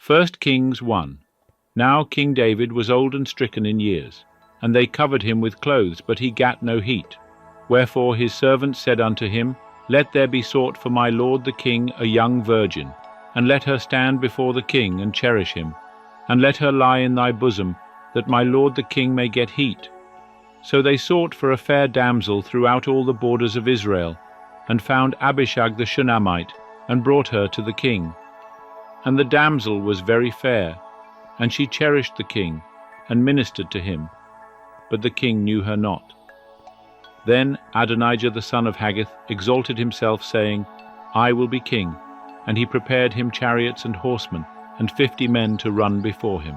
1 Kings 1. Now King David was old and stricken in years, and they covered him with clothes, but he gat no heat. Wherefore his servants said unto him, Let there be sought for my lord the king a young virgin, and let her stand before the king, and cherish him, and let her lie in thy bosom, that my lord the king may get heat. So they sought for a fair damsel throughout all the borders of Israel, and found Abishag the Shunammite, and brought her to the king. And the damsel was very fair, and she cherished the king, and ministered to him. But the king knew her not. Then Adonijah the son of Haggith exalted himself, saying, I will be king. And he prepared him chariots and horsemen, and 50 men to run before him.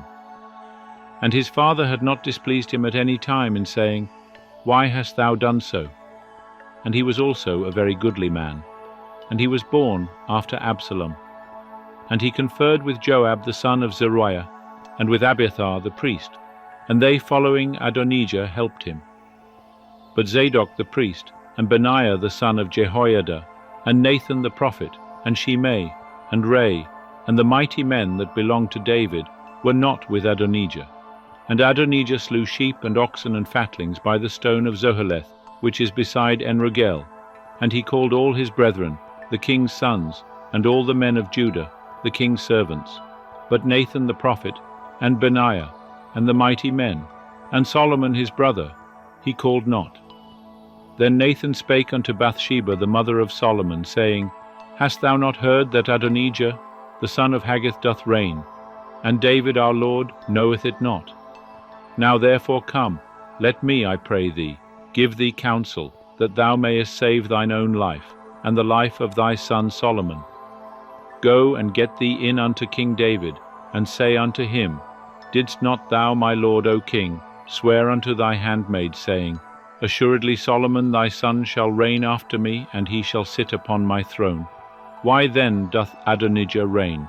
And his father had not displeased him at any time in saying, Why hast thou done so? And he was also a very goodly man. And he was born after Absalom. And he conferred with Joab the son of Zeruiah, and with Abiathar the priest, and they following Adonijah helped him. But Zadok the priest, and Benaiah the son of Jehoiada, and Nathan the prophet, and Shimei, and Ray, and the mighty men that belonged to David, were not with Adonijah. And Adonijah slew sheep and oxen and fatlings by the stone of Zoheleth, which is beside Enrogel. And he called all his brethren, the king's sons, and all the men of Judah, the king's servants. But Nathan the prophet, and Benaiah, and the mighty men, and Solomon his brother, he called not. Then Nathan spake unto Bathsheba the mother of Solomon, saying, Hast thou not heard that Adonijah the son of Haggith doth reign, and David our Lord knoweth it not? Now therefore come, let me, I pray thee, give thee counsel, that thou mayest save thine own life, and the life of thy son Solomon. Go and get thee in unto King David, and say unto him, Didst not thou, my lord, O king, swear unto thy handmaid, saying, Assuredly Solomon thy son shall reign after me, and he shall sit upon my throne. Why then doth Adonijah reign?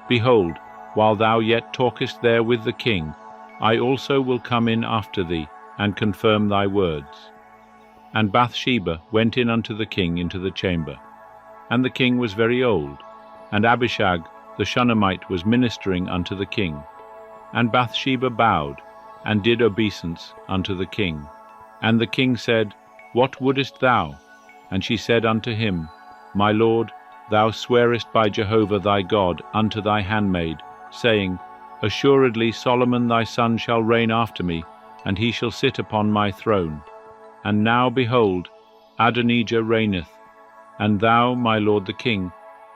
Behold, while thou yet talkest there with the king, I also will come in after thee, and confirm thy words. And Bathsheba went in unto the king into the chamber. And the king was very old, and Abishag the Shunammite was ministering unto the king. And Bathsheba bowed, and did obeisance unto the king. And the king said, What wouldest thou? And she said unto him, My lord, thou swearest by Jehovah thy God unto thy handmaid, saying, Assuredly Solomon thy son shall reign after me, and he shall sit upon my throne. And now, behold, Adonijah reigneth, and thou, my lord the king,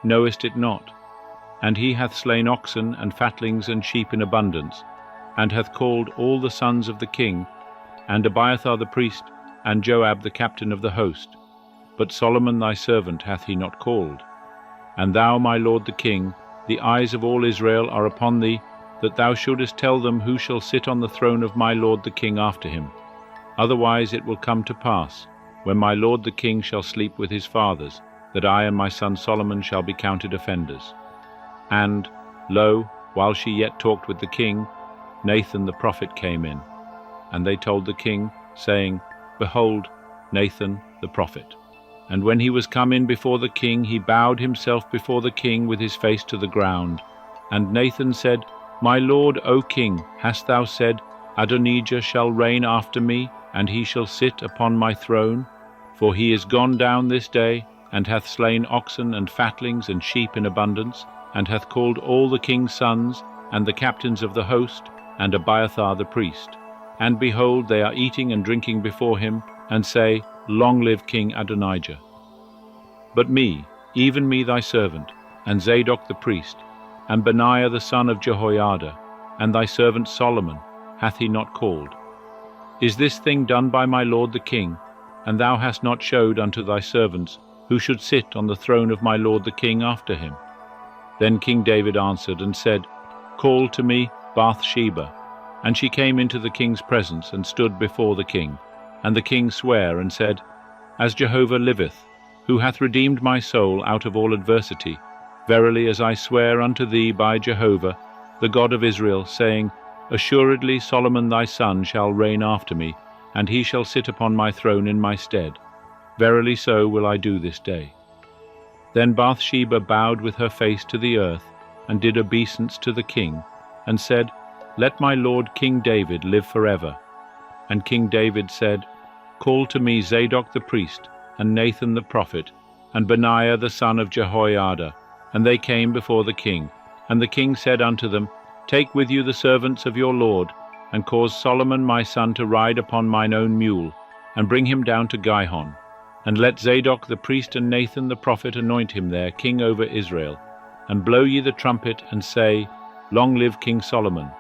knowest it not. And he hath slain oxen and fatlings and sheep in abundance, and hath called all the sons of the king, and Abiathar the priest, and Joab the captain of the host. But Solomon thy servant hath he not called. And thou, my lord the king, the eyes of all Israel are upon thee, that thou shouldest tell them who shall sit on the throne of my lord the king after him. Otherwise it will come to pass, when my lord the king shall sleep with his fathers, that I and my son Solomon shall be counted offenders. And, lo, while she yet talked with the king, Nathan the prophet came in. And they told the king, saying, Behold, Nathan the prophet. And when he was come in before the king, he bowed himself before the king with his face to the ground. And Nathan said, My lord, O king, hast thou said, Adonijah shall reign after me, and he shall sit upon my throne? For he is gone down this day, and hath slain oxen and fatlings and sheep in abundance, and hath called all the king's sons, and the captains of the host, and Abiathar the priest. And behold, they are eating and drinking before him, and say, Long live King Adonijah. But me, even me thy servant, and Zadok the priest, and Benaiah the son of Jehoiada, and thy servant Solomon, hath he not called? Is this thing done by my lord the king, and thou hast not showed unto thy servants who should sit on the throne of my lord the king after him? Then King David answered and said, Call to me Bathsheba. And she came into the king's presence, and stood before the king. And the king sware, and said, As Jehovah liveth, who hath redeemed my soul out of all adversity, verily as I swear unto thee by Jehovah, the God of Israel, saying, Assuredly Solomon thy son shall reign after me, and he shall sit upon my throne in my stead. Verily so will I do this day. Then Bathsheba bowed with her face to the earth, and did obeisance to the king, and said, Let my lord King David live forever. And King David said, Call to me Zadok the priest, and Nathan the prophet, and Benaiah the son of Jehoiada. And they came before the king. And the king said unto them, Take with you the servants of your lord, and cause Solomon my son to ride upon mine own mule, and bring him down to Gihon. And let Zadok the priest and Nathan the prophet anoint him there king over Israel. And blow ye the trumpet, and say, Long live King Solomon.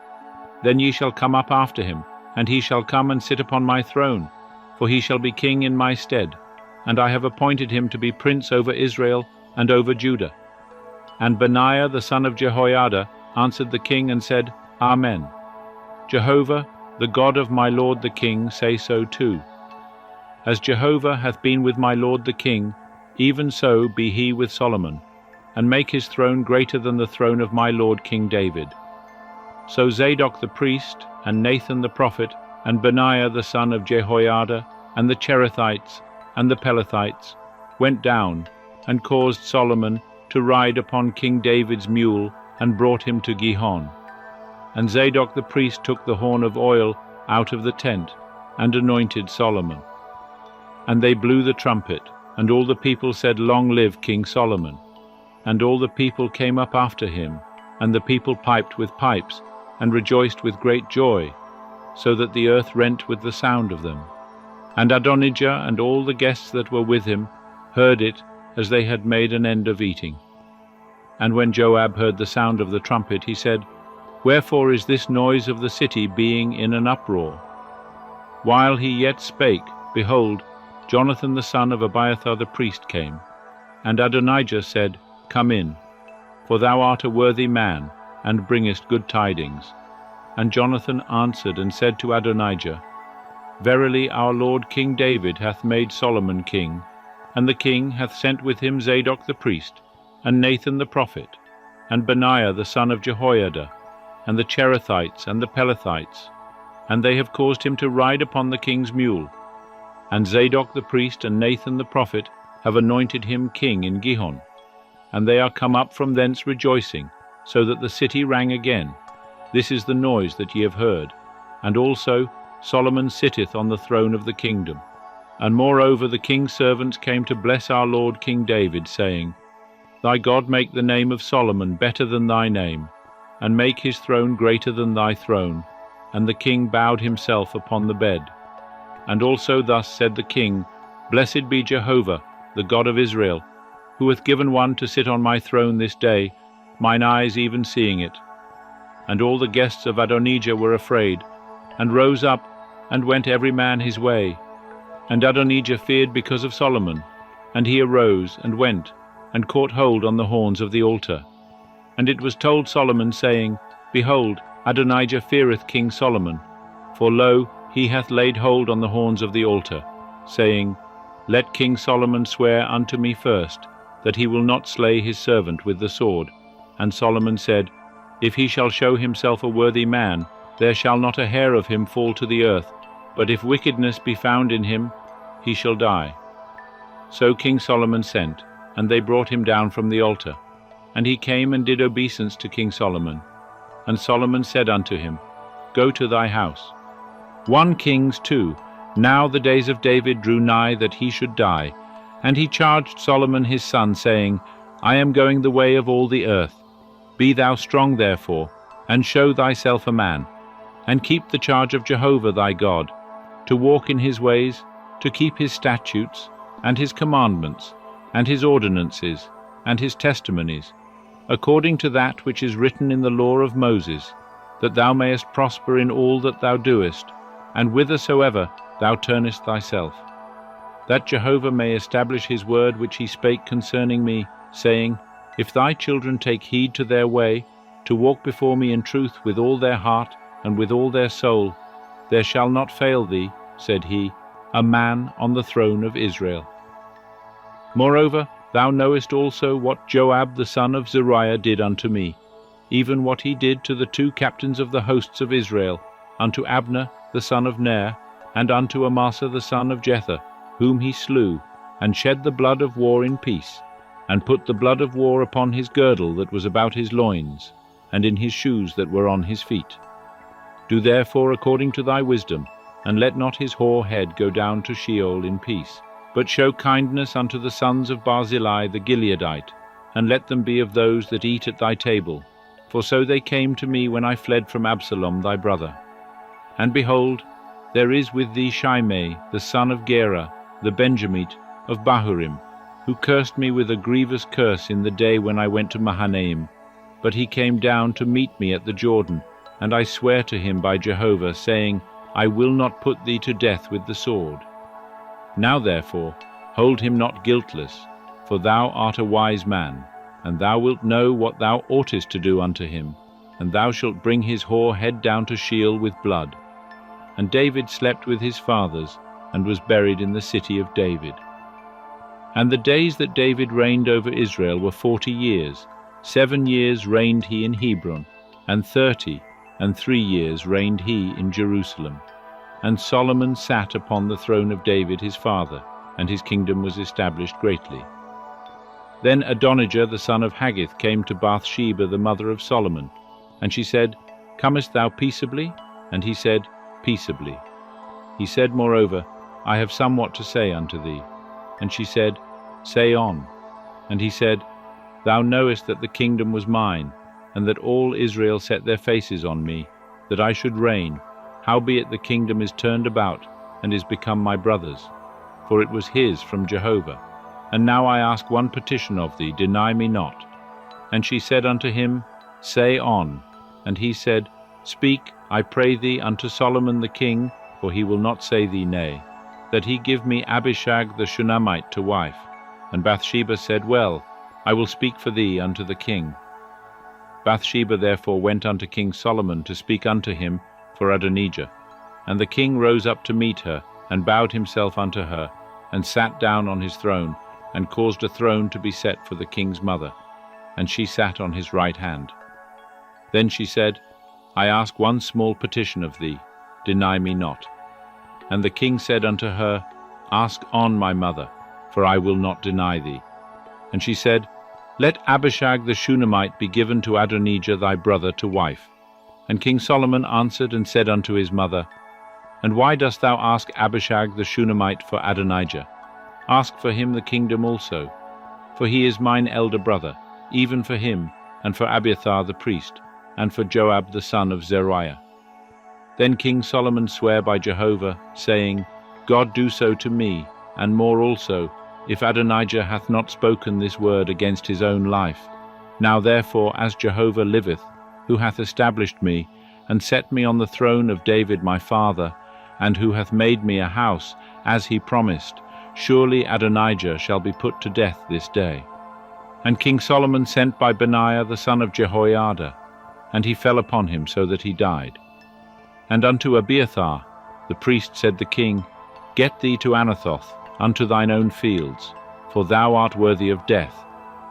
Then ye shall come up after him, and he shall come and sit upon my throne, for he shall be king in my stead, and I have appointed him to be prince over Israel and over Judah. And Benaiah the son of Jehoiada answered the king and said, Amen. Jehovah, the God of my lord the king, say so too. As Jehovah hath been with my lord the king, even so be he with Solomon, and make his throne greater than the throne of my lord King David. So Zadok the priest, and Nathan the prophet, and Benaiah the son of Jehoiada, and the Cherethites, and the Pelethites, went down, and caused Solomon to ride upon King David's mule, and brought him to Gihon. And Zadok the priest took the horn of oil out of the tent, and anointed Solomon. And they blew the trumpet, and all the people said, Long live King Solomon. And all the people came up after him, and the people piped with pipes, and rejoiced with great joy, so that the earth rent with the sound of them. And Adonijah and all the guests that were with him heard it, as they had made an end of eating. And when Joab heard the sound of the trumpet, he said, Wherefore is this noise of the city being in an uproar? While he yet spake, behold, Jonathan the son of Abiathar the priest came. And Adonijah said, Come in, for thou art a worthy man, and bringest good tidings. And Jonathan answered and said to Adonijah, Verily our lord King David hath made Solomon king, and the king hath sent with him Zadok the priest, and Nathan the prophet, and Benaiah the son of Jehoiada, and the Cherethites and the Pelethites, and they have caused him to ride upon the king's mule. And Zadok the priest and Nathan the prophet have anointed him king in Gihon. And they are come up from thence rejoicing, so that the city rang again. This is the noise that ye have heard. And also Solomon sitteth on the throne of the kingdom. And moreover the king's servants came to bless our lord King David, saying, Thy God make the name of Solomon better than thy name, and make his throne greater than thy throne. And the king bowed himself upon the bed. And also thus said the king, Blessed be Jehovah, the God of Israel, who hath given one to sit on my throne this day, mine eyes even seeing it. And all the guests of Adonijah were afraid, and rose up, and went every man his way. And Adonijah feared because of Solomon, and he arose, and went, and caught hold on the horns of the altar. And it was told Solomon, saying, Behold, Adonijah feareth King Solomon, for lo, he hath laid hold on the horns of the altar, saying, Let King Solomon swear unto me first, that he will not slay his servant with the sword. And Solomon said, If he shall show himself a worthy man, there shall not a hair of him fall to the earth, but if wickedness be found in him, he shall die. So King Solomon sent, and they brought him down from the altar. And he came and did obeisance to King Solomon. And Solomon said unto him, Go to thy house. 1 Kings 2. Now the days of David drew nigh that he should die. And he charged Solomon his son, saying, I am going the way of all the earth. Be thou strong therefore, and show thyself a man, and keep the charge of Jehovah thy God, to walk in his ways, to keep his statutes, and his commandments, and his ordinances, and his testimonies, according to that which is written in the law of Moses, that thou mayest prosper in all that thou doest, and whithersoever thou turnest thyself. That Jehovah may establish his word which he spake concerning me, saying, If thy children take heed to their way, to walk before me in truth with all their heart and with all their soul, there shall not fail thee, said he, a man on the throne of Israel. Moreover, thou knowest also what Joab the son of Zeruiah did unto me, even what he did to the 2 captains of the hosts of Israel, unto Abner the son of Ner, and unto Amasa the son of Jether, whom he slew, and shed the blood of war in peace. and put the blood of war upon his girdle that was about his loins, and in his shoes that were on his feet. Do therefore according to thy wisdom, and let not his hoar head go down to Sheol in peace, but show kindness unto the sons of Barzillai the Gileadite, and let them be of those that eat at thy table, for so they came to me when I fled from Absalom thy brother. And behold, there is with thee Shimei, the son of Gera, the Benjamite of Bahurim, who cursed me with a grievous curse in the day when I went to Mahanaim. But he came down to meet me at the Jordan, and I swear to him by Jehovah, saying, I will not put thee to death with the sword. Now therefore, hold him not guiltless, for thou art a wise man, and thou wilt know what thou oughtest to do unto him, and thou shalt bring his hoar head down to Sheol with blood. And David slept with his fathers, and was buried in the city of David. And the days that David reigned over Israel were 40 years. 7 years reigned he in Hebron, and 33 years reigned he in Jerusalem. And Solomon sat upon the throne of David his father, and his kingdom was established greatly. Then Adonijah the son of Haggith came to Bathsheba the mother of Solomon, and she said, Comest thou peaceably? And he said, Peaceably. He said moreover, I have somewhat to say unto thee. And she said, Say on. And he said, Thou knowest that the kingdom was mine, and that all Israel set their faces on me, that I should reign. Howbeit the kingdom is turned about, and is become my brother's. For it was his from Jehovah. And now I ask one petition of thee, deny me not. And she said unto him, Say on. And he said, Speak, I pray thee, unto Solomon the king, for he will not say thee nay, that he give me Abishag the Shunammite to wife. And Bathsheba said, Well, I will speak for thee unto the king. Bathsheba therefore went unto King Solomon to speak unto him for Adonijah. And the king rose up to meet her, and bowed himself unto her, and sat down on his throne, and caused a throne to be set for the king's mother, and she sat on his right hand. Then she said, I ask one small petition of thee, deny me not. And the king said unto her, Ask on, my mother, for I will not deny thee. And she said, Let Abishag the Shunammite be given to Adonijah thy brother to wife. And King Solomon answered and said unto his mother, And why dost thou ask Abishag the Shunammite for Adonijah? Ask for him the kingdom also, for he is mine elder brother, even for him, and for Abiathar the priest, and for Joab the son of Zeruiah. Then King Solomon sware by Jehovah, saying, God do so to me, and more also, if Adonijah hath not spoken this word against his own life. Now therefore, as Jehovah liveth, who hath established me, and set me on the throne of David my father, and who hath made me a house, as he promised, surely Adonijah shall be put to death this day. And King Solomon sent by Benaiah the son of Jehoiada, and he fell upon him so that he died. And unto Abiathar the priest said the king, Get thee to Anathoth, unto thine own fields, for thou art worthy of death.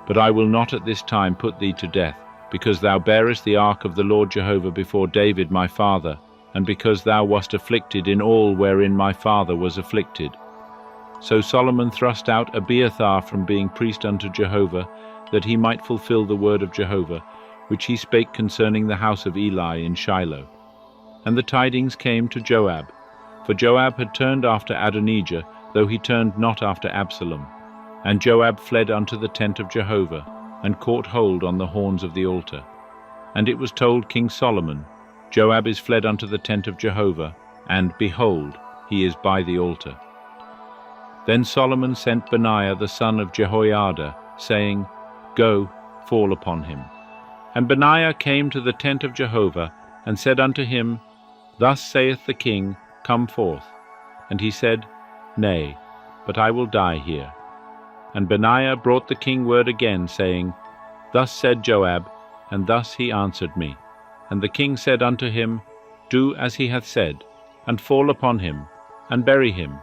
But I will not at this time put thee to death, because thou bearest the ark of the Lord Jehovah before David my father, and because thou wast afflicted in all wherein my father was afflicted. So Solomon thrust out Abiathar from being priest unto Jehovah, that he might fulfill the word of Jehovah, which he spake concerning the house of Eli in Shiloh. And the tidings came to Joab, for Joab had turned after Adonijah, though he turned not after Absalom. And Joab fled unto the tent of Jehovah, and caught hold on the horns of the altar. And it was told King Solomon, Joab is fled unto the tent of Jehovah, and, behold, he is by the altar. Then Solomon sent Benaiah the son of Jehoiada, saying, Go, fall upon him. And Benaiah came to the tent of Jehovah, and said unto him, Thus saith the king, Come forth. And he said, Nay, but I will die here. And Benaiah brought the king word again, saying, Thus said Joab, and thus he answered me. And the king said unto him, Do as he hath said, and fall upon him, and bury him,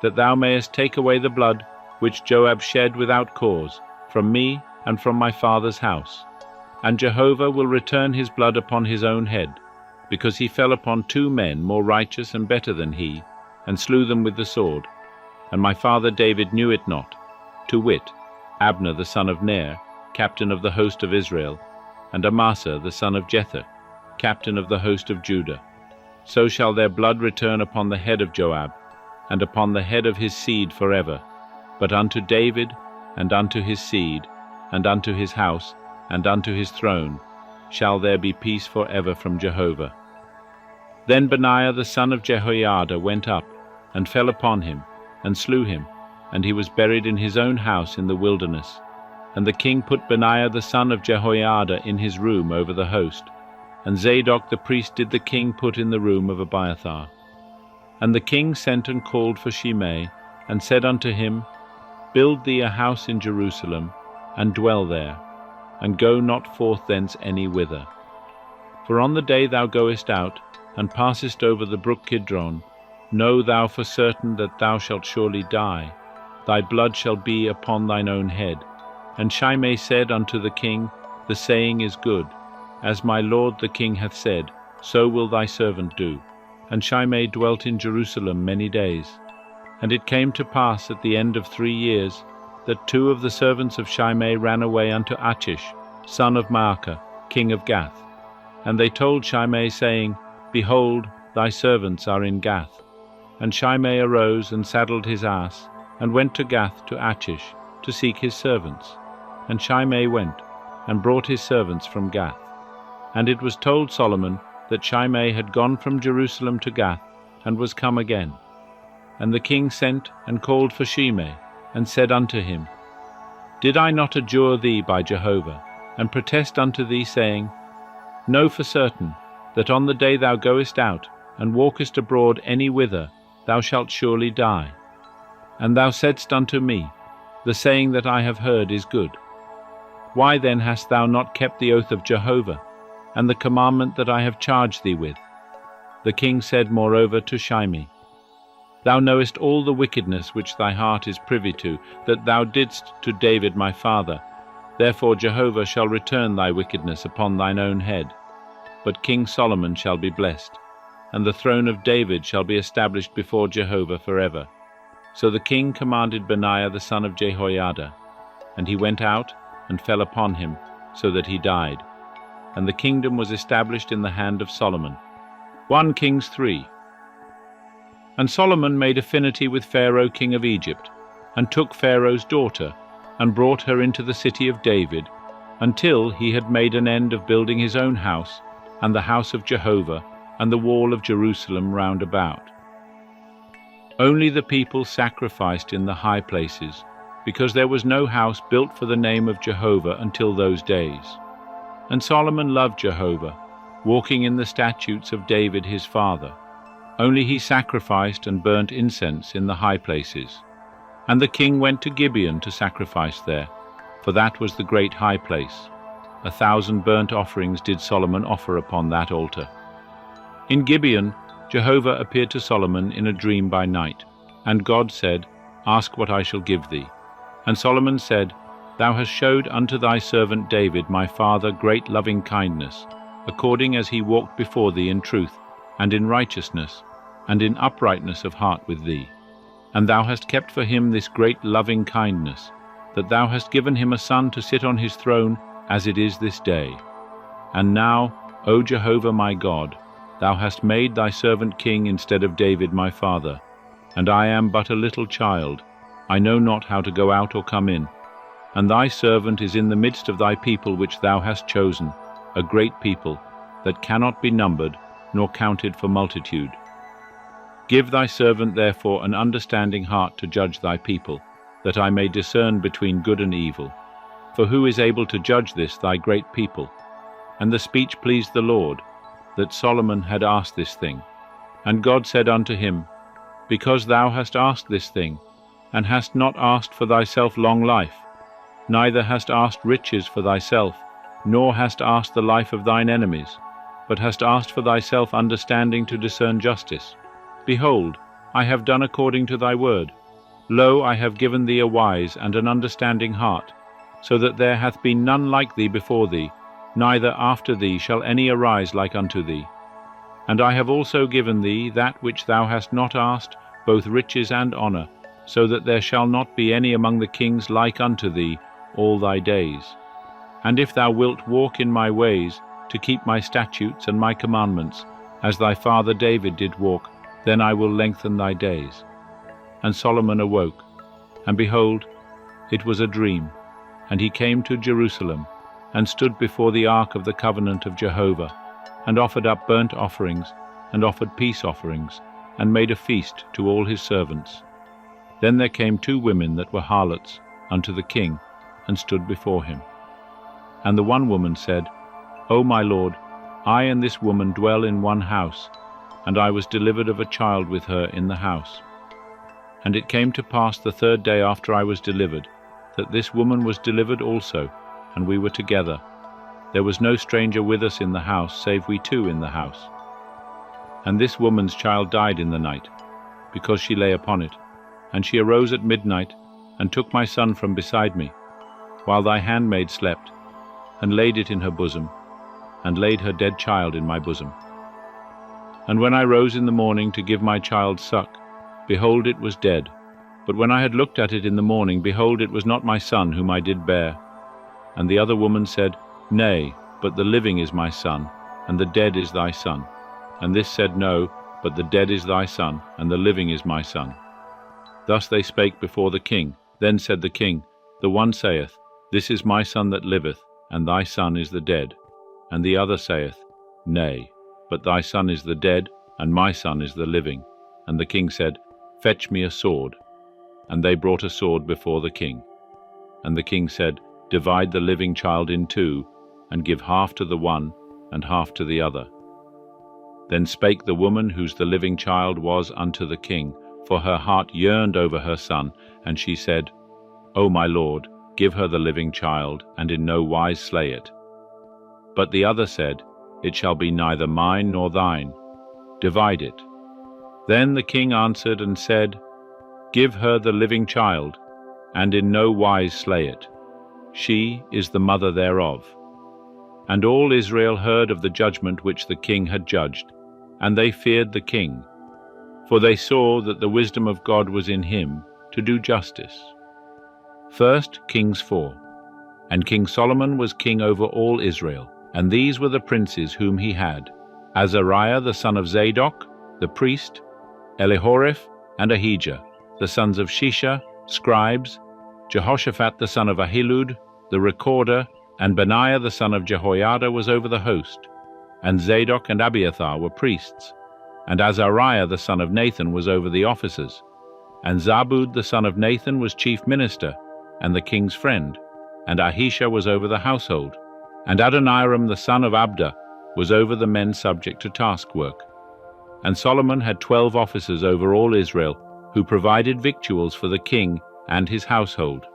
that thou mayest take away the blood which Joab shed without cause from me and from my father's house. And Jehovah will return his blood upon his own head, because he fell upon 2 men more righteous and better than he, and slew them with the sword. And my father David knew it not, to wit, Abner the son of Ner, captain of the host of Israel, and Amasa the son of Jether, captain of the host of Judah. So shall their blood return upon the head of Joab, and upon the head of his seed forever. But unto David, and unto his seed, and unto his house, and unto his throne, shall there be peace forever from Jehovah. Then Benaiah the son of Jehoiada went up, and fell upon him, and slew him, and he was buried in his own house in the wilderness. And the king put Benaiah the son of Jehoiada in his room over the host, and Zadok the priest did the king put in the room of Abiathar. And the king sent and called for Shimei, and said unto him, Build thee a house in Jerusalem, and dwell there, and go not forth thence any whither. For on the day thou goest out, and passest over the brook Kidron, know thou for certain that thou shalt surely die. Thy blood shall be upon thine own head. And Shimei said unto the king, The saying is good. As my lord the king hath said, so will thy servant do. And Shimei dwelt in Jerusalem many days. And it came to pass at the end of 3 years, that 2 of the servants of Shimei ran away unto Achish, son of Maacah, king of Gath. And they told Shimei, saying, Behold, thy servants are in Gath. And Shimei arose and saddled his ass, and went to Gath to Achish, to seek his servants. And Shimei went, and brought his servants from Gath. And it was told Solomon that Shimei had gone from Jerusalem to Gath, and was come again. And the king sent and called for Shimei, and said unto him, Did I not adjure thee by Jehovah, and protest unto thee, saying, Know for certain, that on the day thou goest out, and walkest abroad any whither, thou shalt surely die. And thou saidst unto me, The saying that I have heard is good. Why then hast thou not kept the oath of Jehovah, and the commandment that I have charged thee with? The king said moreover to Shimei, Thou knowest all the wickedness which thy heart is privy to, that thou didst to David my father. Therefore Jehovah shall return thy wickedness upon thine own head. But King Solomon shall be blessed, and the throne of David shall be established before Jehovah forever. So the king commanded Benaiah the son of Jehoiada, and he went out and fell upon him, so that he died. And the kingdom was established in the hand of Solomon. 1 Kings 3. And Solomon made affinity with Pharaoh king of Egypt, and took Pharaoh's daughter, and brought her into the city of David, until he had made an end of building his own house, and the house of Jehovah, and the wall of Jerusalem round about. Only the people sacrificed in the high places, because there was no house built for the name of Jehovah until those days. And Solomon loved Jehovah, walking in the statutes of David his father. Only he sacrificed and burnt incense in the high places. And the king went to Gibeon to sacrifice there, for that was the great high place. 1,000 burnt offerings did Solomon offer upon that altar. In Gibeon, Jehovah appeared to Solomon in a dream by night, and God said, Ask what I shall give thee. And Solomon said, Thou hast showed unto thy servant David my father great loving kindness, according as he walked before thee in truth, and in righteousness, and in uprightness of heart with thee. And thou hast kept for him this great loving kindness, that thou hast given him a son to sit on his throne, as it is this day. And now, O Jehovah my God, thou hast made thy servant king instead of David my father, and I am but a little child, I know not how to go out or come in. And thy servant is in the midst of thy people which thou hast chosen, a great people, that cannot be numbered, nor counted for multitude. Give thy servant therefore an understanding heart to judge thy people, that I may discern between good and evil. For who is able to judge this thy great people? And the speech pleased the Lord, that Solomon had asked this thing. And God said unto him, Because thou hast asked this thing, and hast not asked for thyself long life, neither hast asked riches for thyself, nor hast asked the life of thine enemies, but hast asked for thyself understanding to discern justice. Behold, I have done according to thy word. Lo, I have given thee a wise and an understanding heart, so that there hath been none like thee before thee, neither after thee shall any arise like unto thee. And I have also given thee that which thou hast not asked, both riches and honour, so that there shall not be any among the kings like unto thee, all thy days. And if thou wilt walk in my ways, to keep my statutes and my commandments, as thy father David did walk, then I will lengthen thy days. And Solomon awoke, and behold, it was a dream. And he came to Jerusalem, and stood before the ark of the covenant of Jehovah, and offered up burnt offerings, and offered peace offerings, and made a feast to all his servants. Then there came 2 women that were harlots unto the king, and stood before him. And the one woman said, O my lord, I and this woman dwell in one house, and I was delivered of a child with her in the house. And it came to pass the 3rd day after I was delivered, that this woman was delivered also, and we were together. There was no stranger with us in the house, save we 2 in the house. And this woman's child died in the night, because she lay upon it. And she arose at midnight, and took my son from beside me, while thy handmaid slept, and laid it in her bosom, and laid her dead child in my bosom. And when I rose in the morning to give my child suck, behold, it was dead. But when I had looked at it in the morning, behold, it was not my son whom I did bear. And the other woman said, Nay, but the living is my son, and the dead is thy son. And this said, No, but the dead is thy son, and the living is my son. Thus they spake before the king. Then said the king, The one saith, This is my son that liveth, and thy son is the dead. And the other saith, Nay, but thy son is the dead, and my son is the living. And the king said, Fetch me a sword. And they brought a sword before the king. And the king said, Divide the living child in 2, and give half to the one, and half to the other. Then spake the woman whose the living child was unto the king, for her heart yearned over her son, and she said, O my lord, give her the living child, and in no wise slay it. But the other said, It shall be neither mine nor thine. Divide it. Then the king answered and said, Give her the living child, and in no wise slay it. She is the mother thereof. And all Israel heard of the judgment which the king had judged, and they feared the king, for they saw that the wisdom of God was in him to do justice. 1 Kings 4. And King Solomon was king over all Israel, and these were the princes whom he had: Azariah the son of Zadok, the priest, Elihoreph and Ahijah, the sons of Shisha, scribes, Jehoshaphat the son of Ahilud, the recorder, and Benaiah the son of Jehoiada was over the host. And Zadok and Abiathar were priests, and Azariah the son of Nathan was over the officers. And Zabud the son of Nathan was chief minister, and the king's friend, and Ahisha was over the household. And Adoniram the son of Abda was over the men subject to task work. And Solomon had 12 officers over all Israel, who provided victuals for the king and his household.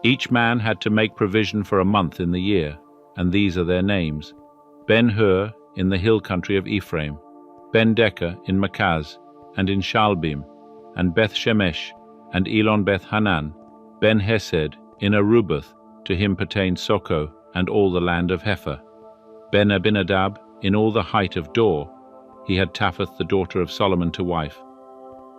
Each man had to make provision for a month in the year, and these are their names: Ben-Hur in the hill country of Ephraim, Ben-Decker in Makaz, and in Shalbim, and Beth-Shemesh, and Elon-Beth-Hanan, Ben-Hesed in Aruboth, to him pertained Soko, and all the land of Hepher. Ben-Abinadab in all the height of Dor, he had Taphath the daughter of Solomon to wife.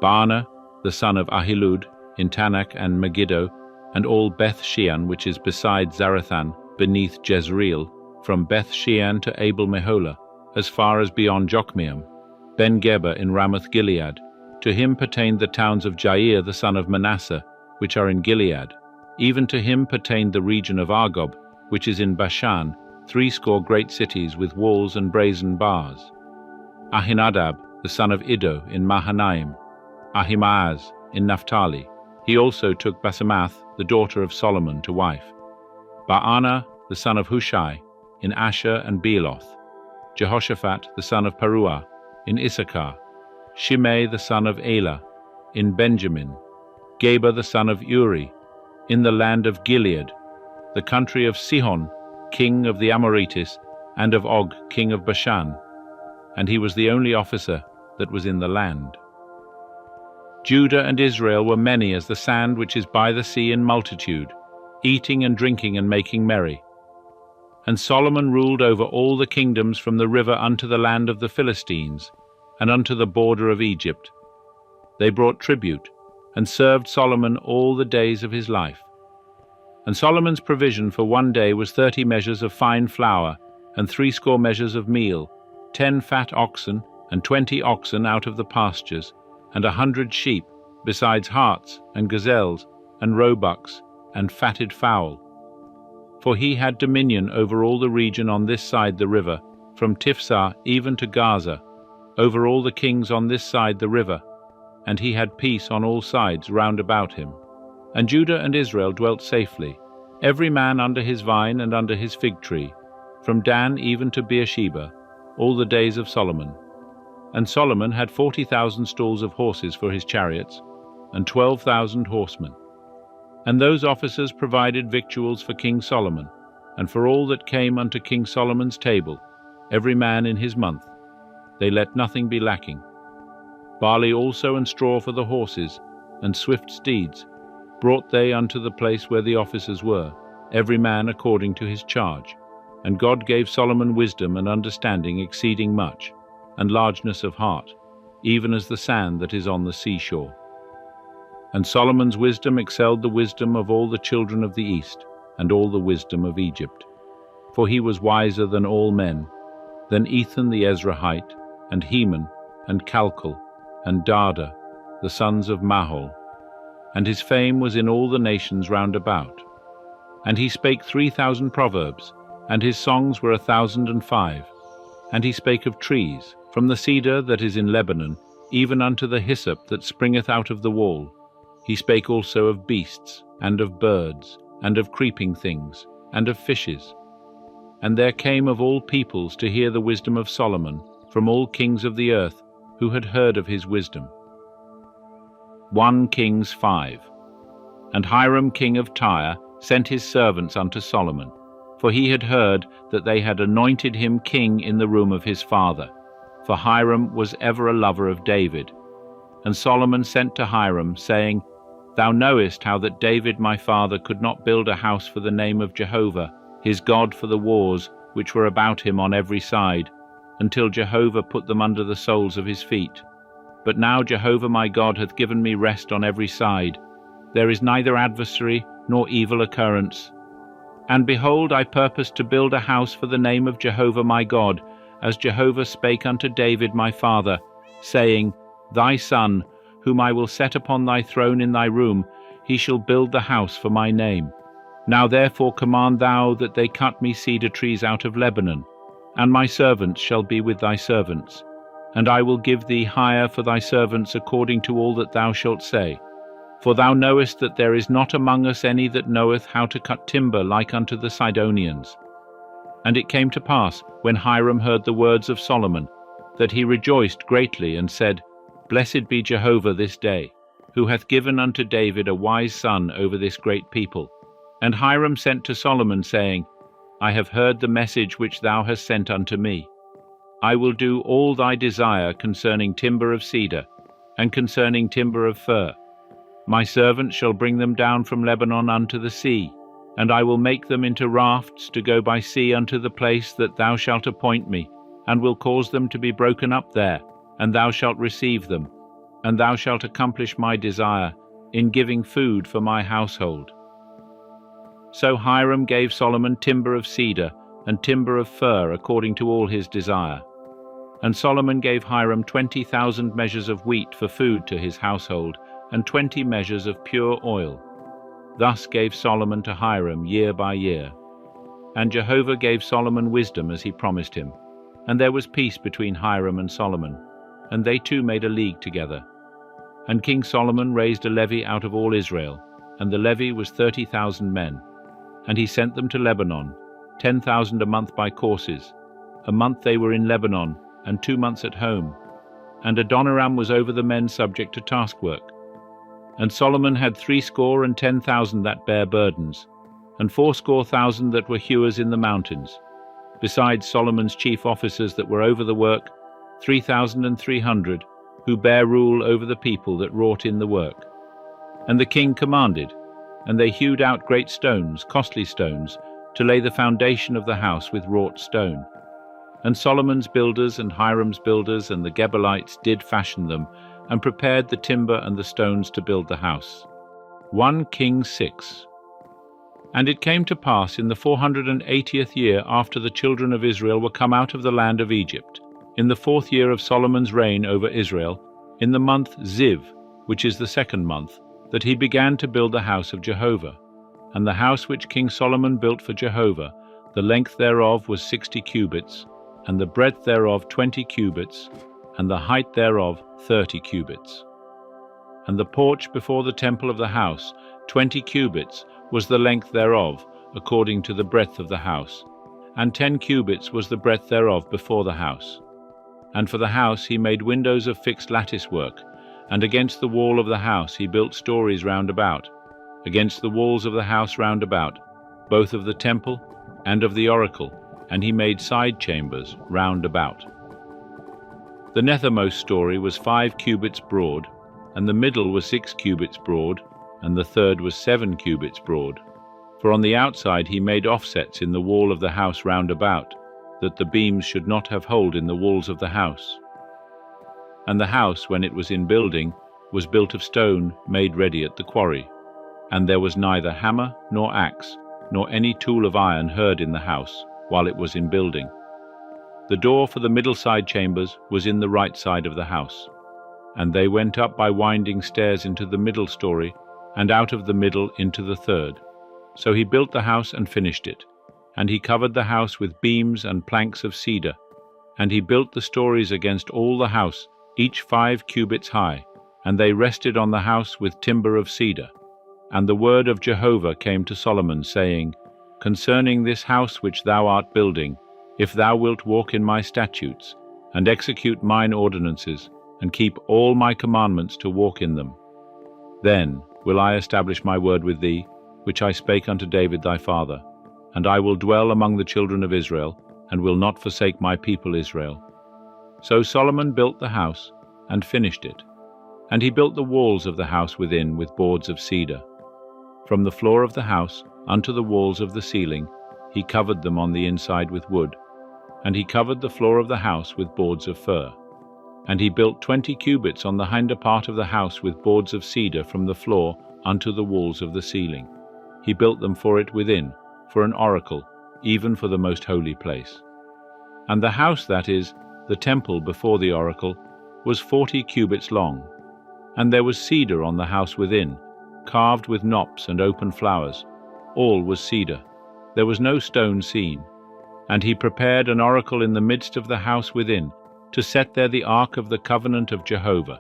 Baana the son of Ahilud in Tanakh and Megiddo, and all Beth-Shean which is beside Zarathan, beneath Jezreel, from Beth-Shean to Abel-Meholah, as far as beyond Jokmeam. Ben-Geber in Ramoth-Gilead, to him pertained the towns of Jair the son of Manasseh, which are in Gilead. Even to him pertained the region of Argob, which is in Bashan, 80 great cities with walls and brazen bars. Ahinadab the son of Iddo in Mahanaim, Ahimaaz in Naphtali. He also took Basemath the daughter of Solomon to wife. Baana the son of Hushai in Asher and Bealoth. Jehoshaphat the son of Paruah in Issachar. Shimei the son of Elah in Benjamin. Geber the son of Uri in the land of Gilead, the country of Sihon, king of the Amorites, and of Og, king of Bashan. And he was the only officer that was in the land. Judah and Israel were many as the sand which is by the sea in multitude, eating and drinking and making merry. And Solomon ruled over all the kingdoms from the river unto the land of the Philistines, and unto the border of Egypt. They brought tribute, and served Solomon all the days of his life. And Solomon's provision for one day was 30 measures of fine flour, and 60 measures of meal, 10 fat oxen, and 20 oxen out of the pastures, and 100 sheep, besides harts, and gazelles, and roebucks, and fatted fowl. For he had dominion over all the region on this side the river, from Tifsah even to Gaza, over all the kings on this side the river, and he had peace on all sides round about him. And Judah and Israel dwelt safely, every man under his vine and under his fig tree, from Dan even to Beersheba, all the days of Solomon. And Solomon had 40,000 stalls of horses for his chariots, and 12,000 horsemen. And those officers provided victuals for King Solomon, and for all that came unto King Solomon's table, every man in his month. They let nothing be lacking. Barley also and straw for the horses, and swift steeds, brought they unto the place where the officers were, every man according to his charge. And God gave Solomon wisdom and understanding exceeding much, and largeness of heart, even as the sand that is on the seashore. And Solomon's wisdom excelled the wisdom of all the children of the east, and all the wisdom of Egypt. For he was wiser than all men, than Ethan the Ezrahite, and Heman, and Calcol, and Darda, the sons of Mahol. And his fame was in all the nations round about. And he spake 3,000 proverbs, and his songs were 1,005. And he spake of trees, from the cedar that is in Lebanon, even unto the hyssop that springeth out of the wall. He spake also of beasts, and of birds, and of creeping things, and of fishes. And there came of all peoples to hear the wisdom of Solomon, from all kings of the earth, who had heard of his wisdom. 1 Kings 5. And Hiram king of Tyre sent his servants unto Solomon, for he had heard that they had anointed him king in the room of his father. For Hiram was ever a lover of David. And Solomon sent to Hiram, saying, Thou knowest how that David my father could not build a house for the name of Jehovah, his God, for the wars which were about him on every side, until Jehovah put them under the soles of his feet. But now Jehovah my God hath given me rest on every side. There is neither adversary nor evil occurrence. And behold, I purpose to build a house for the name of Jehovah my God, as Jehovah spake unto David my father, saying, Thy son, whom I will set upon thy throne in thy room, he shall build the house for my name. Now therefore command thou that they cut me cedar trees out of Lebanon, and my servants shall be with thy servants. And I will give thee hire for thy servants according to all that thou shalt say. For thou knowest that there is not among us any that knoweth how to cut timber like unto the Sidonians. And it came to pass, when Hiram heard the words of Solomon, that he rejoiced greatly, and said, Blessed be Jehovah this day, who hath given unto David a wise son over this great people. And Hiram sent to Solomon, saying, I have heard the message which thou hast sent unto me. I will do all thy desire concerning timber of cedar, and concerning timber of fir. My servant shall bring them down from Lebanon unto the sea, and I will make them into rafts to go by sea unto the place that thou shalt appoint me, and will cause them to be broken up there, and thou shalt receive them, and thou shalt accomplish my desire in giving food for my household. So Hiram gave Solomon timber of cedar and timber of fir according to all his desire. And Solomon gave Hiram 20,000 measures of wheat for food to his household, and 20 measures of pure oil. Thus gave Solomon to Hiram year by year. And Jehovah gave Solomon wisdom as he promised him. And there was peace between Hiram and Solomon, and they two made a league together. And King Solomon raised a levy out of all Israel, and the levy was 30,000 men. And he sent them to Lebanon, 10,000 a month by courses. A month they were in Lebanon, and 2 months at home. And Adoniram was over the men subject to taskwork. And Solomon had 70,000 that bare burdens, and 80,000 that were hewers in the mountains. Besides Solomon's chief officers that were over the work, 3,300, who bare rule over the people that wrought in the work. And the king commanded, and they hewed out great stones, costly stones, to lay the foundation of the house with wrought stone. And Solomon's builders and Hiram's builders and the Gebalites did fashion them, and prepared the timber and the stones to build the house. 1 Kings 6. And it came to pass in the 480th year after the children of Israel were come out of the land of Egypt, in the 4th year of Solomon's reign over Israel, in the month Ziv, which is the 2nd month, that he began to build the house of Jehovah. And the house which King Solomon built for Jehovah, the length thereof was 60 cubits, and the breadth thereof 20 cubits, and the height thereof 30 cubits. And the porch before the temple of the house, 20 cubits, was the length thereof, according to the breadth of the house, and 10 cubits was the breadth thereof before the house. And for the house he made windows of fixed lattice work, and against the wall of the house he built stories round about, against the walls of the house round about, both of the temple and of the oracle, and he made side chambers round about. The nethermost story was 5 cubits broad, and the middle was 6 cubits broad, and the third was 7 cubits broad. For on the outside he made offsets in the wall of the house round about, that the beams should not have hold in the walls of the house. And the house, when it was in building, was built of stone made ready at the quarry, and there was neither hammer nor axe, nor any tool of iron heard in the house, while it was in building. The door for the middle side chambers was in the right side of the house, and they went up by winding stairs into the middle story, and out of the middle into the third. So he built the house and finished it, and he covered the house with beams and planks of cedar, and he built the stories against all the house, each 5 cubits high, and they rested on the house with timber of cedar. And the word of Jehovah came to Solomon, saying, Concerning this house which thou art building, if thou wilt walk in my statutes, and execute mine ordinances, and keep all my commandments to walk in them, then will I establish my word with thee, which I spake unto David thy father, and I will dwell among the children of Israel, and will not forsake my people Israel. So Solomon built the house, and finished it. And he built the walls of the house within with boards of cedar. From the floor of the house unto the walls of the ceiling, he covered them on the inside with wood. And he covered the floor of the house with boards of fir. And he built 20 cubits on the hinder part of the house with boards of cedar from the floor unto the walls of the ceiling. He built them for it within, for an oracle, even for the most holy place. And the house, that is, the temple before the oracle, was 40 cubits long. And there was cedar on the house within, carved with knops and open flowers. All was cedar. There was no stone seen. And he prepared an oracle in the midst of the house within, to set there the ark of the covenant of Jehovah.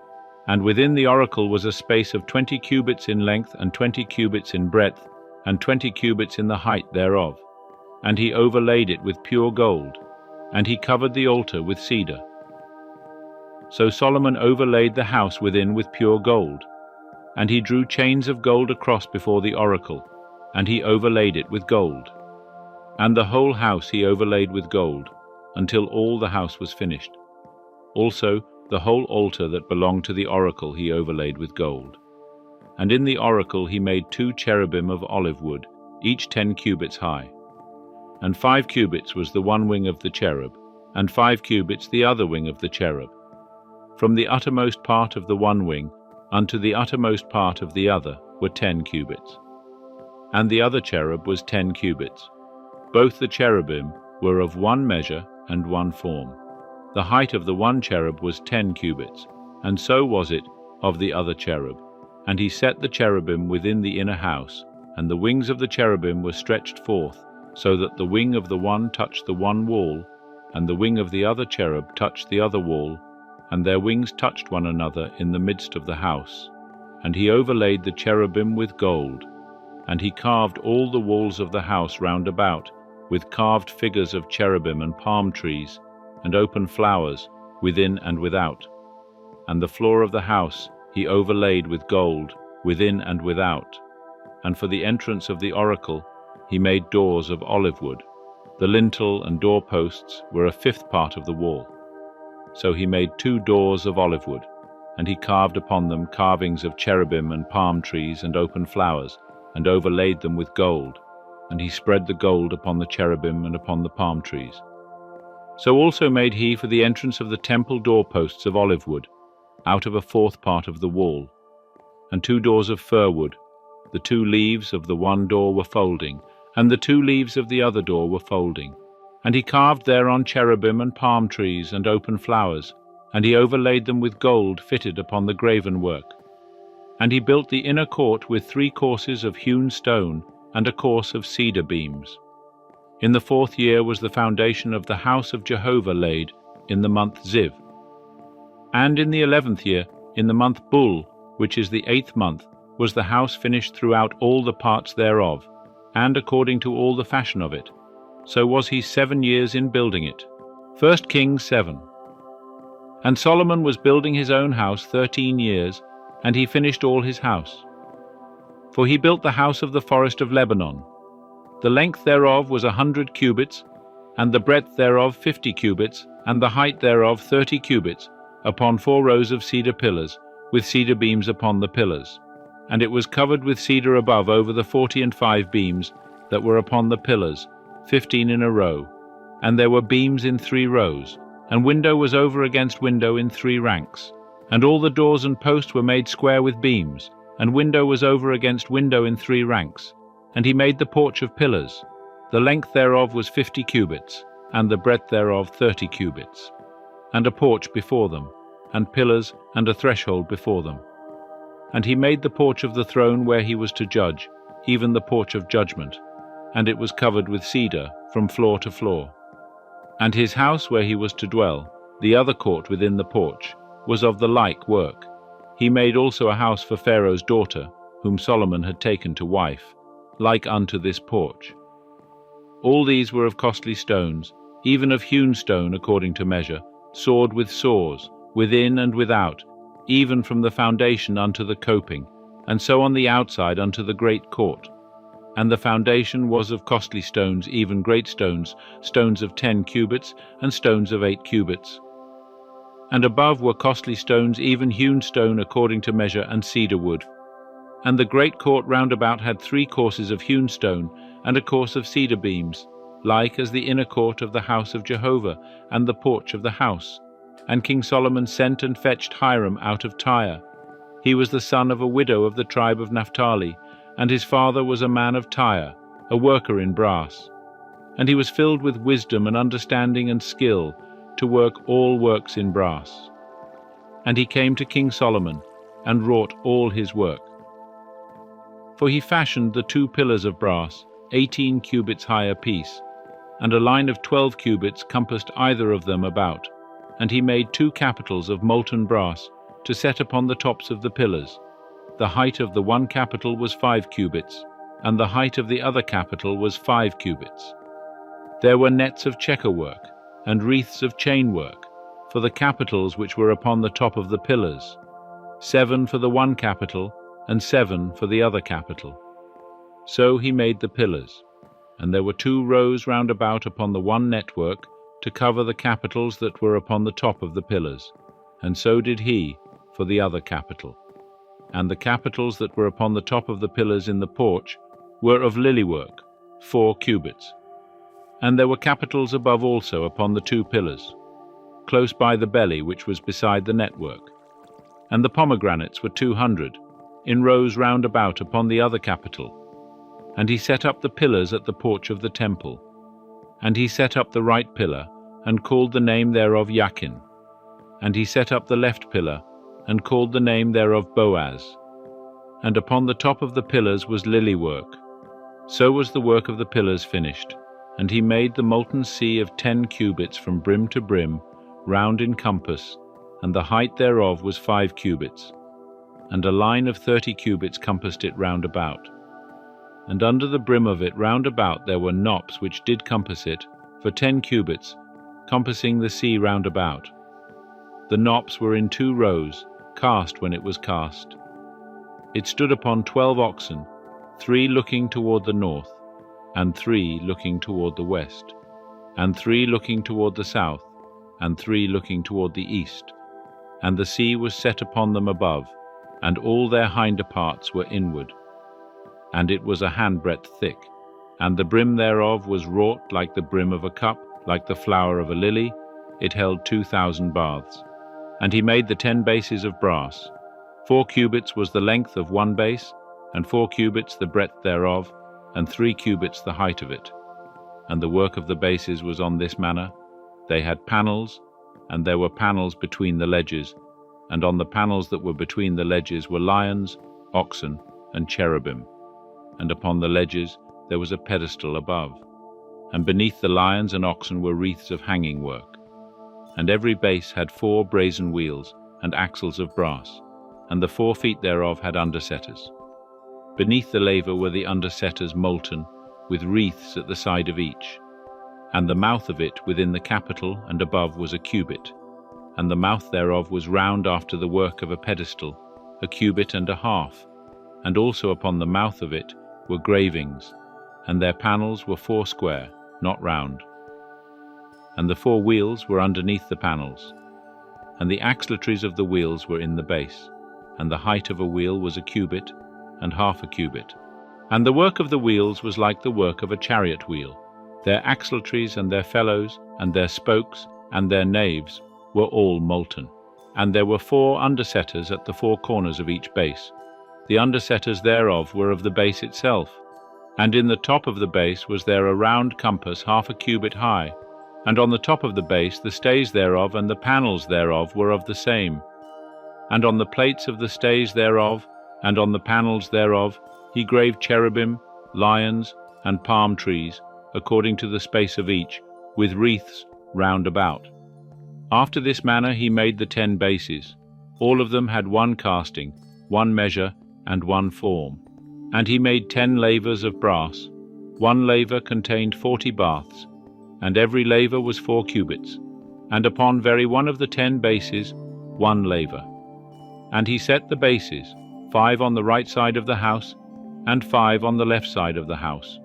And within the oracle was a space of 20 cubits in length, and 20 cubits in breadth, and 20 cubits in the height thereof. And he overlaid it with pure gold, and he covered the altar with cedar. So Solomon overlaid the house within with pure gold, and he drew chains of gold across before the oracle, and he overlaid it with gold. And the whole house he overlaid with gold, until all the house was finished. Also the whole altar that belonged to the oracle he overlaid with gold. And in the oracle he made 2 cherubim of olive wood, each 10 cubits high. And 5 cubits was the one wing of the cherub, and 5 cubits the other wing of the cherub. From the uttermost part of the one wing unto the uttermost part of the other were 10 cubits. And the other cherub was 10 cubits. Both the cherubim were of one measure and one form. The height of the one cherub was 10 cubits, and so was it of the other cherub. And he set the cherubim within the inner house, and the wings of the cherubim were stretched forth, so that the wing of the one touched the one wall, and the wing of the other cherub touched the other wall, and their wings touched one another in the midst of the house. And he overlaid the cherubim with gold, and he carved all the walls of the house round about, with carved figures of cherubim and palm trees, and open flowers, within and without. And the floor of the house he overlaid with gold, within and without. And for the entrance of the oracle he made doors of olive wood. The lintel and doorposts were a 5th part of the wall. So he made 2 doors of olive wood, and he carved upon them carvings of cherubim and palm trees and open flowers, and overlaid them with gold, and he spread the gold upon the cherubim and upon the palm trees. So also made he for the entrance of the temple doorposts of olive wood, out of a 4th part of the wall, and 2 doors of fir wood. The 2 leaves of the one door were folding, and the 2 leaves of the other door were folding. And he carved thereon cherubim and palm trees and open flowers, and he overlaid them with gold fitted upon the graven work. And he built the inner court with 3 courses of hewn stone and a course of cedar beams. In the 4th year was the foundation of the house of Jehovah laid, in the month Ziv. And in the 11th year, in the month Bul, which is the 8th month, was the house finished throughout all the parts thereof, and according to all the fashion of it. So was he 7 years in building it. 1 Kings 7. And Solomon was building his own house 13 years, and he finished all his house. For he built the house of the forest of Lebanon. The length thereof was 100 cubits, and the breadth thereof 50 cubits, and the height thereof 30 cubits, upon 4 rows of cedar pillars, with cedar beams upon the pillars. And it was covered with cedar above over the 45 beams that were upon the pillars, 15 in a row. And there were beams in 3 rows, and window was over against window in 3 ranks. And all the doors and posts were made square with beams, and window was over against window in 3 ranks. And he made the porch of pillars. The length thereof was 50 cubits, and the breadth thereof 30 cubits. And a porch before them, and pillars, and a threshold before them. And he made the porch of the throne where he was to judge, even the porch of judgment, and it was covered with cedar from floor to floor. And his house where he was to dwell, the other court within the porch, was of the like work. He made also a house for Pharaoh's daughter, whom Solomon had taken to wife, like unto this porch. All these were of costly stones, even of hewn stone according to measure, sawed with saws, within and without, even from the foundation unto the coping, and so on the outside unto the great court. And the foundation was of costly stones, even great stones, stones of 10 cubits, and stones of 8 cubits. And above were costly stones, even hewn stone according to measure, and cedar wood. And the great court round about had 3 courses of hewn stone, and a course of cedar beams, like as the inner court of the house of Jehovah, and the porch of the house. And King Solomon sent and fetched Hiram out of Tyre. He was the son of a widow of the tribe of Naphtali, and his father was a man of Tyre, a worker in brass. And he was filled with wisdom and understanding and skill, to work all works in brass. And he came to King Solomon, and wrought all his work. For he fashioned the 2 pillars of brass, 18 cubits high apiece, and a line of 12 cubits compassed either of them about. And he made 2 capitals of molten brass, to set upon the tops of the pillars. The height of the one capital was 5 cubits, and the height of the other capital was 5 cubits. There were nets of checker work, and wreaths of chain work, for the capitals which were upon the top of the pillars, 7 for the one capital, and 7 for the other capital. So he made the pillars, and there were 2 rows round about upon the one network, to cover the capitals that were upon the top of the pillars, and so did he for the other capital. And the capitals that were upon the top of the pillars in the porch were of lily work, 4 cubits. And there were capitals above also upon the 2 pillars, close by the belly which was beside the network. And the pomegranates were 200, in rows round about upon the other capital. And he set up the pillars at the porch of the temple. And he set up the right pillar, and called the name thereof Yakin. And he set up the left pillar, and called the name thereof Boaz. And upon the top of the pillars was lily work. So was the work of the pillars finished. And he made the molten sea of 10 cubits from brim to brim, round in compass, and the height thereof was 5 cubits. And a line of 30 cubits compassed it round about. And under the brim of it round about there were knops which did compass it, for 10 cubits, compassing the sea round about. The knops were in 2 rows, cast when it was cast. It stood upon 12 oxen, 3 looking toward the north, and 3 looking toward the west, and 3 looking toward the south, and 3 looking toward the east. And the sea was set upon them above, and all their hinder parts were inward. And it was a handbreadth thick, and the brim thereof was wrought like the brim of a cup, like the flower of a lily. It held 2,000 baths. And he made the 10 bases of brass. 4 cubits was the length of one base, and 4 cubits the breadth thereof, and 3 cubits the height of it. And the work of the bases was on this manner. They had panels, and there were panels between the ledges, and on the panels that were between the ledges were lions, oxen, and cherubim. And upon the ledges there was a pedestal above. And beneath the lions and oxen were wreaths of hanging work. And every base had 4 brazen wheels and axles of brass, and the 4 feet thereof had undersetters. Beneath the laver were the undersetters molten, with wreaths at the side of each. And the mouth of it within the capital and above was a cubit, and the mouth thereof was round after the work of a pedestal, 1.5 cubits, and also upon the mouth of it were gravings, and their panels were 4 square, not round. And the 4 wheels were underneath the panels, and the axletaries of the wheels were in the base, and the height of a wheel was 1.5 cubits, and 1/2 cubit. And the work of the wheels was like the work of a chariot wheel. Their axletaries and their felloes, and their spokes, and their naves were all molten. And there were 4 undersetters at the 4 corners of each base. The undersetters thereof were of the base itself. And in the top of the base was there a round compass 1/2 cubit high, and on the top of the base the stays thereof and the panels thereof were of the same. And on the plates of the stays thereof, and on the panels thereof, he graved cherubim, lions, and palm trees, according to the space of each, with wreaths round about. After this manner he made the 10 bases. All of them had 1 casting, 1 measure, and 1 form. And he made 10 lavers of brass. 1 laver contained 40 baths, and every laver was 4 cubits, and upon very one of the 10 bases 1 laver. And he set the bases, 5 on the right side of the house, and 5 on the left side of the house.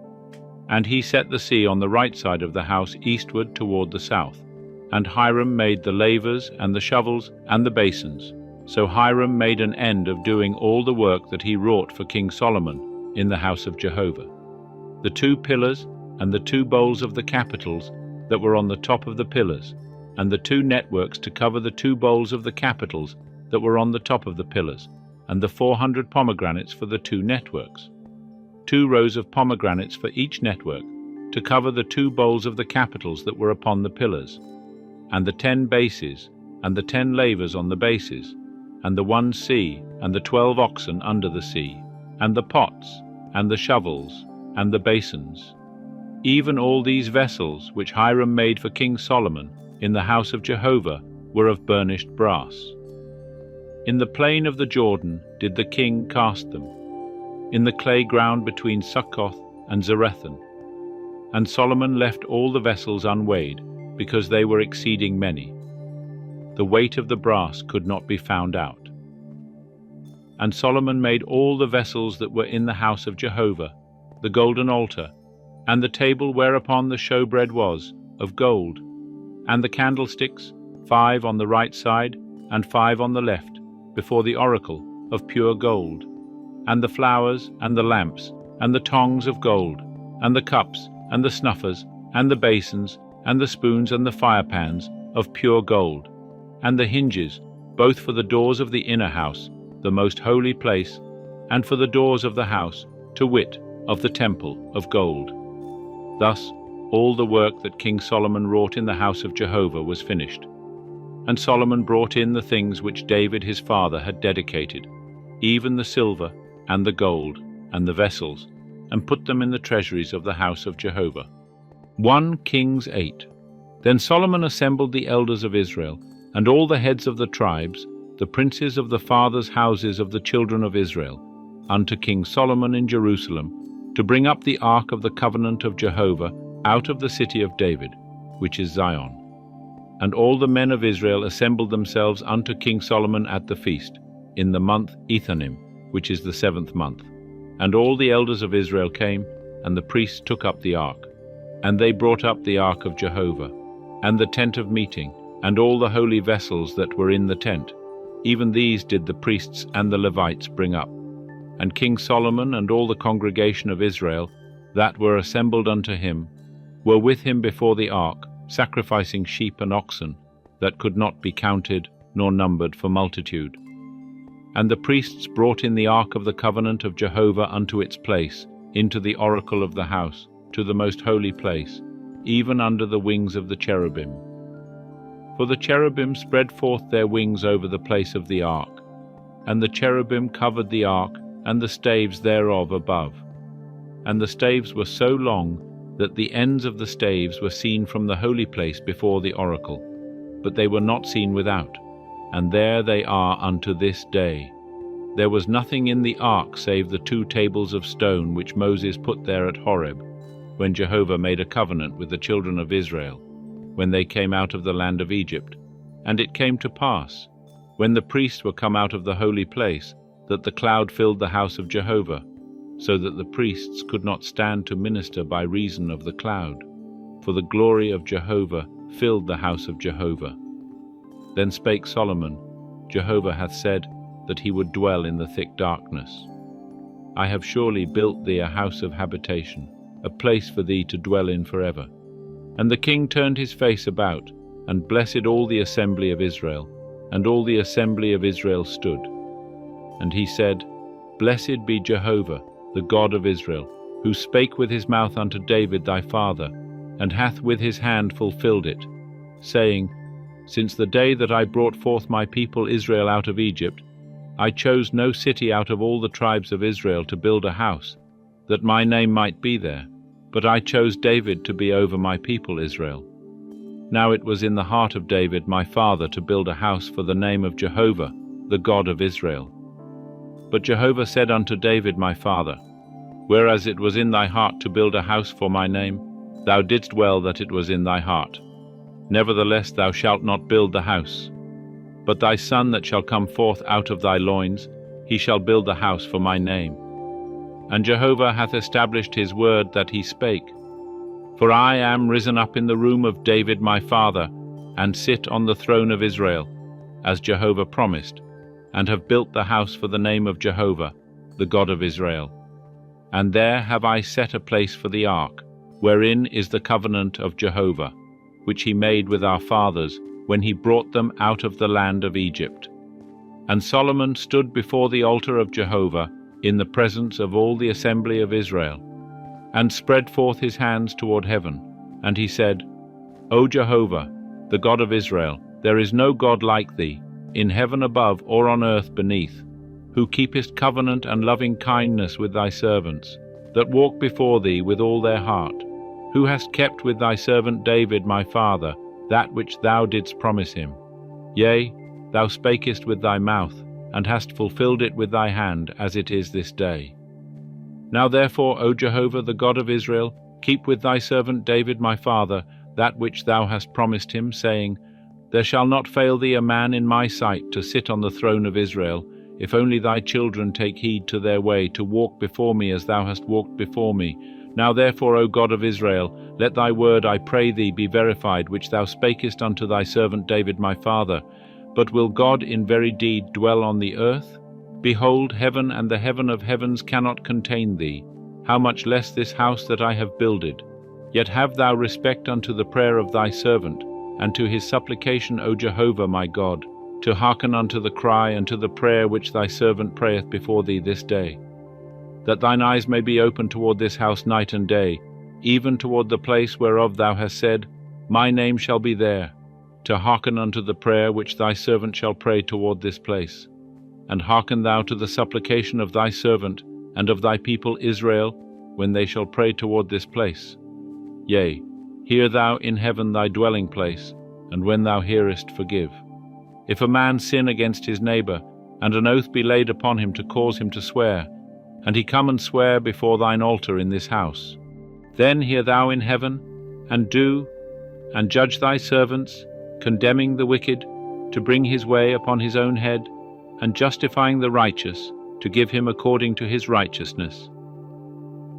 And he set the sea on the right side of the house eastward toward the south. And Hiram made the lavers and the shovels and the basins. So Hiram made an end of doing all the work that he wrought for King Solomon in the house of Jehovah. The 2 pillars and the 2 bowls of the capitals that were on the top of the pillars, and the 2 networks to cover the 2 bowls of the capitals that were on the top of the pillars, and the 400 pomegranates for the 2 networks. 2 rows of pomegranates for each network, to cover the 2 bowls of the capitals that were upon the pillars, and the 10 bases, and the 10 lavers on the bases, and the 1 sea, and the 12 oxen under the sea, and the pots, and the shovels, and the basins. Even all these vessels which Hiram made for King Solomon in the house of Jehovah were of burnished brass. In the plain of the Jordan did the king cast them, in the clay ground between Succoth and Zarethan. And Solomon left all the vessels unweighed, because they were exceeding many. The weight of the brass could not be found out. And Solomon made all the vessels that were in the house of Jehovah, the golden altar, and the table whereupon the showbread was, of gold, and the candlesticks, 5 on the right side, and 5 on the left, before the oracle, of pure gold, and the flowers, and the lamps, and the tongs of gold, and the cups, and the snuffers, and the basins, and the spoons, and the firepans, of pure gold, and the hinges, both for the doors of the inner house, the most holy place, and for the doors of the house, to wit, of the temple, of gold. Thus all the work that King Solomon wrought in the house of Jehovah was finished. And Solomon brought in the things which David his father had dedicated, even the silver, and the gold, and the vessels, and put them in the treasuries of the house of Jehovah. 1 Kings 8. Then Solomon assembled the elders of Israel, and all the heads of the tribes, the princes of the fathers' houses of the children of Israel, unto King Solomon in Jerusalem, to bring up the ark of the covenant of Jehovah out of the city of David, which is Zion. And all the men of Israel assembled themselves unto King Solomon at the feast, in the month Ethanim, which is the 7th month. And all the elders of Israel came, and the priests took up the ark. And they brought up the ark of Jehovah, and the tent of meeting, and all the holy vessels that were in the tent. Even these did the priests and the Levites bring up. And King Solomon and all the congregation of Israel that were assembled unto him were with him before the ark, sacrificing sheep and oxen that could not be counted nor numbered for multitude. And the priests brought in the ark of the covenant of Jehovah unto its place, into the oracle of the house, to the most holy place, even under the wings of the cherubim. For the cherubim spread forth their wings over the place of the ark, and the cherubim covered the ark and the staves thereof above. And the staves were so long that the ends of the staves were seen from the holy place before the oracle, but they were not seen without, and there they are unto this day. There was nothing in the ark save the 2 tables of stone which Moses put there at Horeb, when Jehovah made a covenant with the children of Israel, when they came out of the land of Egypt. And it came to pass, when the priests were come out of the holy place, that the cloud filled the house of Jehovah, so that the priests could not stand to minister by reason of the cloud, for the glory of Jehovah filled the house of Jehovah. Then spake Solomon, Jehovah hath said that he would dwell in the thick darkness. I have surely built thee a house of habitation, a place for thee to dwell in forever. And the king turned his face about, and blessed all the assembly of Israel, and all the assembly of Israel stood. And he said, Blessed be Jehovah, the God of Israel, who spake with his mouth unto David thy father, and hath with his hand fulfilled it, saying, Since the day that I brought forth my people Israel out of Egypt, I chose no city out of all the tribes of Israel to build a house, that my name might be there, but I chose David to be over my people Israel. Now it was in the heart of David my father to build a house for the name of Jehovah, the God of Israel. But Jehovah said unto David my father, Whereas it was in thy heart to build a house for my name, thou didst well that it was in thy heart. Nevertheless thou shalt not build the house. But thy son that shall come forth out of thy loins, he shall build the house for my name. And Jehovah hath established his word that he spake. For I am risen up in the room of David my father, and sit on the throne of Israel, as Jehovah promised, and have built the house for the name of Jehovah, the God of Israel. And there have I set a place for the ark, wherein is the covenant of Jehovah, which he made with our fathers, when he brought them out of the land of Egypt. And Solomon stood before the altar of Jehovah, in the presence of all the assembly of Israel, and spread forth his hands toward heaven. And he said, O Jehovah, the God of Israel, there is no God like thee, in heaven above or on earth beneath, who keepest covenant and loving kindness with thy servants, that walk before thee with all their heart, who hast kept with thy servant David my father that which thou didst promise him. Yea, thou spakest with thy mouth, and hast fulfilled it with thy hand, as it is this day. Now therefore, O Jehovah, the God of Israel, keep with thy servant David my father that which thou hast promised him, saying, There shall not fail thee a man in my sight to sit on the throne of Israel, if only thy children take heed to their way, to walk before me as thou hast walked before me. Now therefore, O God of Israel, let thy word, I pray thee, be verified, which thou spakest unto thy servant David my father. But will God in very deed dwell on the earth? Behold, heaven and the heaven of heavens cannot contain thee, how much less this house that I have builded. Yet have thou respect unto the prayer of thy servant, and to his supplication, O Jehovah my God, to hearken unto the cry and to the prayer which thy servant prayeth before thee this day. That thine eyes may be open toward this house night and day, even toward the place whereof thou hast said, My name shall be there, to hearken unto the prayer which thy servant shall pray toward this place. And hearken thou to the supplication of thy servant and of thy people Israel, when they shall pray toward this place. Yea, hear thou in heaven thy dwelling place, and when thou hearest, forgive. If a man sin against his neighbor, and an oath be laid upon him to cause him to swear, and he come and swear before thine altar in this house, then hear thou in heaven, and do, and judge thy servants, condemning the wicked, to bring his way upon his own head, and justifying the righteous, to give him according to his righteousness.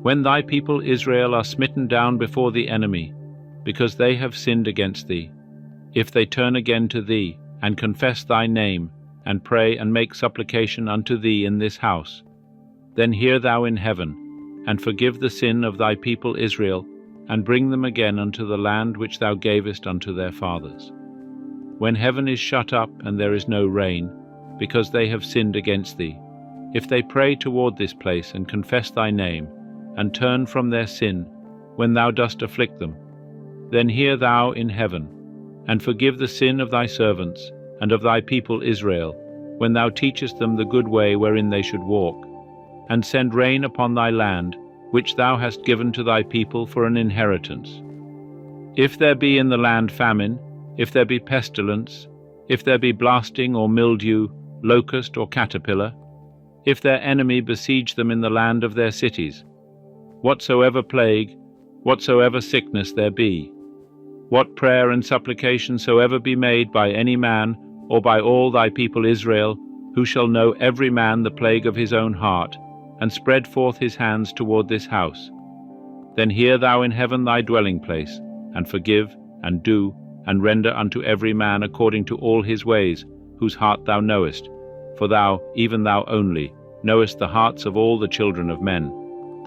When thy people Israel are smitten down before the enemy, because they have sinned against thee, if they turn again to thee, and confess thy name, and pray and make supplication unto thee in this house, then hear thou in heaven, and forgive the sin of thy people Israel, and bring them again unto the land which thou gavest unto their fathers. When heaven is shut up, and there is no rain, because they have sinned against thee, if they pray toward this place, and confess thy name, and turn from their sin, when thou dost afflict them, then hear thou in heaven, and forgive the sin of thy servants and of thy people Israel, when thou teachest them the good way wherein they should walk, and send rain upon thy land, which thou hast given to thy people for an inheritance. If there be in the land famine, if there be pestilence, if there be blasting or mildew, locust or caterpillar, if their enemy besiege them in the land of their cities, whatsoever plague, whatsoever sickness there be, what prayer and supplication soever be made by any man or by all thy people Israel, who shall know every man the plague of his own heart, and spread forth his hands toward this house, then hear thou in heaven thy dwelling place, and forgive, and do, and render unto every man according to all his ways, whose heart thou knowest. For thou, even thou only, knowest the hearts of all the children of men,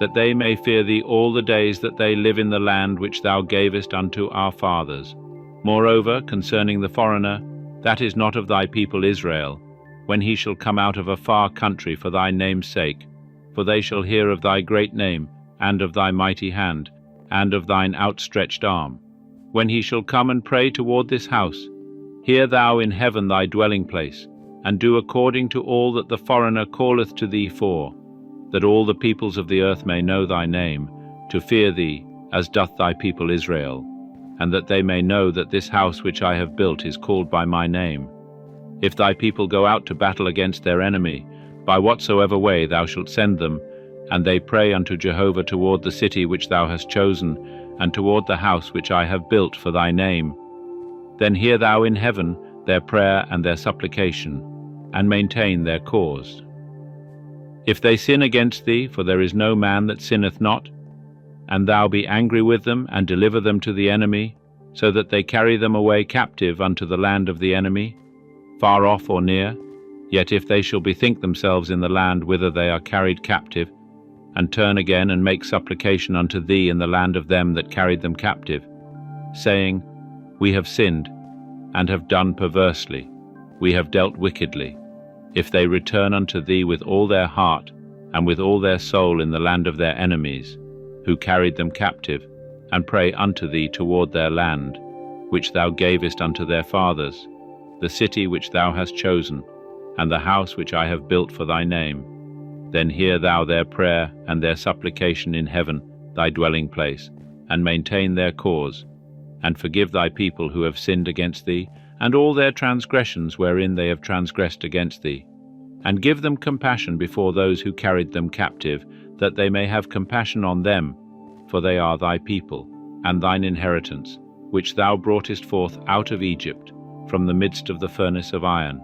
that they may fear thee all the days that they live in the land which thou gavest unto our fathers. Moreover, concerning the foreigner, that is not of thy people Israel, when he shall come out of a far country for thy name's sake, for they shall hear of thy great name, and of thy mighty hand, and of thine outstretched arm. When he shall come and pray toward this house, hear thou in heaven thy dwelling place, and do according to all that the foreigner calleth to thee for, that all the peoples of the earth may know thy name, to fear thee, as doth thy people Israel, and that they may know that this house which I have built is called by my name. If thy people go out to battle against their enemy, by whatsoever way thou shalt send them, and they pray unto Jehovah toward the city which thou hast chosen, and toward the house which I have built for thy name, then hear thou in heaven their prayer and their supplication, and maintain their cause. If they sin against thee, for there is no man that sinneth not, and thou be angry with them, and deliver them to the enemy, so that they carry them away captive unto the land of the enemy, far off or near, yet if they shall bethink themselves in the land whither they are carried captive, and turn again and make supplication unto thee in the land of them that carried them captive, saying, We have sinned, and have done perversely, we have dealt wickedly, if they return unto thee with all their heart, and with all their soul in the land of their enemies, who carried them captive, and pray unto thee toward their land, which thou gavest unto their fathers, the city which thou hast chosen, and the house which I have built for thy name, then hear thou their prayer and their supplication in heaven, thy dwelling place, and maintain their cause, and forgive thy people who have sinned against thee, and all their transgressions wherein they have transgressed against thee, and give them compassion before those who carried them captive, that they may have compassion on them, for they are thy people, and thine inheritance, which thou broughtest forth out of Egypt, from the midst of the furnace of iron,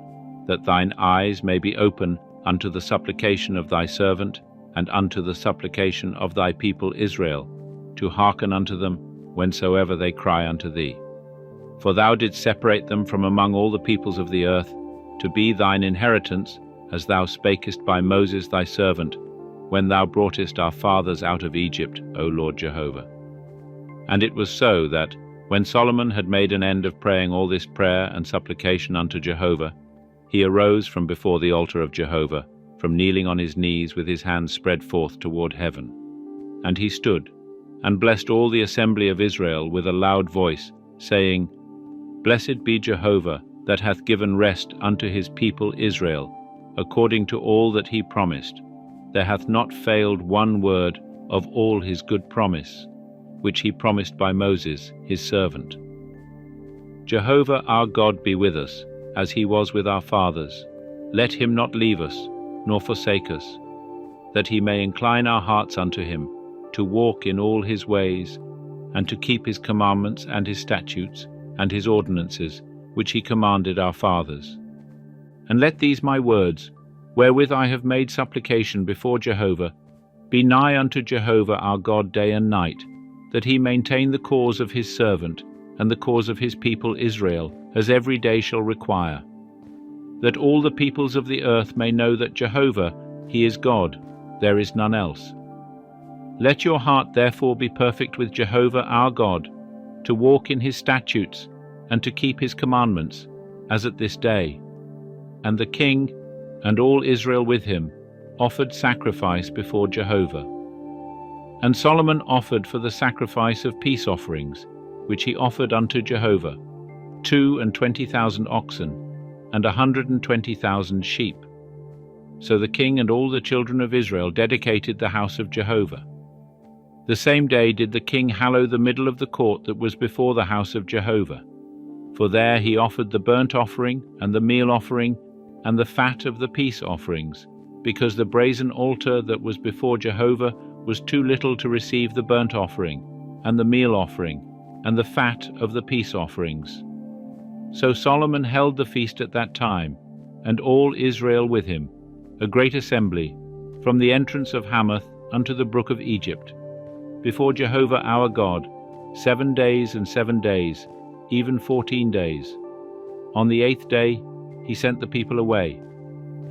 that thine eyes may be open unto the supplication of thy servant, and unto the supplication of thy people Israel, to hearken unto them whensoever they cry unto thee. For thou didst separate them from among all the peoples of the earth, to be thine inheritance, as thou spakest by Moses thy servant, when thou broughtest our fathers out of Egypt, O Lord Jehovah. And it was so that, when Solomon had made an end of praying all this prayer and supplication unto Jehovah, he arose from before the altar of Jehovah, from kneeling on his knees with his hands spread forth toward heaven. And he stood, and blessed all the assembly of Israel with a loud voice, saying, Blessed be Jehovah, that hath given rest unto his people Israel, according to all that he promised. There hath not failed one word of all his good promise, which he promised by Moses his servant. Jehovah our God be with us, as he was with our fathers. Let him not leave us, nor forsake us, that he may incline our hearts unto him, to walk in all his ways, and to keep his commandments and his statutes, and his ordinances, which he commanded our fathers. And let these my words, wherewith I have made supplication before Jehovah, be nigh unto Jehovah our God day and night, that he maintain the cause of his servant, and the cause of his people Israel, as every day shall require, that all the peoples of the earth may know that Jehovah, he is God, there is none else. Let your heart therefore be perfect with Jehovah our God, to walk in his statutes, and to keep his commandments, as at this day. And the king, and all Israel with him, offered sacrifice before Jehovah. And Solomon offered for the sacrifice of peace offerings, which he offered unto Jehovah, 22,000 oxen, and 120,000 sheep. So the king and all the children of Israel dedicated the house of Jehovah. The same day did the king hallow the middle of the court that was before the house of Jehovah. For there he offered the burnt offering, and the meal offering, and the fat of the peace offerings, because the brazen altar that was before Jehovah was too little to receive the burnt offering, and the meal offering, and the fat of the peace offerings. So Solomon held the feast at that time, and all Israel with him, a great assembly, from the entrance of Hamath unto the brook of Egypt, before Jehovah our God, 7 days and 7 days, even 14 days. On the 8th day he sent the people away,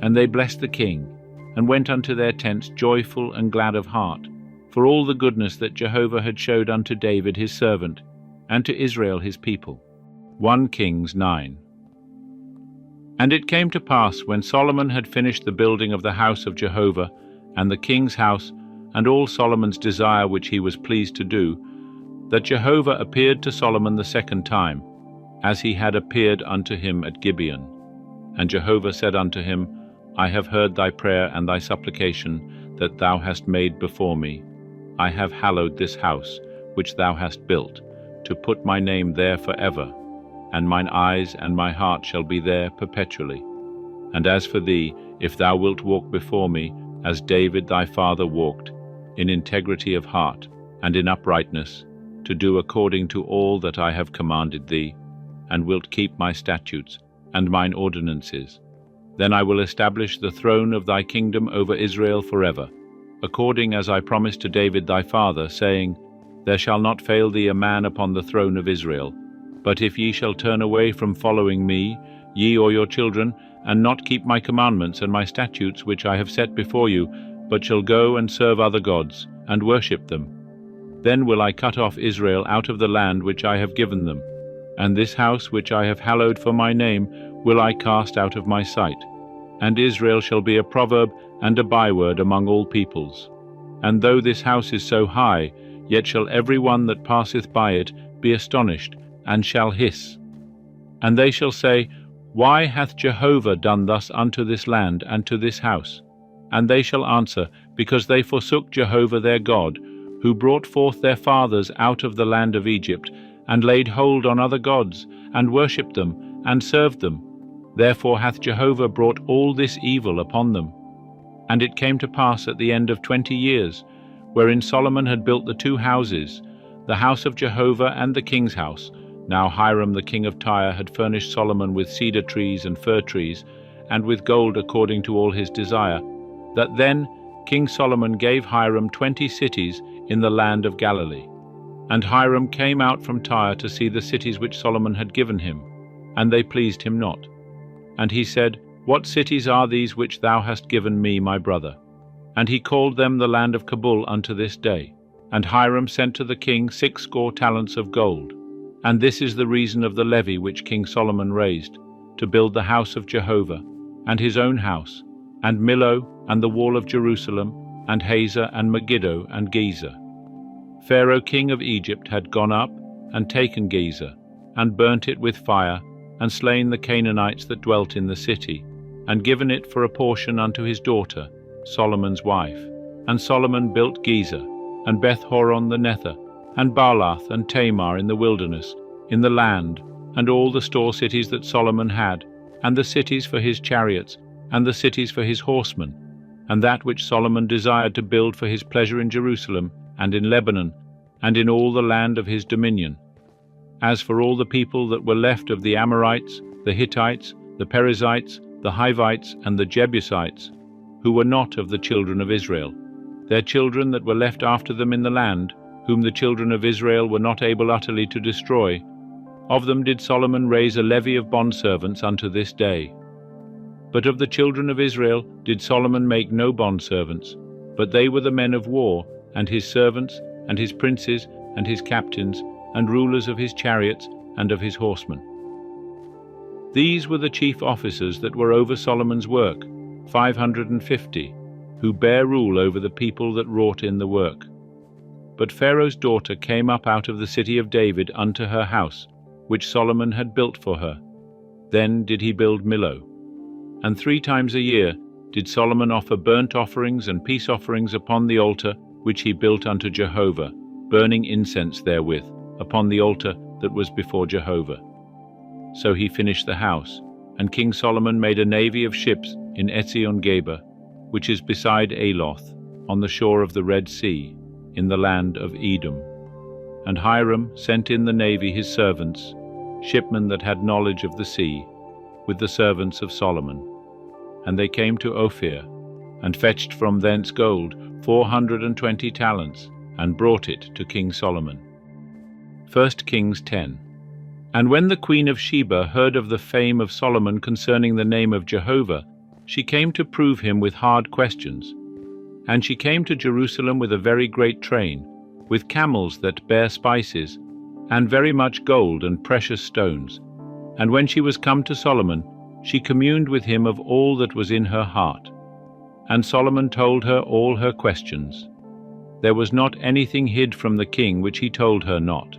and they blessed the king, and went unto their tents joyful and glad of heart, for all the goodness that Jehovah had showed unto David his servant, and to Israel his people. 1 Kings 9. And it came to pass, when Solomon had finished the building of the house of Jehovah, and the king's house, and all Solomon's desire which he was pleased to do, that Jehovah appeared to Solomon the second time, as he had appeared unto him at Gibeon. And Jehovah said unto him, I have heard thy prayer and thy supplication that thou hast made before me. I have hallowed this house, which thou hast built, to put my name there forever, and mine eyes and my heart shall be there perpetually. And as for thee, if thou wilt walk before me, as David thy father walked, in integrity of heart, and in uprightness, to do according to all that I have commanded thee, and wilt keep my statutes, and mine ordinances, then I will establish the throne of thy kingdom over Israel forever, according as I promised to David thy father, saying, There shall not fail thee a man upon the throne of Israel. But if ye shall turn away from following me, ye or your children, and not keep my commandments and my statutes which I have set before you, but shall go and serve other gods, and worship them, then will I cut off Israel out of the land which I have given them, and this house which I have hallowed for my name will I cast out of my sight. And Israel shall be a proverb and a byword among all peoples. And though this house is so high, yet shall every one that passeth by it be astonished, and shall hiss. And they shall say, Why hath Jehovah done thus unto this land and to this house? And they shall answer, Because they forsook Jehovah their God, who brought forth their fathers out of the land of Egypt, and laid hold on other gods, and worshipped them, and served them. Therefore hath Jehovah brought all this evil upon them. And it came to pass at the end of 20 years, wherein Solomon had built the 2 houses, the house of Jehovah and the king's house. Now Hiram the king of Tyre had furnished Solomon with cedar trees and fir trees, and with gold according to all his desire, that then King Solomon gave Hiram 20 cities in the land of Galilee. And Hiram came out from Tyre to see the cities which Solomon had given him, and they pleased him not. And he said, What cities are these which thou hast given me, my brother? And he called them the land of Kabul unto this day. And Hiram sent to the king 60 talents of gold. And this is the reason of the levy which King Solomon raised, to build the house of Jehovah, and his own house, and Millo, and the wall of Jerusalem, and Hazor, and Megiddo, and Gezer. Pharaoh king of Egypt had gone up, and taken Gezer, and burnt it with fire, and slain the Canaanites that dwelt in the city, and given it for a portion unto his daughter, Solomon's wife. And Solomon built Gezer, and Beth-horon the Nether, and Baalath and Tamar in the wilderness, in the land, and all the store cities that Solomon had, and the cities for his chariots, and the cities for his horsemen, and that which Solomon desired to build for his pleasure in Jerusalem, and in Lebanon, and in all the land of his dominion. As for all the people that were left of the Amorites, the Hittites, the Perizzites, the Hivites, and the Jebusites, who were not of the children of Israel, their children that were left after them in the land, whom the children of Israel were not able utterly to destroy, of them did Solomon raise a levy of bondservants unto this day. But of the children of Israel did Solomon make no bondservants, but they were the men of war, and his servants, and his princes, and his captains, and rulers of his chariots, and of his horsemen. These were the chief officers that were over Solomon's work, 550, who bare rule over the people that wrought in the work. But Pharaoh's daughter came up out of the city of David unto her house, which Solomon had built for her. Then did he build Millo. And 3 times a year did Solomon offer burnt offerings and peace offerings upon the altar which he built unto Jehovah, burning incense therewith, upon the altar that was before Jehovah. So he finished the house, and King Solomon made a navy of ships in Ezion-Geber, which is beside Aloth, on the shore of the Red Sea, in the land of Edom. And Hiram sent in the navy his servants, shipmen that had knowledge of the sea, with the servants of Solomon. And they came to Ophir, and fetched from thence gold 420 talents, and brought it to King Solomon. 1 Kings 10. And when the queen of Sheba heard of the fame of Solomon concerning the name of Jehovah, she came to prove him with hard questions. And she came to Jerusalem with a very great train, with camels that bear spices, and very much gold and precious stones. And when she was come to Solomon, she communed with him of all that was in her heart. And Solomon told her all her questions. There was not anything hid from the king which he told her not.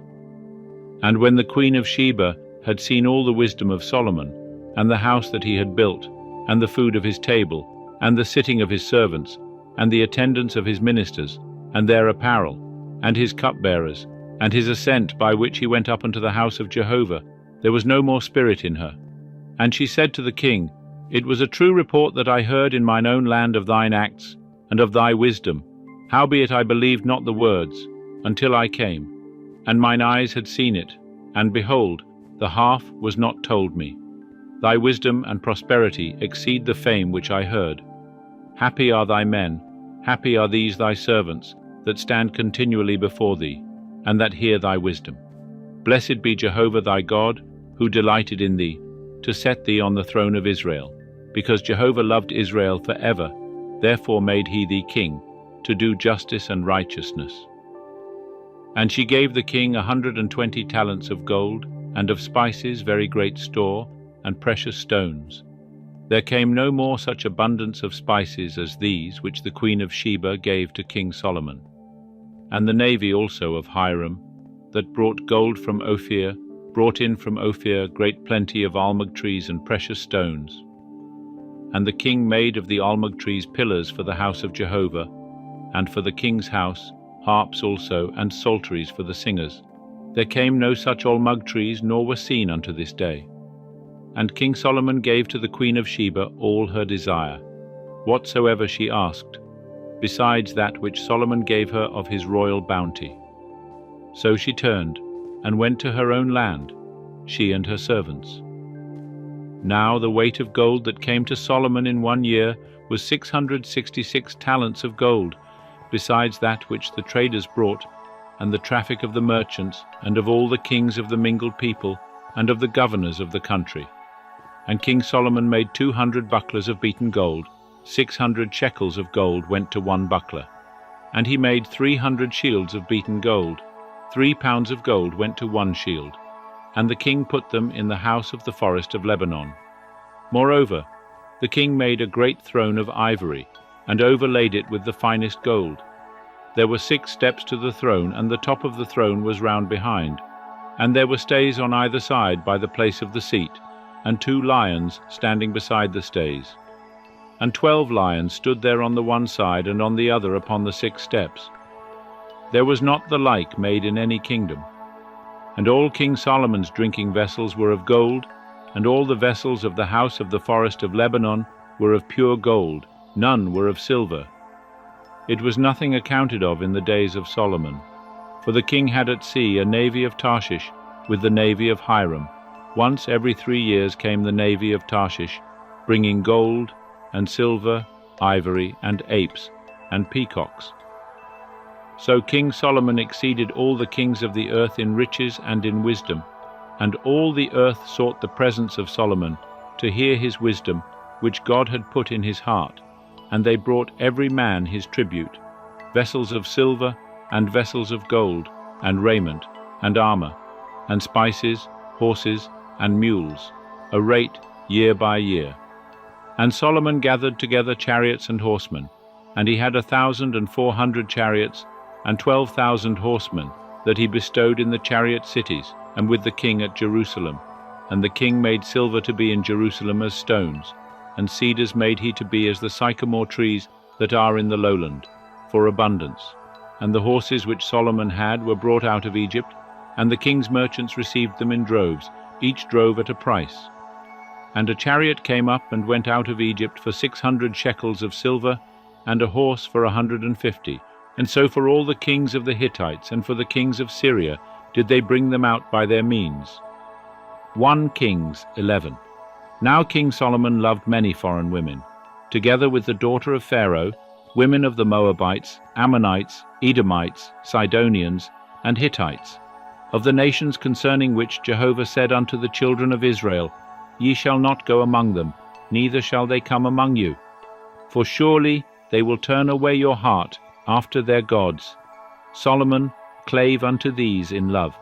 And when the queen of Sheba had seen all the wisdom of Solomon, and the house that he had built, and the food of his table, and the sitting of his servants, and the attendance of his ministers, and their apparel, and his cupbearers, and his ascent by which he went up unto the house of Jehovah, there was no more spirit in her. And she said to the king, It was a true report that I heard in mine own land of thine acts, and of thy wisdom. Howbeit I believed not the words, until I came, and mine eyes had seen it, and behold, the half was not told me. Thy wisdom and prosperity exceed the fame which I heard. Happy are thy men, happy are these thy servants, that stand continually before thee, and that hear thy wisdom. Blessed be Jehovah thy God, who delighted in thee, to set thee on the throne of Israel, because Jehovah loved Israel for ever, therefore made he thee king, to do justice and righteousness. And she gave the king 120 talents of gold, and of spices very great store, and precious stones. There came no more such abundance of spices as these which the queen of Sheba gave to King Solomon. And the navy also of Hiram, that brought gold from Ophir, brought in from Ophir great plenty of almug trees and precious stones. And the king made of the almug trees pillars for the house of Jehovah, and for the king's house harps also, and psalteries for the singers. There came no such almug trees, nor were seen unto this day. And King Solomon gave to the queen of Sheba all her desire, whatsoever she asked, besides that which Solomon gave her of his royal bounty. So she turned, and went to her own land, she and her servants. Now the weight of gold that came to Solomon in 1 year was 666 talents of gold, besides that which the traders brought, and the traffic of the merchants, and of all the kings of the mingled people, and of the governors of the country. And King Solomon made 200 bucklers of beaten gold, 600 shekels of gold went to 1 buckler. And he made 300 shields of beaten gold, 3 pounds of gold went to 1 shield. And the king put them in the house of the forest of Lebanon. Moreover, the king made a great throne of ivory, and overlaid it with the finest gold. There were 6 steps to the throne, and the top of the throne was round behind. And there were stays on either side by the place of the seat, and 2 lions standing beside the stays. And 12 lions stood there on the one side and on the other upon the 6 steps. There was not the like made in any kingdom. And all King Solomon's drinking vessels were of gold, and all the vessels of the house of the forest of Lebanon were of pure gold, none were of silver. It was nothing accounted of in the days of Solomon. For the king had at sea a navy of Tarshish with the navy of Hiram. Once every 3 years came the navy of Tarshish, bringing gold and silver, ivory, and apes, and peacocks. So King Solomon exceeded all the kings of the earth in riches and in wisdom, and all the earth sought the presence of Solomon, to hear his wisdom, which God had put in his heart. And they brought every man his tribute, vessels of silver, and vessels of gold, and raiment, and armor, and spices, horses, and mules, a rate year by year. And Solomon gathered together chariots and horsemen, and he had 1,400 chariots, and 12,000 horsemen, that he bestowed in the chariot cities, and with the king at Jerusalem. And the king made silver to be in Jerusalem as stones, and cedars made he to be as the sycamore trees that are in the lowland, for abundance. And the horses which Solomon had were brought out of Egypt, and the king's merchants received them in droves, each drove at a price. And a chariot came up and went out of Egypt for 600 shekels of silver, and a horse for 150. And so for all the kings of the Hittites and for the kings of Syria did they bring them out by their means. 1 Kings 11. Now King Solomon loved many foreign women, together with the daughter of Pharaoh, women of the Moabites, Ammonites, Edomites, Sidonians, and Hittites, of the nations concerning which Jehovah said unto the children of Israel, Ye shall not go among them, neither shall they come among you. For surely they will turn away your heart after their gods. Solomon clave unto these in love.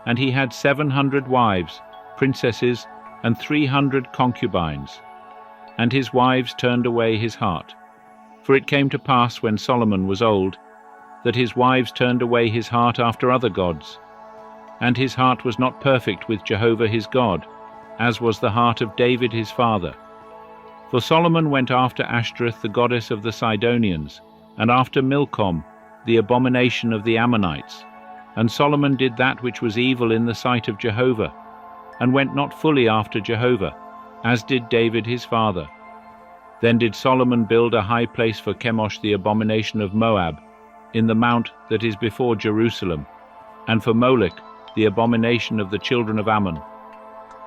And he had 700 wives, princesses, and 300 concubines. And his wives turned away his heart. For it came to pass, when Solomon was old, that his wives turned away his heart after other gods. And his heart was not perfect with Jehovah his God, as was the heart of David his father. For Solomon went after Ashtoreth, the goddess of the Sidonians, and after Milcom, the abomination of the Ammonites. And Solomon did that which was evil in the sight of Jehovah, and went not fully after Jehovah, as did David his father. Then did Solomon build a high place for Chemosh, the abomination of Moab, in the mount that is before Jerusalem, and for Molech, the abomination of the children of Ammon.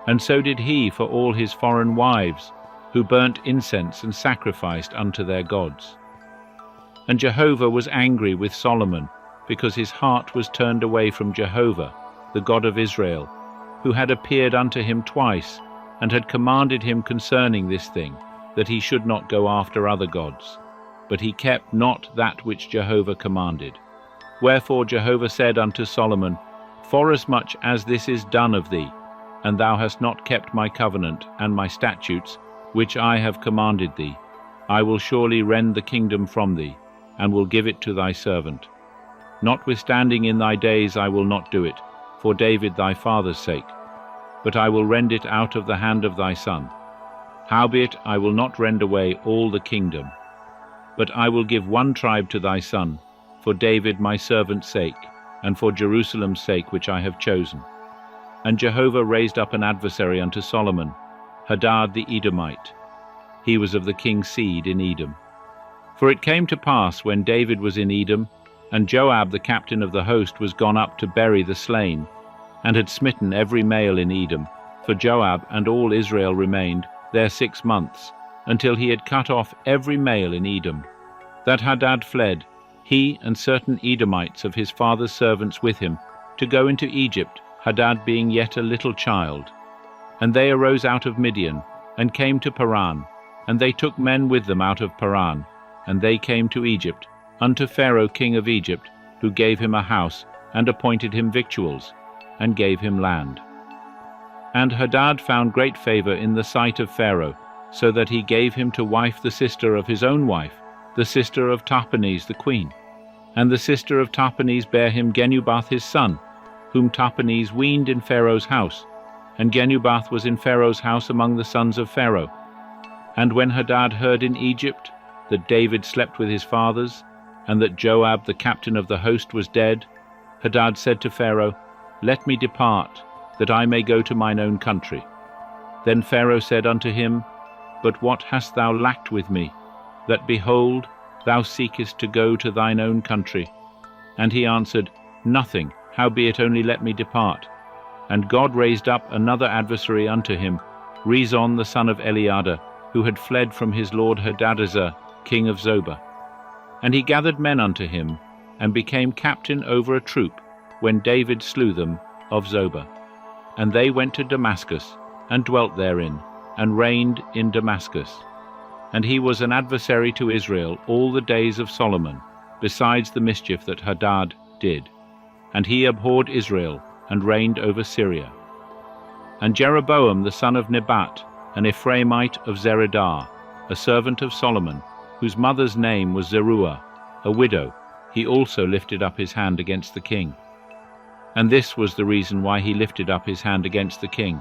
And so did he for all his foreign wives, who burnt incense and sacrificed unto their gods. And Jehovah was angry with Solomon, because his heart was turned away from Jehovah, the God of Israel, who had appeared unto him twice, and had commanded him concerning this thing, that he should not go after other gods. But he kept not that which Jehovah commanded. Wherefore Jehovah said unto Solomon, Forasmuch as this is done of thee, and thou hast not kept my covenant and my statutes, which I have commanded thee, I will surely rend the kingdom from thee, and will give it to thy servant. Notwithstanding in thy days I will not do it, for David thy father's sake, but I will rend it out of the hand of thy son. Howbeit I will not rend away all the kingdom, but I will give one tribe to thy son, for David my servant's sake, and for Jerusalem's sake which I have chosen. And Jehovah raised up an adversary unto Solomon, Hadad the Edomite. He was of the king's seed in Edom. For it came to pass, when David was in Edom, and Joab the captain of the host was gone up to bury the slain, and had smitten every male in Edom, for Joab and all Israel remained there 6 months, until he had cut off every male in Edom, that Hadad fled, he and certain Edomites of his father's servants with him, to go into Egypt, Hadad being yet a little child. And they arose out of Midian, and came to Paran, and they took men with them out of Paran, and they came to Egypt, unto Pharaoh king of Egypt, who gave him a house, and appointed him victuals, and gave him land. And Hadad found great favor in the sight of Pharaoh, so that he gave him to wife the sister of his own wife, the sister of Tahpenes the queen. And the sister of Tahpenes bare him Genubath his son, whom Tahpenes weaned in Pharaoh's house, and Genubath was in Pharaoh's house among the sons of Pharaoh. And when Hadad heard in Egypt that David slept with his fathers, and that Joab the captain of the host was dead, Hadad said to Pharaoh, Let me depart, that I may go to mine own country. Then Pharaoh said unto him, But what hast thou lacked with me, that, behold, thou seekest to go to thine own country? And he answered, Nothing, howbeit only let me depart. And God raised up another adversary unto him, Rezon the son of Eliada, who had fled from his lord Hadadezer, king of Zobah. And he gathered men unto him, and became captain over a troop, when David slew them of Zobah. And they went to Damascus, and dwelt therein, and reigned in Damascus. And he was an adversary to Israel all the days of Solomon, besides the mischief that Hadad did. And he abhorred Israel, and reigned over Syria. And Jeroboam the son of Nebat, an Ephraimite of Zeredah, a servant of Solomon, whose mother's name was Zeruah, a widow, he also lifted up his hand against the king. And this was the reason why he lifted up his hand against the king.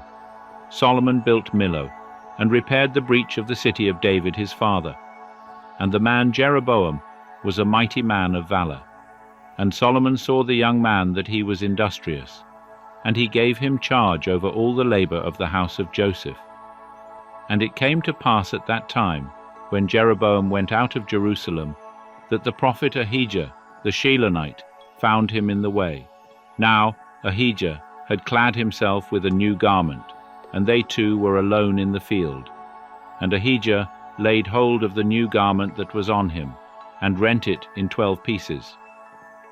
Solomon built Millo, and repaired the breach of the city of David his father. And the man Jeroboam was a mighty man of valor. And Solomon saw the young man that he was industrious, and he gave him charge over all the labor of the house of Joseph. And it came to pass at that time, when Jeroboam went out of Jerusalem, that the prophet Ahijah the Shilonite found him in the way. Now Ahijah had clad himself with a new garment, and they two were alone in the field. And Ahijah laid hold of the new garment that was on him, and rent it in 12 pieces.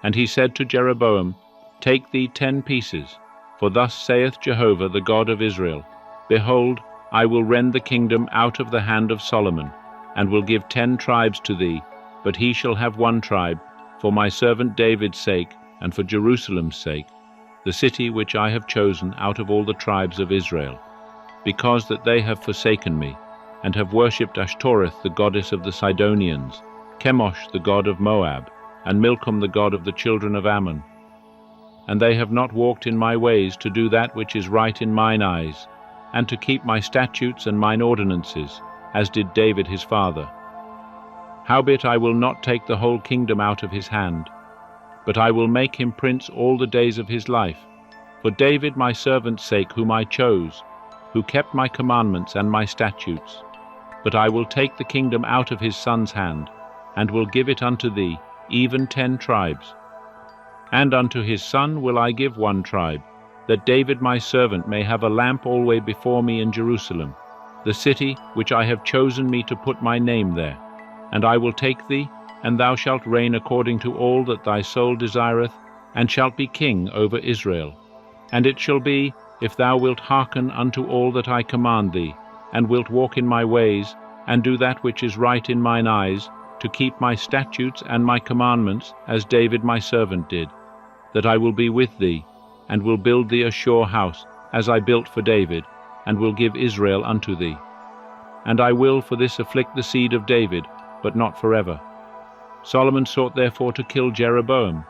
And he said to Jeroboam, Take thee 10 pieces, for thus saith Jehovah the God of Israel, Behold, I will rend the kingdom out of the hand of Solomon, and will give 10 tribes to thee, but he shall have 1 tribe, for my servant David's sake, and for Jerusalem's sake, the city which I have chosen out of all the tribes of Israel, because that they have forsaken me, and have worshipped Ashtoreth the goddess of the Sidonians, Chemosh the god of Moab, and Milcom the god of the children of Ammon. And they have not walked in my ways to do that which is right in mine eyes, and to keep my statutes and mine ordinances, as did David his father. Howbeit I will not take the whole kingdom out of his hand, but I will make him prince all the days of his life, for David my servant's sake, whom I chose, who kept my commandments and my statutes. But I will take the kingdom out of his son's hand, and will give it unto thee, even 10 tribes. And unto his son will I give 1 tribe, that David my servant may have a lamp alway before me in Jerusalem, the city which I have chosen me to put my name there. And I will take thee, and thou shalt reign according to all that thy soul desireth, and shalt be king over Israel. And it shall be, if thou wilt hearken unto all that I command thee, and wilt walk in my ways, and do that which is right in mine eyes, to keep my statutes and my commandments, as David my servant did, that I will be with thee, and will build thee a sure house, as I built for David, and will give Israel unto thee. And I will for this afflict the seed of David, but not forever. Solomon sought therefore to kill Jeroboam.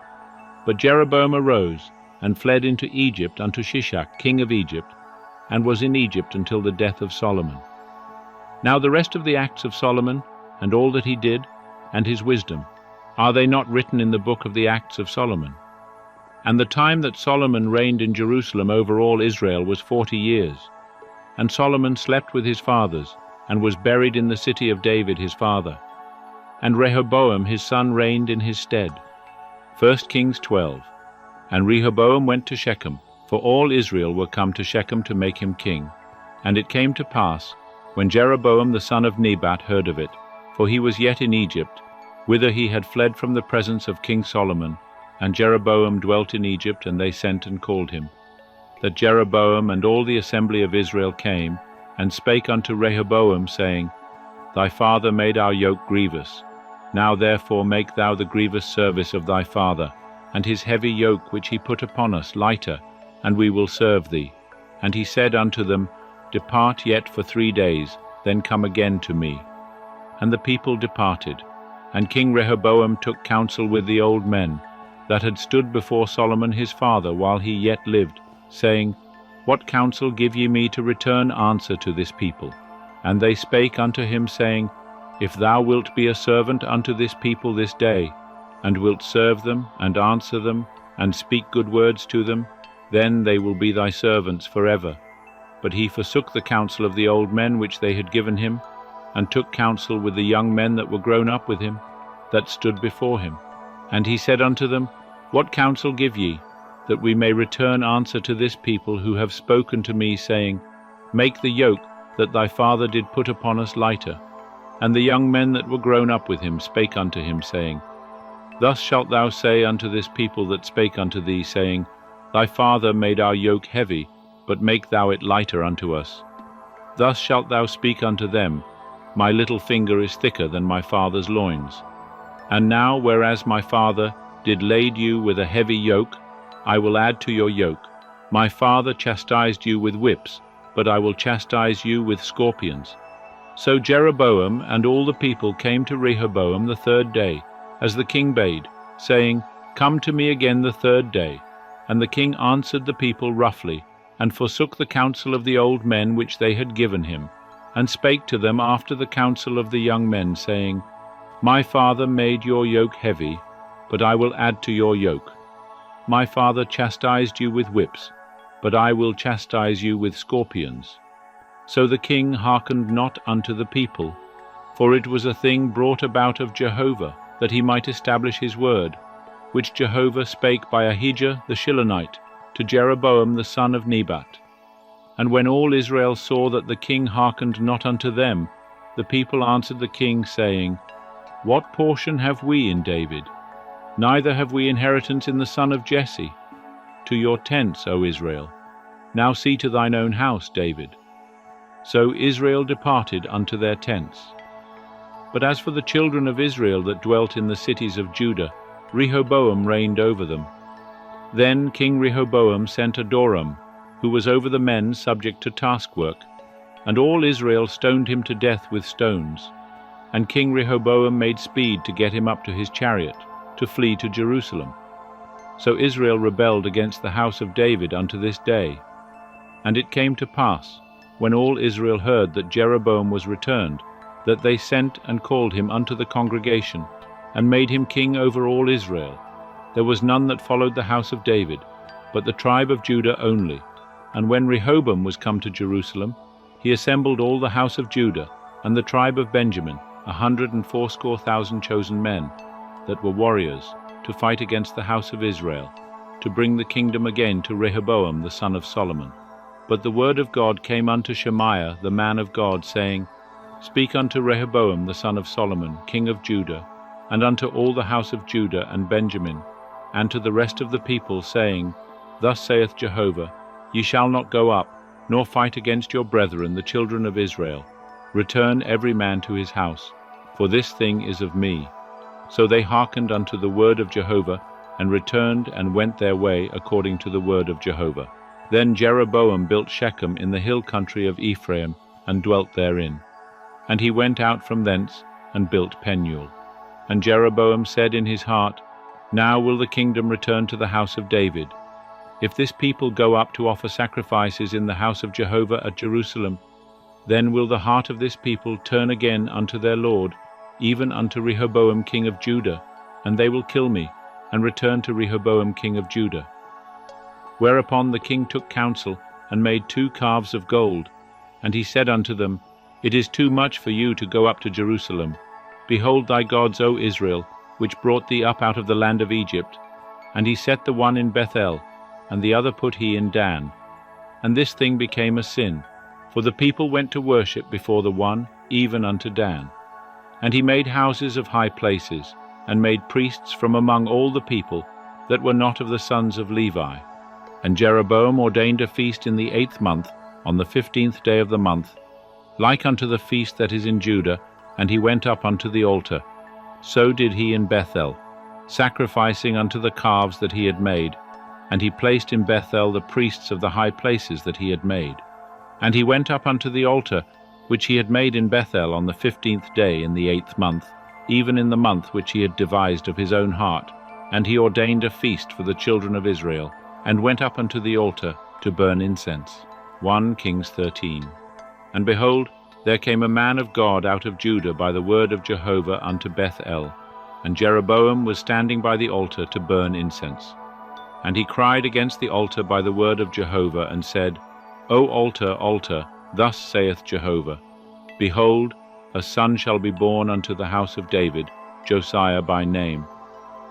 But Jeroboam arose, and fled into Egypt unto Shishak king of Egypt, and was in Egypt until the death of Solomon. Now the rest of the acts of Solomon, and all that he did, and his wisdom, are they not written in the book of the acts of Solomon? And the time that Solomon reigned in Jerusalem over all Israel was 40 years. And Solomon slept with his fathers, and was buried in the city of David his father. And Rehoboam his son reigned in his stead. 1 Kings 12. And Rehoboam went to Shechem, for all Israel were come to Shechem to make him king. And it came to pass, when Jeroboam the son of Nebat heard of it, for he was yet in Egypt, whither he had fled from the presence of King Solomon, and Jeroboam dwelt in Egypt, and they sent and called him, that Jeroboam and all the assembly of Israel came, and spake unto Rehoboam, saying, Thy father made our yoke grievous. Now therefore make thou the grievous service of thy father, and his heavy yoke which he put upon us lighter, and we will serve thee. And he said unto them, Depart yet for 3 days, then come again to me. And the people departed. And King Rehoboam took counsel with the old men that had stood before Solomon his father while he yet lived, saying, What counsel give ye me to return answer to this people? And they spake unto him, saying, If thou wilt be a servant unto this people this day, and wilt serve them, and answer them, and speak good words to them, then they will be thy servants forever. But he forsook the counsel of the old men which they had given him, and took counsel with the young men that were grown up with him, that stood before him. And he said unto them, What counsel give ye, that we may return answer to this people who have spoken to me, saying, Make the yoke that thy father did put upon us lighter? And the young men that were grown up with him spake unto him, saying, Thus shalt thou say unto this people that spake unto thee, saying, Thy father made our yoke heavy, but make thou it lighter unto us. Thus shalt thou speak unto them, My little finger is thicker than my father's loins. And now, whereas my father did lade you with a heavy yoke, I will add to your yoke. My father chastised you with whips, but I will chastise you with scorpions. So Jeroboam and all the people came to Rehoboam the 3rd day, as the king bade, saying, "Come to me again the third day." And the king answered the people roughly, and forsook the counsel of the old men which they had given him, and spake to them after the counsel of the young men, saying, "My father made your yoke heavy, but I will add to your yoke. My father chastised you with whips, but I will chastise you with scorpions." So the king hearkened not unto the people, for it was a thing brought about of Jehovah, that he might establish his word, which Jehovah spake by Ahijah the Shilonite to Jeroboam the son of Nebat. And when all Israel saw that the king hearkened not unto them, the people answered the king, saying, "What portion have we in David? Neither have we inheritance in the son of Jesse. To your tents, O Israel. Now see to thine own house, David." So Israel departed unto their tents. But as for the children of Israel that dwelt in the cities of Judah, Rehoboam reigned over them. Then King Rehoboam sent Adoram, who was over the men subject to taskwork, and all Israel stoned him to death with stones. And King Rehoboam made speed to get him up to his chariot, to flee to Jerusalem. So Israel rebelled against the house of David unto this day. And it came to pass, when all Israel heard that Jeroboam was returned, that they sent and called him unto the congregation, and made him king over all Israel. There was none that followed the house of David, but the tribe of Judah only. And when Rehoboam was come to Jerusalem, he assembled all the house of Judah, and the tribe of Benjamin, 180,000 chosen men, that were warriors, to fight against the house of Israel, to bring the kingdom again to Rehoboam the son of Solomon. But the word of God came unto Shemaiah the man of God, saying, "Speak unto Rehoboam the son of Solomon, king of Judah, and unto all the house of Judah and Benjamin, and to the rest of the people, saying, Thus saith Jehovah, Ye shall not go up, nor fight against your brethren the children of Israel. Return every man to his house, for this thing is of me." So they hearkened unto the word of Jehovah, and returned and went their way according to the word of Jehovah. Then Jeroboam built Shechem in the hill country of Ephraim, and dwelt therein. And he went out from thence, and built Penuel. And Jeroboam said in his heart, Now will the kingdom return to the house of David. If this people go up to offer sacrifices in the house of Jehovah at Jerusalem, then will the heart of this people turn again unto their Lord, even unto Rehoboam king of Judah, and they will kill me, and return to Rehoboam king of Judah. Whereupon the king took counsel, and made 2 calves of gold. And he said unto them, It is too much for you to go up to Jerusalem. Behold thy gods, O Israel, which brought thee up out of the land of Egypt. And he set the one in Bethel, and the other put he in Dan. And this thing became a sin, for the people went to worship before the one, even unto Dan. And he made houses of high places, and made priests from among all the people, that were not of the sons of Levi. And Jeroboam ordained a feast in the 8th month, on the 15th day of the month, like unto the feast that is in Judah, and he went up unto the altar. So did he in Bethel, sacrificing unto the calves that he had made, and he placed in Bethel the priests of the high places that he had made. And he went up unto the altar, which he had made in Bethel on the 15th day in the 8th month, even in the month which he had devised of his own heart. And he ordained a feast for the children of Israel, and went up unto the altar to burn incense. 1 Kings 13. And behold, there came a man of God out of Judah by the word of Jehovah unto Bethel, and Jeroboam was standing by the altar to burn incense. And he cried against the altar by the word of Jehovah, and said, O altar, altar, thus saith Jehovah, Behold, a son shall be born unto the house of David, Josiah by name.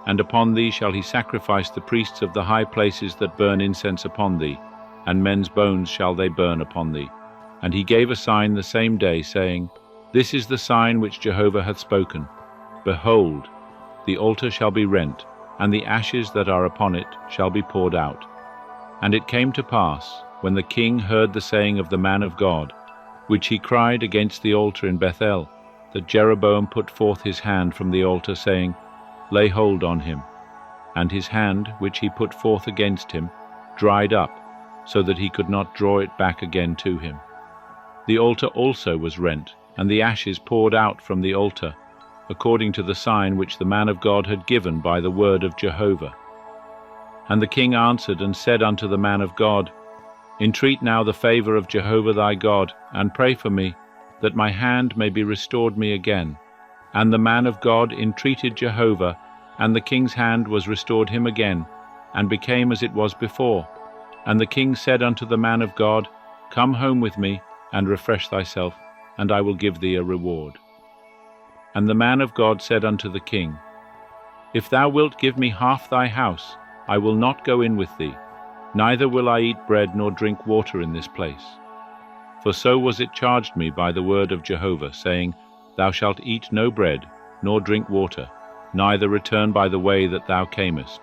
And upon thee shall he sacrifice the priests of the high places that burn incense upon thee, and men's bones shall they burn upon thee. And he gave a sign the same day, saying, This is the sign which Jehovah hath spoken. Behold, the altar shall be rent, and the ashes that are upon it shall be poured out. And it came to pass, when the king heard the saying of the man of God, which he cried against the altar in Bethel, that Jeroboam put forth his hand from the altar, saying, Lay hold on him. And his hand, which he put forth against him, dried up, so that he could not draw it back again to him. The altar also was rent, and the ashes poured out from the altar, according to the sign which the man of God had given by the word of Jehovah. And the king answered and said unto the man of God, Entreat now the favor of Jehovah thy God, and pray for me, that my hand may be restored me again. And the man of God entreated Jehovah, and the king's hand was restored him again, and became as it was before. And the king said unto the man of God, Come home with me, and refresh thyself, and I will give thee a reward. And the man of God said unto the king, If thou wilt give me half thy house, I will not go in with thee, neither will I eat bread nor drink water in this place. For so was it charged me by the word of Jehovah, saying, Thou shalt eat no bread, nor drink water, neither return by the way that thou camest.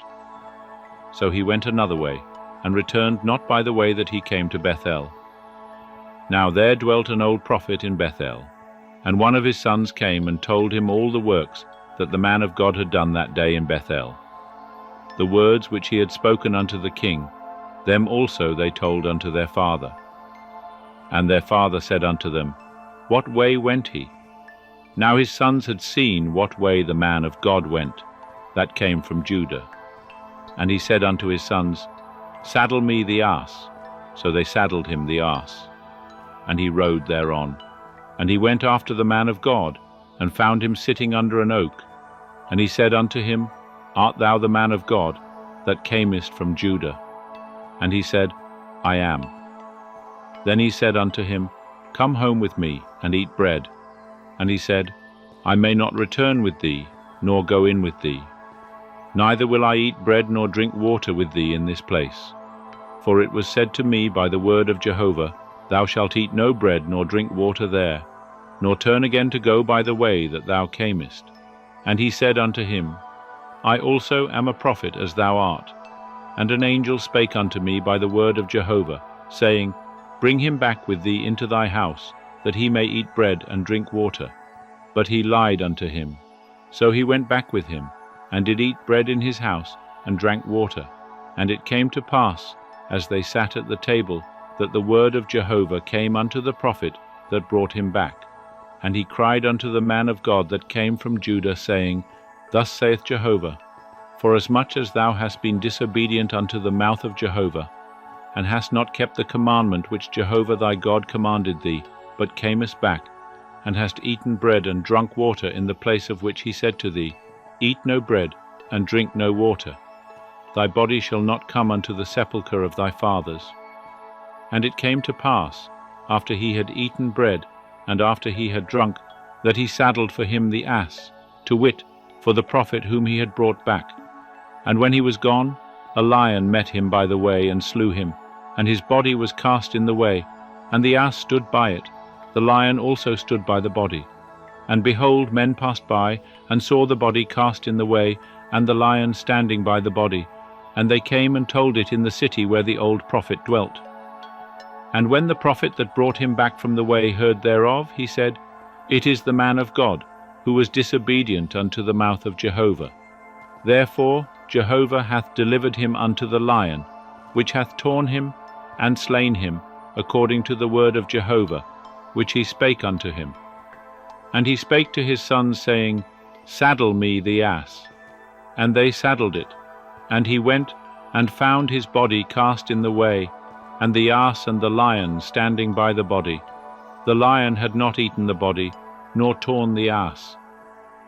So he went another way, and returned not by the way that he came to Bethel. Now there dwelt an old prophet in Bethel, and one of his sons came and told him all the works that the man of God had done that day in Bethel. The words which he had spoken unto the king, them also they told unto their father. And their father said unto them, What way went he? Now his sons had seen what way the man of God went, that came from Judah. And he said unto his sons, Saddle me the ass. So they saddled him the ass, and he rode thereon. And he went after the man of God, and found him sitting under an oak. And he said unto him, Art thou the man of God, that camest from Judah? And he said, I am. Then he said unto him, Come home with me, and eat bread. And he said, I may not return with thee, nor go in with thee. Neither will I eat bread nor drink water with thee in this place. For it was said to me by the word of Jehovah, Thou shalt eat no bread nor drink water there, nor turn again to go by the way that thou camest. And he said unto him, I also am a prophet as thou art. And an angel spake unto me by the word of Jehovah, saying, Bring him back with thee into thy house, that he may eat bread and drink water. But he lied unto him. So he went back with him, and did eat bread in his house, and drank water. And it came to pass, as they sat at the table, that the word of Jehovah came unto the prophet that brought him back. And he cried unto the man of God that came from Judah, saying, Thus saith Jehovah, Forasmuch as thou hast been disobedient unto the mouth of Jehovah, and hast not kept the commandment which Jehovah thy God commanded thee, but camest back, and hast eaten bread and drunk water in the place of which he said to thee, Eat no bread, and drink no water. Thy body shall not come unto the sepulchre of thy fathers. And it came to pass, after he had eaten bread, and after he had drunk, that he saddled for him the ass, to wit, for the prophet whom he had brought back. And when he was gone, a lion met him by the way, and slew him, and his body was cast in the way, and the ass stood by it. The lion also stood by the body. And behold, men passed by, and saw the body cast in the way, and the lion standing by the body. And they came and told it in the city where the old prophet dwelt. And when the prophet that brought him back from the way heard thereof, he said, It is the man of God, who was disobedient unto the mouth of Jehovah. Therefore Jehovah hath delivered him unto the lion, which hath torn him and slain him, according to the word of Jehovah, which he spake unto him. And he spake to his sons, saying, Saddle me the ass. And they saddled it. And he went and found his body cast in the way, and the ass and the lion standing by the body. The lion had not eaten the body, nor torn the ass.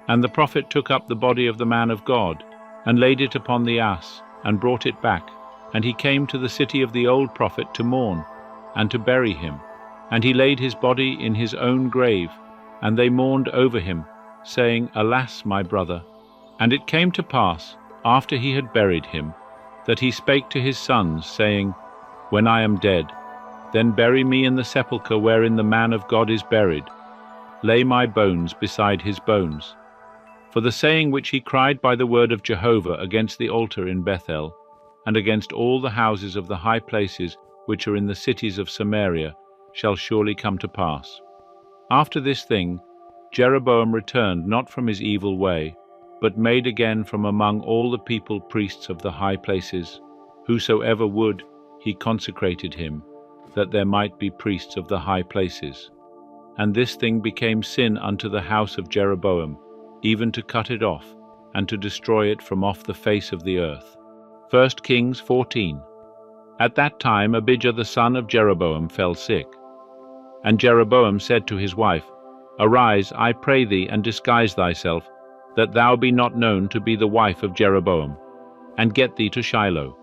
And the prophet took up the body of the man of God, and laid it upon the ass, and brought it back. And he came to the city of the old prophet to mourn, and to bury him. And he laid his body in his own grave, and they mourned over him, saying, Alas, my brother. And it came to pass, after he had buried him, that he spake to his sons, saying, When I am dead, then bury me in the sepulchre wherein the man of God is buried. Lay my bones beside his bones. For the saying which he cried by the word of Jehovah against the altar in Bethel, and against all the houses of the high places which are in the cities of Samaria, shall surely come to pass. After this thing, Jeroboam returned not from his evil way, but made again from among all the people priests of the high places. Whosoever would, he consecrated him, that there might be priests of the high places. And this thing became sin unto the house of Jeroboam, even to cut it off, and to destroy it from off the face of the earth. 1 Kings 14. At that time Abijah the son of Jeroboam fell sick. And Jeroboam said to his wife, Arise, I pray thee, and disguise thyself, that thou be not known to be the wife of Jeroboam, and get thee to Shiloh.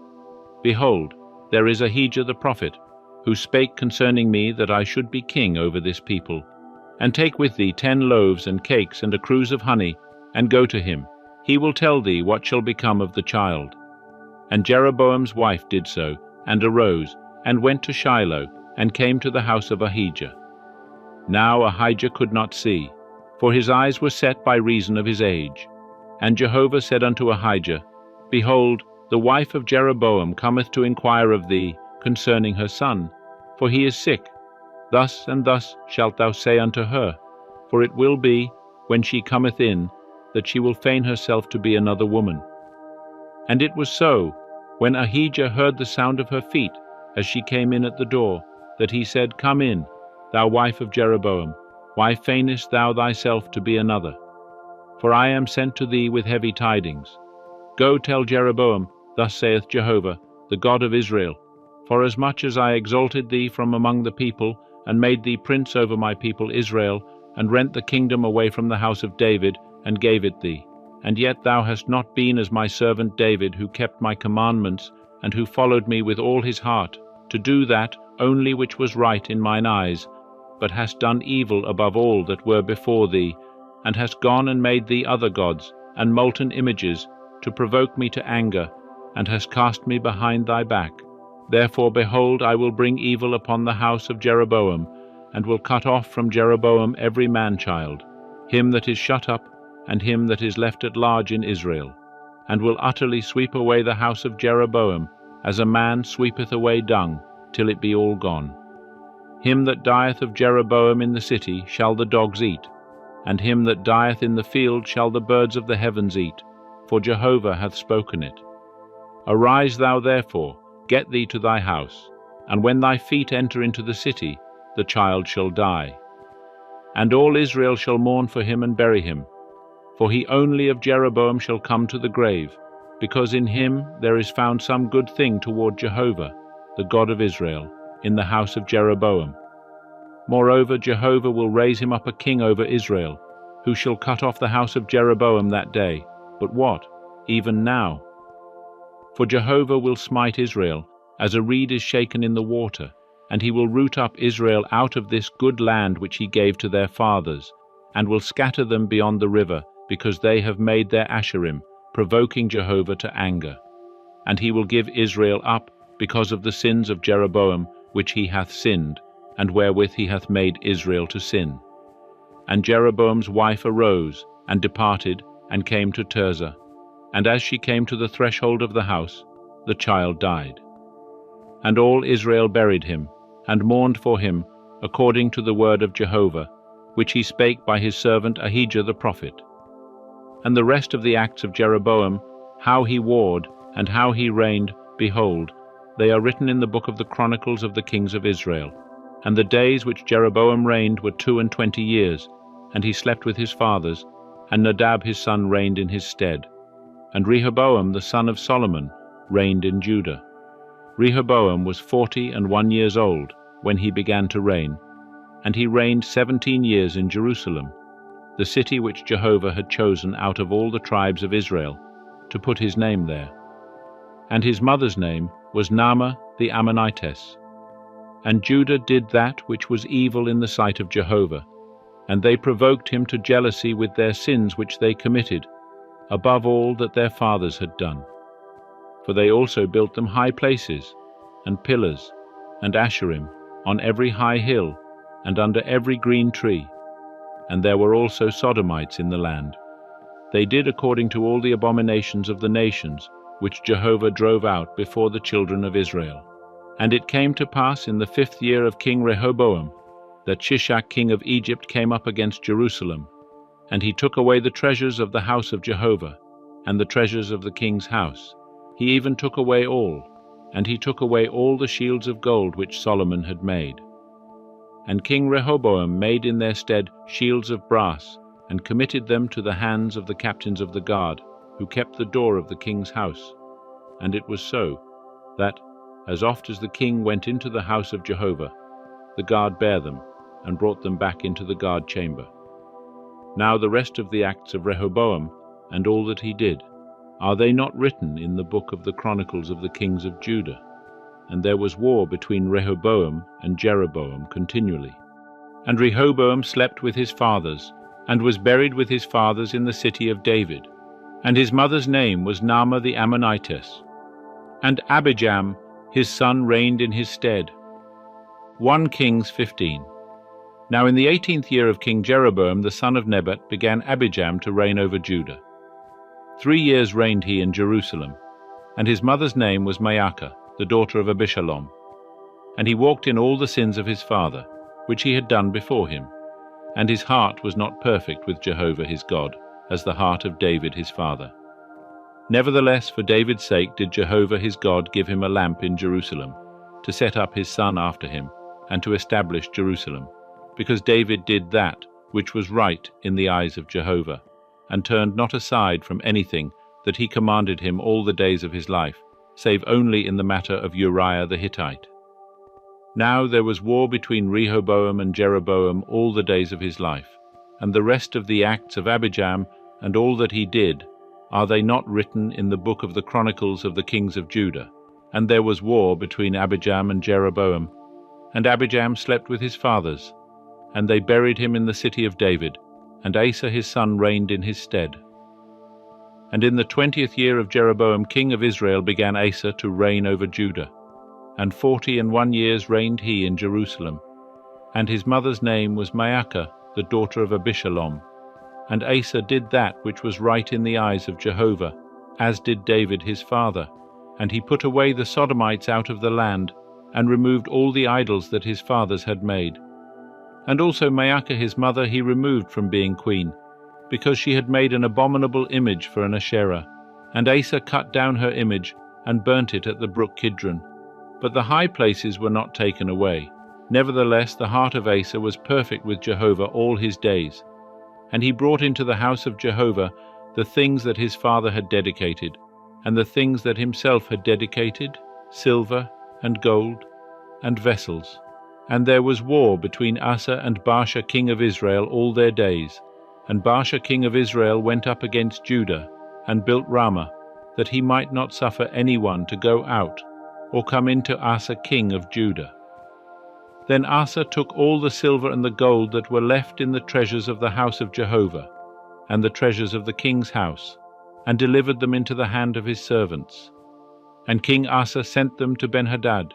Behold, there is Ahijah the prophet, who spake concerning me that I should be king over this people. And take with thee 10 loaves and cakes and a cruse of honey, and go to him. He will tell thee what shall become of the child. And Jeroboam's wife did so, and arose, and went to Shiloh, and came to the house of Ahijah. Now Ahijah could not see, for his eyes were set by reason of his age. And Jehovah said unto Ahijah, Behold, the wife of Jeroboam cometh to inquire of thee concerning her son, for he is sick. Thus and thus shalt thou say unto her, for it will be, when she cometh in, that she will feign herself to be another woman. And it was so, when Ahijah heard the sound of her feet, as she came in at the door, that he said, Come in, thou wife of Jeroboam, why feignest thou thyself to be another? For I am sent to thee with heavy tidings. Go tell Jeroboam, Thus saith Jehovah, the God of Israel, Forasmuch as I exalted thee from among the people, and made thee prince over my people Israel, and rent the kingdom away from the house of David, and gave it thee, and yet thou hast not been as my servant David, who kept my commandments, and who followed me with all his heart, to do that only which was right in mine eyes, but hast done evil above all that were before thee, and hast gone and made thee other gods, and molten images, to provoke me to anger, and hast cast me behind thy back. Therefore, behold, I will bring evil upon the house of Jeroboam, and will cut off from Jeroboam every man-child, him that is shut up, and him that is left at large in Israel, and will utterly sweep away the house of Jeroboam, as a man sweepeth away dung, till it be all gone. Him that dieth of Jeroboam in the city shall the dogs eat, and him that dieth in the field shall the birds of the heavens eat, for Jehovah hath spoken it. Arise thou therefore, get thee to thy house, and when thy feet enter into the city, the child shall die. And all Israel shall mourn for him and bury him, for he only of Jeroboam shall come to the grave, because in him there is found some good thing toward Jehovah, the God of Israel, in the house of Jeroboam. Moreover, Jehovah will raise him up a king over Israel, who shall cut off the house of Jeroboam that day. But what? Even now. For Jehovah will smite Israel, as a reed is shaken in the water, and he will root up Israel out of this good land which he gave to their fathers, and will scatter them beyond the river, because they have made their Asherim, provoking Jehovah to anger. And he will give Israel up because of the sins of Jeroboam, which he hath sinned, and wherewith he hath made Israel to sin. And Jeroboam's wife arose, and departed, and came to Tirzah. And as she came to the threshold of the house, the child died. And all Israel buried him, and mourned for him, according to the word of Jehovah, which he spake by his servant Ahijah the prophet. And the rest of the acts of Jeroboam, how he warred, and how he reigned, behold, they are written in the book of the Chronicles of the kings of Israel. And the days which Jeroboam reigned were 22 years, and he slept with his fathers, and Nadab his son reigned in his stead. And Rehoboam the son of Solomon reigned in Judah. Rehoboam was 41 years old when he began to reign, and he reigned 17 years in Jerusalem, the city which Jehovah had chosen out of all the tribes of Israel, to put his name there. And his mother's name was Naamah the Ammonitess. And Judah did that which was evil in the sight of Jehovah, and they provoked him to jealousy with their sins which they committed, above all that their fathers had done. For they also built them high places, and pillars, and Asherim, on every high hill, and under every green tree. And there were also Sodomites in the land. They did according to all the abominations of the nations, which Jehovah drove out before the children of Israel. And it came to pass in the 5th year of King Rehoboam, that Shishak king of Egypt came up against Jerusalem, and he took away the treasures of the house of Jehovah, and the treasures of the king's house. He even took away all, and he took away all the shields of gold which Solomon had made. And King Rehoboam made in their stead shields of brass, and committed them to the hands of the captains of the guard, who kept the door of the king's house. And it was so, that, as oft as the king went into the house of Jehovah, the guard bare them, and brought them back into the guard chamber. Now the rest of the acts of Rehoboam, and all that he did, are they not written in the book of the chronicles of the kings of Judah? And there was war between Rehoboam and Jeroboam continually. And Rehoboam slept with his fathers, and was buried with his fathers in the city of David. And his mother's name was Naamah the Ammonitess. And Abijam his son reigned in his stead. 1 Kings 15. Now in the 18th year of King Jeroboam the son of Nebat began Abijam to reign over Judah. 3 years reigned he in Jerusalem, and his mother's name was Maacah, the daughter of Abishalom. And he walked in all the sins of his father, which he had done before him. And his heart was not perfect with Jehovah his God, as the heart of David his father. Nevertheless, for David's sake did Jehovah his God give him a lamp in Jerusalem, to set up his son after him, and to establish Jerusalem, because David did that which was right in the eyes of Jehovah, and turned not aside from anything that he commanded him all the days of his life, save only in the matter of Uriah the Hittite. Now there was war between Rehoboam and Jeroboam all the days of his life, and the rest of the acts of Abijam and all that he did, are they not written in the book of the chronicles of the kings of Judah? And there was war between Abijam and Jeroboam. And Abijam slept with his fathers, and they buried him in the city of David, and Asa his son reigned in his stead. And in the 20th year of Jeroboam king of Israel began Asa to reign over Judah, and 41 years reigned he in Jerusalem. And his mother's name was Maacah, the daughter of Abishalom. And Asa did that which was right in the eyes of Jehovah, as did David his father. And he put away the Sodomites out of the land, and removed all the idols that his fathers had made. And also Maacah his mother he removed from being queen, because she had made an abominable image for an Asherah. And Asa cut down her image, and burnt it at the brook Kidron. But the high places were not taken away. Nevertheless the heart of Asa was perfect with Jehovah all his days. And he brought into the house of Jehovah the things that his father had dedicated, and the things that himself had dedicated, silver and gold and vessels. And there was war between Asa and Baasha king of Israel all their days. And Baasha king of Israel went up against Judah, and built Ramah, that he might not suffer anyone to go out, or come into Asa king of Judah. Then Asa took all the silver and the gold that were left in the treasures of the house of Jehovah, and the treasures of the king's house, and delivered them into the hand of his servants. And King Asa sent them to Benhadad,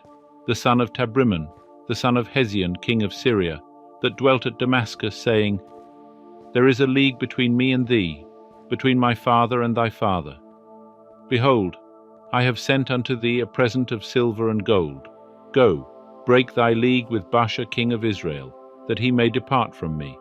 the son of Tabrimon, the son of Hezion, king of Syria, that dwelt at Damascus, saying, There is a league between me and thee, between my father and thy father. Behold, I have sent unto thee a present of silver and gold. Go, break thy league with Baasha king of Israel, that he may depart from me.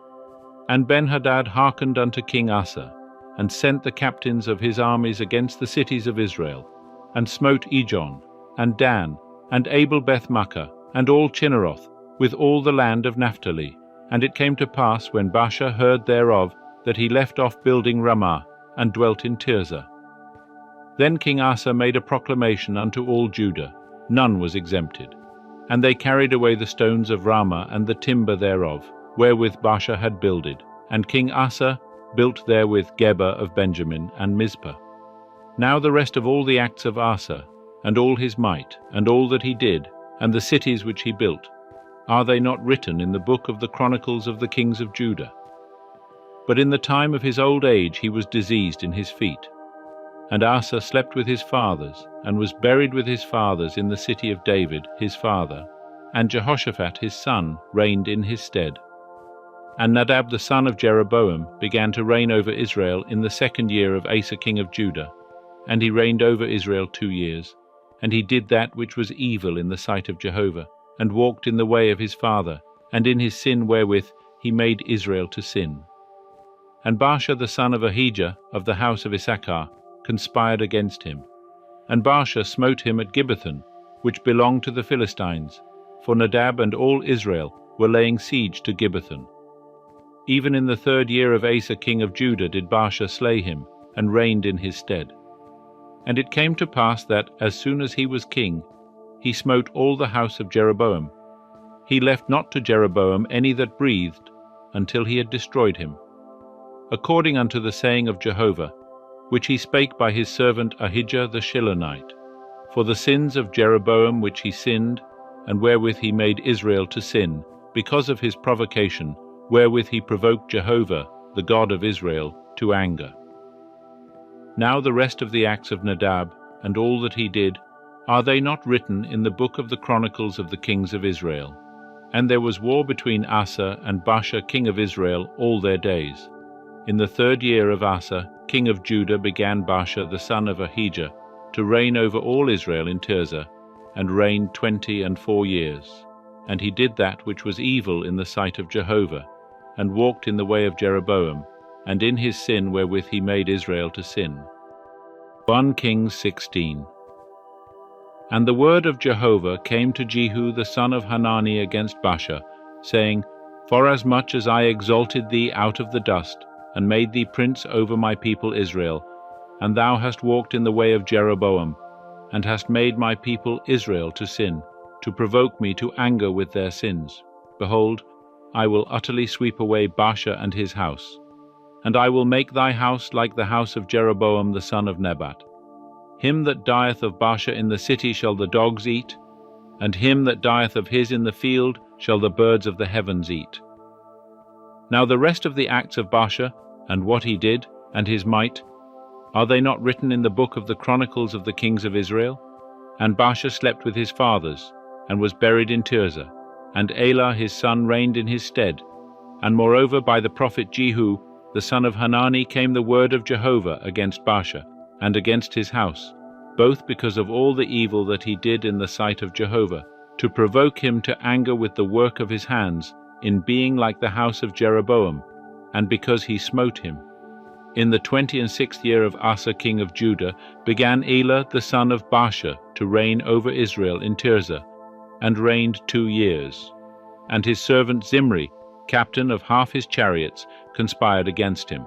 And Benhadad hearkened unto King Asa, and sent the captains of his armies against the cities of Israel, and smote Ijon, and Dan, and Abel-Beth-Maachah, and all Chinneroth, with all the land of Naphtali. And it came to pass, when Baasha heard thereof, that he left off building Ramah, and dwelt in Tirzah. Then King Asa made a proclamation unto all Judah, none was exempted. And they carried away the stones of Ramah and the timber thereof, wherewith Baasha had builded. And King Asa built therewith Geba of Benjamin and Mizpah. Now the rest of all the acts of Asa, and all his might, and all that he did, and the cities which he built, are they not written in the book of the chronicles of the kings of Judah? But in the time of his old age he was diseased in his feet. And Asa slept with his fathers, and was buried with his fathers in the city of David his father, and Jehoshaphat his son reigned in his stead. And Nadab the son of Jeroboam began to reign over Israel in the 2nd year of Asa king of Judah, and he reigned over Israel 2 years. And he did that which was evil in the sight of Jehovah, and walked in the way of his father, and in his sin wherewith he made Israel to sin. And Baasha the son of Ahijah of the house of Issachar conspired against him. And Baasha smote him at Gibbethon, which belonged to the Philistines, for Nadab and all Israel were laying siege to Gibbethon. Even in the 3rd year of Asa king of Judah did Baasha slay him, and reigned in his stead. And it came to pass that, as soon as he was king, he smote all the house of Jeroboam. He left not to Jeroboam any that breathed, until he had destroyed him, according unto the saying of Jehovah, which he spake by his servant Ahijah the Shilonite, for the sins of Jeroboam which he sinned, and wherewith he made Israel to sin, because of his provocation, wherewith he provoked Jehovah, the God of Israel, to anger. Now the rest of the acts of Nadab, and all that he did, are they not written in the book of the Chronicles of the kings of Israel? And there was war between Asa and Baasha king of Israel all their days. In the 3rd year of Asa, king of Judah, began Baasha the son of Ahijah to reign over all Israel in Tirzah, and reigned 24 years. And he did that which was evil in the sight of Jehovah, and walked in the way of Jeroboam, and in his sin wherewith he made Israel to sin. 1 Kings 16. And the word of Jehovah came to Jehu the son of Hanani against Baasha, saying, Forasmuch as I exalted thee out of the dust, and made thee prince over my people Israel, and thou hast walked in the way of Jeroboam, and hast made my people Israel to sin, to provoke me to anger with their sins, behold, I will utterly sweep away Baasha and his house, and I will make thy house like the house of Jeroboam the son of Nebat. Him that dieth of Baasha in the city shall the dogs eat, and him that dieth of his in the field shall the birds of the heavens eat. Now the rest of the acts of Baasha, and what he did, and his might, are they not written in the book of the Chronicles of the kings of Israel? And Baasha slept with his fathers, and was buried in Tirzah, and Elah his son reigned in his stead. And moreover by the prophet Jehu, the son of Hanani, came the word of Jehovah against Baasha, and against his house, both because of all the evil that he did in the sight of Jehovah, to provoke him to anger with the work of his hands, in being like the house of Jeroboam, and because he smote him. In the 26th year of Asa king of Judah began Elah the son of Baasha to reign over Israel in Tirzah, and reigned 2 years. And his servant Zimri, captain of half his chariots, conspired against him.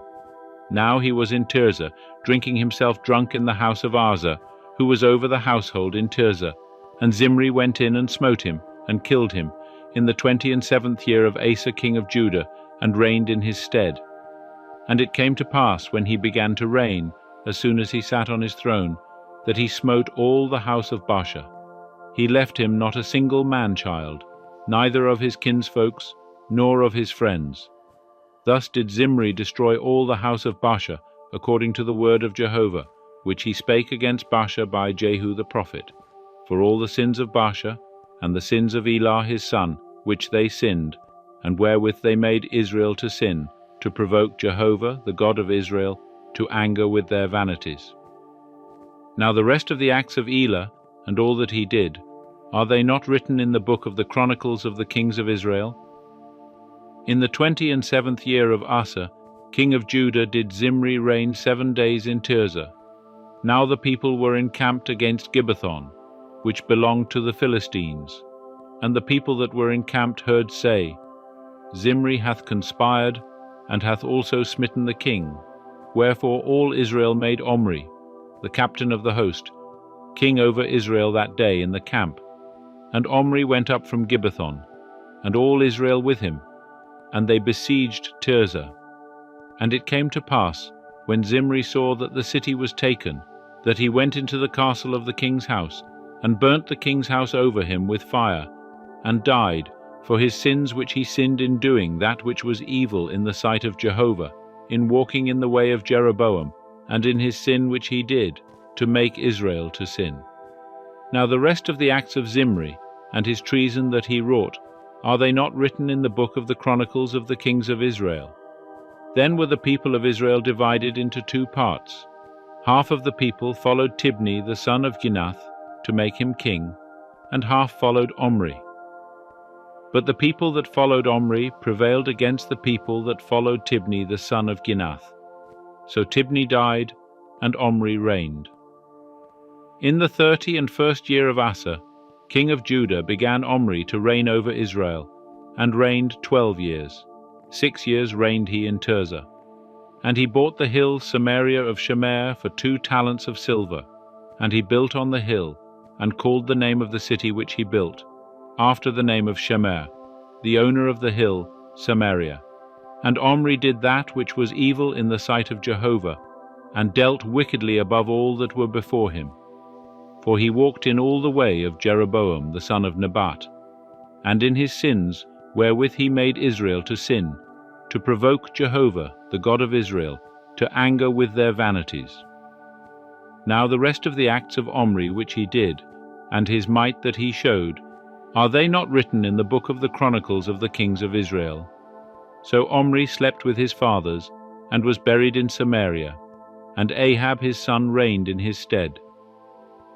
Now he was in Tirzah, drinking himself drunk in the house of Asa, who was over the household in Tirzah. And Zimri went in and smote him, and killed him, in the 27th year of Asa king of Judah, and reigned in his stead. And it came to pass, when he began to reign, as soon as he sat on his throne, that he smote all the house of Baasha. He left him not a single man-child, neither of his kinsfolks, nor of his friends. Thus did Zimri destroy all the house of Baasha, according to the word of Jehovah, which he spake against Baasha by Jehu the prophet, for all the sins of Baasha, and the sins of Elah his son, which they sinned, and wherewith they made Israel to sin, to provoke Jehovah, the God of Israel, to anger with their vanities. Now the rest of the acts of Elah, and all that he did, are they not written in the book of the Chronicles of the kings of Israel? In the 27th year of Asa, king of Judah, did Zimri reign 7 days in Tirzah. Now the people were encamped against Gibbethon, which belonged to the Philistines. And the people that were encamped heard say, Zimri hath conspired, and hath also smitten the king. Wherefore all Israel made Omri, the captain of the host, king over Israel that day in the camp. And Omri went up from Gibbethon, and all Israel with him, and they besieged Tirzah. And it came to pass, when Zimri saw that the city was taken, that he went into the castle of the king's house, and burnt the king's house over him with fire, and died, for his sins which he sinned in doing that which was evil in the sight of Jehovah, in walking in the way of Jeroboam, and in his sin which he did, to make Israel to sin. Now the rest of the acts of Zimri, and his treason that he wrought, are they not written in the book of the Chronicles of the kings of Israel? Then were the people of Israel divided into 2 parts. Half of the people followed Tibni the son of Ginath, to make him king, and half followed Omri. But the people that followed Omri prevailed against the people that followed Tibni the son of Ginath. So Tibni died, and Omri reigned. In the 31st year of Asa, king of Judah, began Omri to reign over Israel, and reigned 12 years. 6 years reigned he in Tirzah. And he bought the hill Samaria of Shemer for 2 talents of silver. And he built on the hill, and called the name of the city which he built, after the name of Shemer, the owner of the hill, Samaria. And Omri did that which was evil in the sight of Jehovah, and dealt wickedly above all that were before him. For he walked in all the way of Jeroboam the son of Nebat, and in his sins wherewith he made Israel to sin, to provoke Jehovah, the God of Israel, to anger with their vanities. Now the rest of the acts of Omri which he did, and his might that he showed, are they not written in the book of the Chronicles of the kings of Israel? So Omri slept with his fathers, and was buried in Samaria, and Ahab his son reigned in his stead.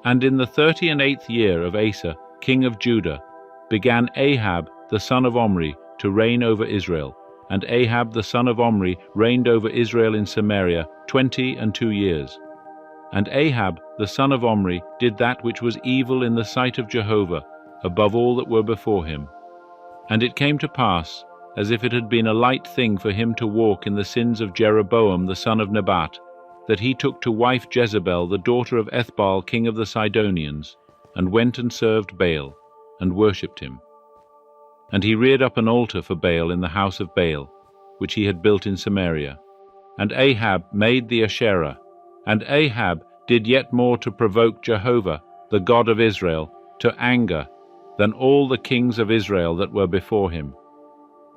And in the 38th year of Asa, king of Judah, began Ahab the son of Omri to reign over Israel, and Ahab the son of Omri reigned over Israel in Samaria 22 years. And Ahab the son of Omri did that which was evil in the sight of Jehovah, above all that were before him. And it came to pass, as if it had been a light thing for him to walk in the sins of Jeroboam the son of Nebat, that he took to wife Jezebel the daughter of Ethbaal king of the Sidonians, and went and served Baal, and worshipped him. And he reared up an altar for Baal in the house of Baal, which he had built in Samaria. And Ahab made the Asherah. And Ahab did yet more to provoke Jehovah, the God of Israel, to anger, than all the kings of Israel that were before him.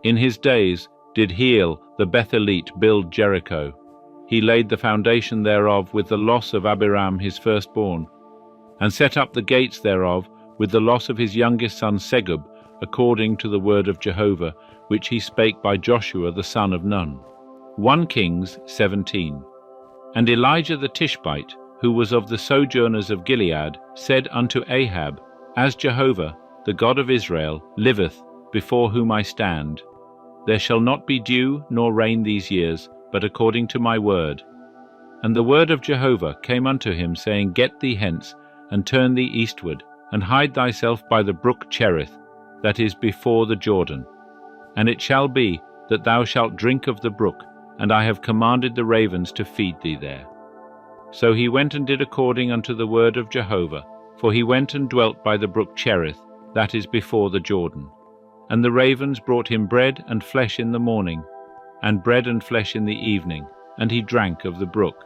In his days did Heel the Bethelite build Jericho. He laid the foundation thereof with the loss of Abiram his firstborn, and set up the gates thereof with the loss of his youngest son Segub, according to the word of Jehovah, which he spake by Joshua the son of Nun. 1 Kings 17. And Elijah the Tishbite, who was of the sojourners of Gilead, said unto Ahab, As Jehovah, the God of Israel, liveth, before whom I stand, there shall not be dew nor rain these years, but according to my word. And the word of Jehovah came unto him, saying, Get thee hence, and turn thee eastward, and hide thyself by the brook Cherith, that is before the Jordan. And it shall be that thou shalt drink of the brook, and I have commanded the ravens to feed thee there. So he went and did according unto the word of Jehovah, for he went and dwelt by the brook Cherith, that is before the Jordan. And the ravens brought him bread and flesh in the morning, and bread and flesh in the evening, and he drank of the brook.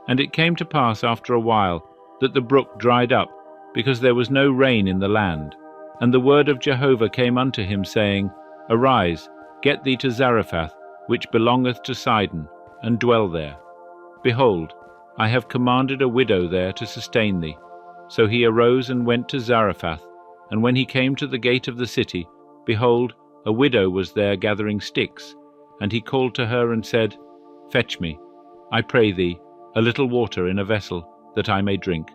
And it came to pass after a while that the brook dried up, because there was no rain in the land. And the word of Jehovah came unto him, saying, Arise, get thee to Zarephath, which belongeth to Sidon, and dwell there. Behold, I have commanded a widow there to sustain thee. So he arose and went to Zarephath, and when he came to the gate of the city, behold, a widow was there gathering sticks. And he called to her and said, Fetch me, I pray thee, a little water in a vessel, that I may drink.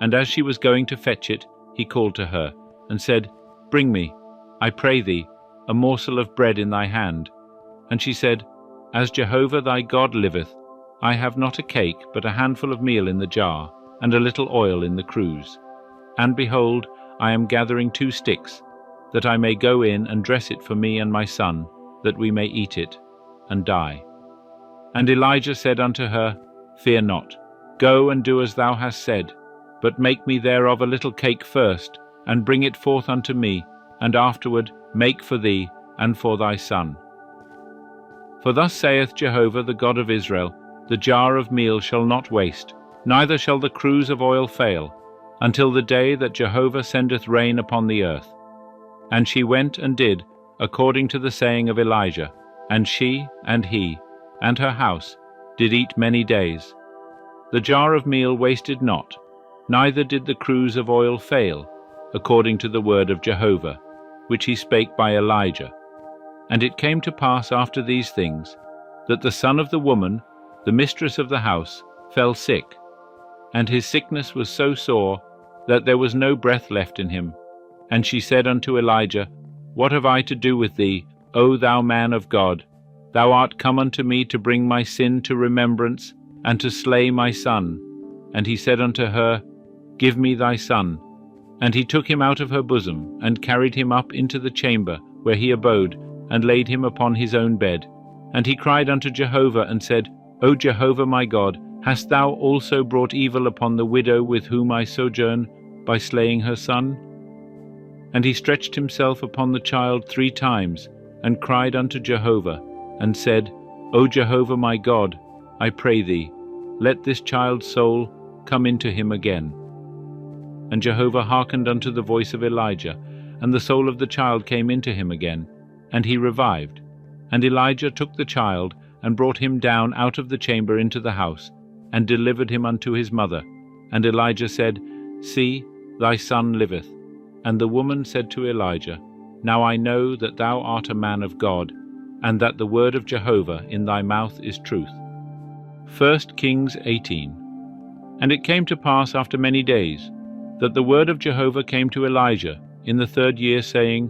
And as she was going to fetch it, he called to her, and said, Bring me, I pray thee, a morsel of bread in thy hand. And she said, As Jehovah thy God liveth, I have not a cake, but a handful of meal in the jar, and a little oil in the cruse. And behold, I am gathering 2 sticks, that I may go in and dress it for me and my son, that we may eat it, and die. And Elijah said unto her, Fear not, go and do as thou hast said, but make me thereof a little cake first, and bring it forth unto me, and afterward make for thee and for thy son. For thus saith Jehovah the God of Israel, The jar of meal shall not waste, neither shall the cruse of oil fail, until the day that Jehovah sendeth rain upon the earth. And she went and did, according to the saying of Elijah, and she, and he, and her house, did eat many days. The jar of meal wasted not, neither did the cruse of oil fail, according to the word of Jehovah, which he spake by Elijah. And it came to pass after these things, that the son of the woman, the mistress of the house, fell sick, and his sickness was so sore, that there was no breath left in him. And she said unto Elijah, What have I to do with thee, O thou man of God? Thou art come unto me to bring my sin to remembrance, and to slay my son. And he said unto her, Give me thy son. And he took him out of her bosom, and carried him up into the chamber, where he abode and laid him upon his own bed. And he cried unto Jehovah, and said, O Jehovah my God, hast thou also brought evil upon the widow with whom I sojourn, by slaying her son? And he stretched himself upon the child 3 times, and cried unto Jehovah, and said, O Jehovah my God, I pray thee, let this child's soul come into him again. And Jehovah hearkened unto the voice of Elijah, and the soul of the child came into him again, and he revived. And Elijah took the child, and brought him down out of the chamber into the house, and delivered him unto his mother. And Elijah said, See, thy son liveth. And the woman said to Elijah, Now I know that thou art a man of God, and that the word of Jehovah in thy mouth is truth. 1 Kings 18. And it came to pass after many days, that the word of Jehovah came to Elijah in the 3rd year, saying,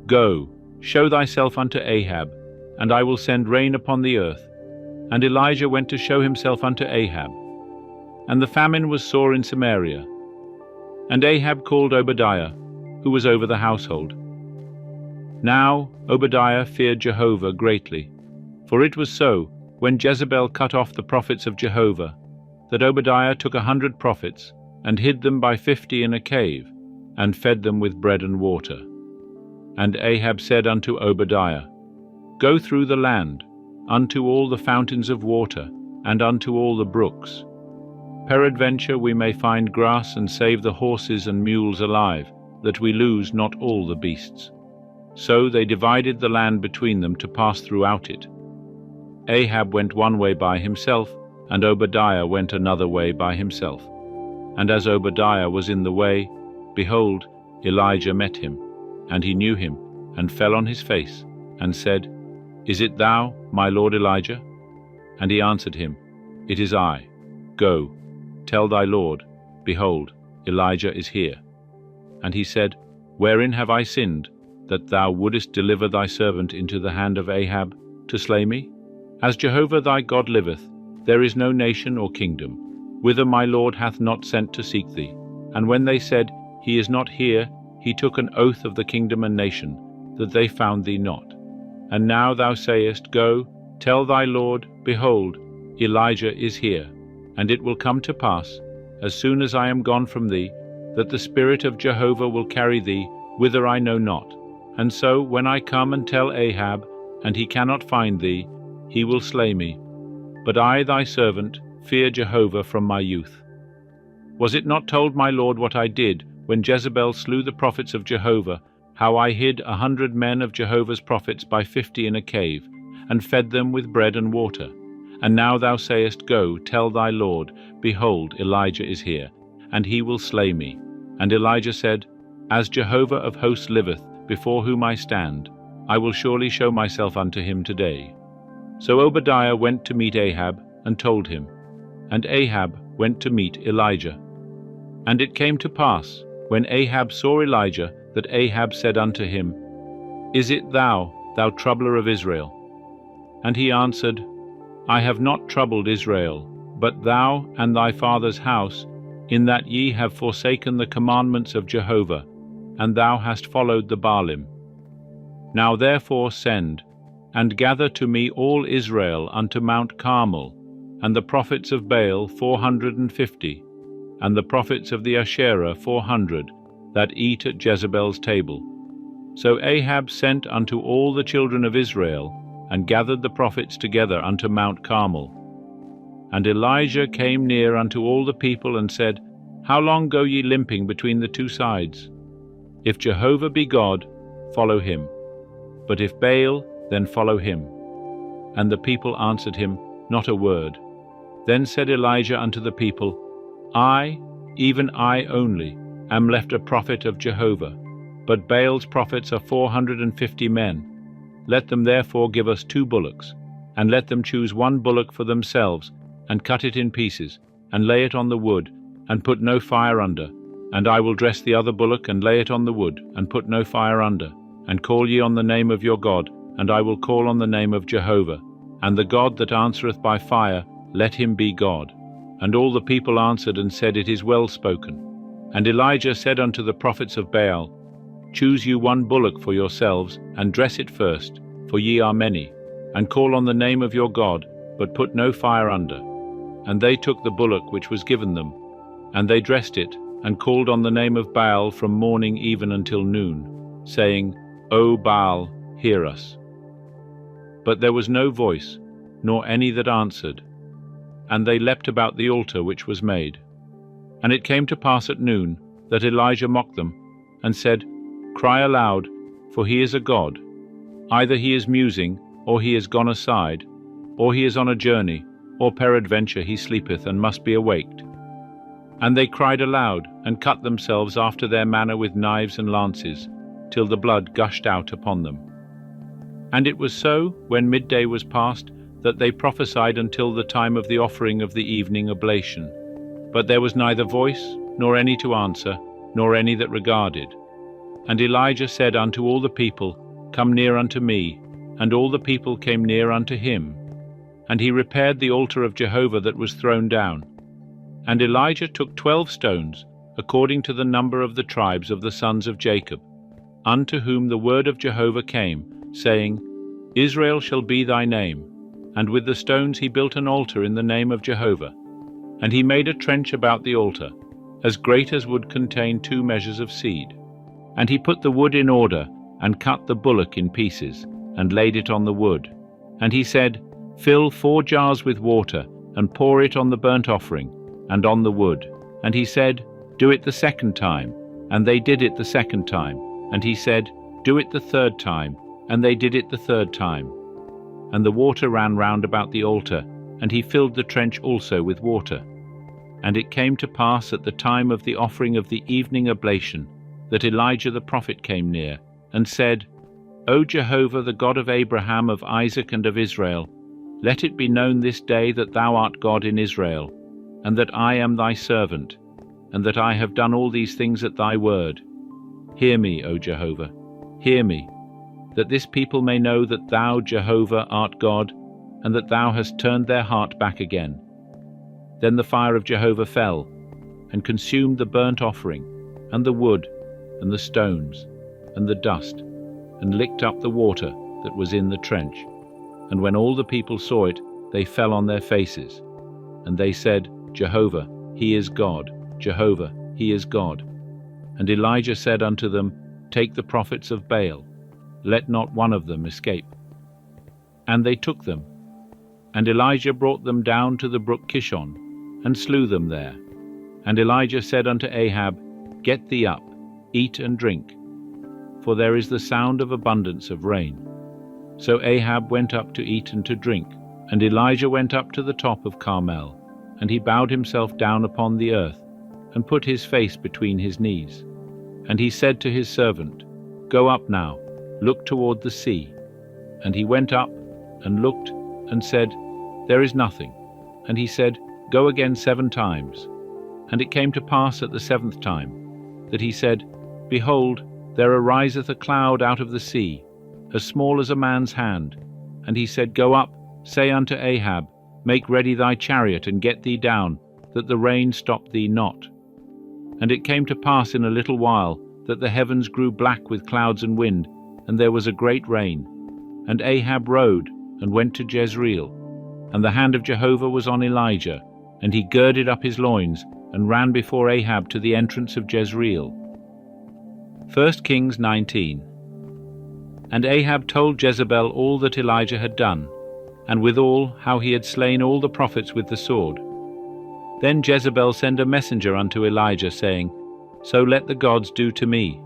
Go, show thyself unto Ahab, and I will send rain upon the earth. And Elijah went to show himself unto Ahab. And the famine was sore in Samaria. And Ahab called Obadiah, who was over the household. Now Obadiah feared Jehovah greatly, for it was so, when Jezebel cut off the prophets of Jehovah, that Obadiah took 100 prophets, and hid them by 50 in a cave, and fed them with bread and water. And Ahab said unto Obadiah, Go through the land, unto all the fountains of water, and unto all the brooks. Peradventure we may find grass, and save the horses and mules alive, that we lose not all the beasts. So they divided the land between them to pass throughout it. Ahab went one way by himself, and Obadiah went another way by himself. And as Obadiah was in the way, behold, Elijah met him, and he knew him, and fell on his face, and said, Is it thou, my lord Elijah? And he answered him, It is I. Go, tell thy lord, behold, Elijah is here. And he said, Wherein have I sinned, that thou wouldest deliver thy servant into the hand of Ahab, to slay me? As Jehovah thy God liveth, there is no nation or kingdom, whither my lord hath not sent to seek thee. And when they said, He is not here, he took an oath of the kingdom and nation, that they found thee not. And now thou sayest, Go, tell thy lord, behold, Elijah is here. And it will come to pass, as soon as I am gone from thee, that the Spirit of Jehovah will carry thee whither I know not. And so, when I come and tell Ahab, and he cannot find thee, he will slay me. But I, thy servant, fear Jehovah from my youth. Was it not told my lord what I did, when Jezebel slew the prophets of Jehovah, how I hid 100 men of Jehovah's prophets by 50 in a cave, and fed them with bread and water? And now thou sayest, Go, tell thy lord, behold, Elijah is here, and he will slay me. And Elijah said, As Jehovah of hosts liveth, before whom I stand, I will surely show myself unto him today. So Obadiah went to meet Ahab, and told him. And Ahab went to meet Elijah. And it came to pass, when Ahab saw Elijah, that Ahab said unto him, Is it thou, thou troubler of Israel? And he answered, I have not troubled Israel, but thou and thy father's house, in that ye have forsaken the commandments of Jehovah, and thou hast followed the Baalim. Now therefore send, and gather to me all Israel unto Mount Carmel, and the prophets of Baal 450, and the prophets of the Asherah 400, that eat at Jezebel's table. So Ahab sent unto all the children of Israel, and gathered the prophets together unto Mount Carmel. And Elijah came near unto all the people, and said, How long go ye limping between the two sides? If Jehovah be God, follow him. But if Baal, then follow him. And the people answered him not a word. Then said Elijah unto the people, I, even I only, am left a prophet of Jehovah, but Baal's prophets are 450 men. Let them therefore give us 2 bullocks, and let them choose 1 bullock for themselves, and cut it in pieces, and lay it on the wood, and put no fire under. And I will dress the other bullock, and lay it on the wood, and put no fire under. And call ye on the name of your God, and I will call on the name of Jehovah. And the God that answereth by fire, let him be God. And all the people answered and said, It is well spoken. And Elijah said unto the prophets of Baal, Choose you 1 bullock for yourselves, and dress it first, for ye are many, and call on the name of your God, but put no fire under. And they took the bullock which was given them, and they dressed it, and called on the name of Baal from morning even until noon, saying, O Baal, hear us. But there was no voice, nor any that answered. And they leapt about the altar which was made. And it came to pass at noon that Elijah mocked them, and said, Cry aloud, for he is a god. Either he is musing, or he is gone aside, or he is on a journey, or peradventure he sleepeth and must be awaked. And they cried aloud, and cut themselves after their manner with knives and lances, till the blood gushed out upon them. And it was so, when midday was past, that they prophesied until the time of the offering of the evening oblation. But there was neither voice, nor any to answer, nor any that regarded. And Elijah said unto all the people, Come near unto me. And all the people came near unto him. And he repaired the altar of Jehovah that was thrown down. And Elijah took 12 stones, according to the number of the tribes of the sons of Jacob, unto whom the word of Jehovah came, saying, Israel shall be thy name. And with the stones he built an altar in the name of Jehovah. And he made a trench about the altar, as great as would contain 2 measures of seed. And he put the wood in order, and cut the bullock in pieces, and laid it on the wood. And he said, Fill 4 jars with water, and pour it on the burnt offering, and on the wood. And he said, Do it the 2nd time. And they did it the 2nd time. And he said, Do it the 3rd time. And they did it the 3rd time. And the water ran round about the altar, and he filled the trench also with water. And it came to pass at the time of the offering of the evening oblation, that Elijah the prophet came near, and said, O Jehovah, the God of Abraham, of Isaac, and of Israel, let it be known this day that thou art God in Israel, and that I am thy servant, and that I have done all these things at thy word. Hear me, O Jehovah, hear me, that this people may know that thou, Jehovah, art God, and that thou hast turned their heart back again. Then the fire of Jehovah fell, and consumed the burnt offering, and the wood, and the stones, and the dust, and licked up the water that was in the trench. And when all the people saw it, they fell on their faces. And they said, Jehovah, he is God, Jehovah, he is God. And Elijah said unto them, Take the prophets of Baal, let not one of them escape. And they took them. And Elijah brought them down to the brook Kishon, and slew them there. And Elijah said unto Ahab, Get thee up, eat and drink, for there is the sound of abundance of rain. So Ahab went up to eat and to drink, and Elijah went up to the top of Carmel, and he bowed himself down upon the earth, and put his face between his knees. And he said to his servant, Go up now, look toward the sea. And he went up, and looked, and said, There is nothing. And he said, Go again 7 times. And it came to pass at the 7th time, that he said, Behold, there ariseth a cloud out of the sea, as small as a man's hand. And he said, Go up, say unto Ahab, Make ready thy chariot, and get thee down, that the rain stop thee not. And it came to pass in a little while, that the heavens grew black with clouds and wind, and there was a great rain. And Ahab rode, and went to Jezreel. And the hand of Jehovah was on Elijah, and he girded up his loins, and ran before Ahab to the entrance of Jezreel. 1 Kings 19. And Ahab told Jezebel all that Elijah had done, and withal how he had slain all the prophets with the sword. Then Jezebel sent a messenger unto Elijah, saying, So let the gods do to me,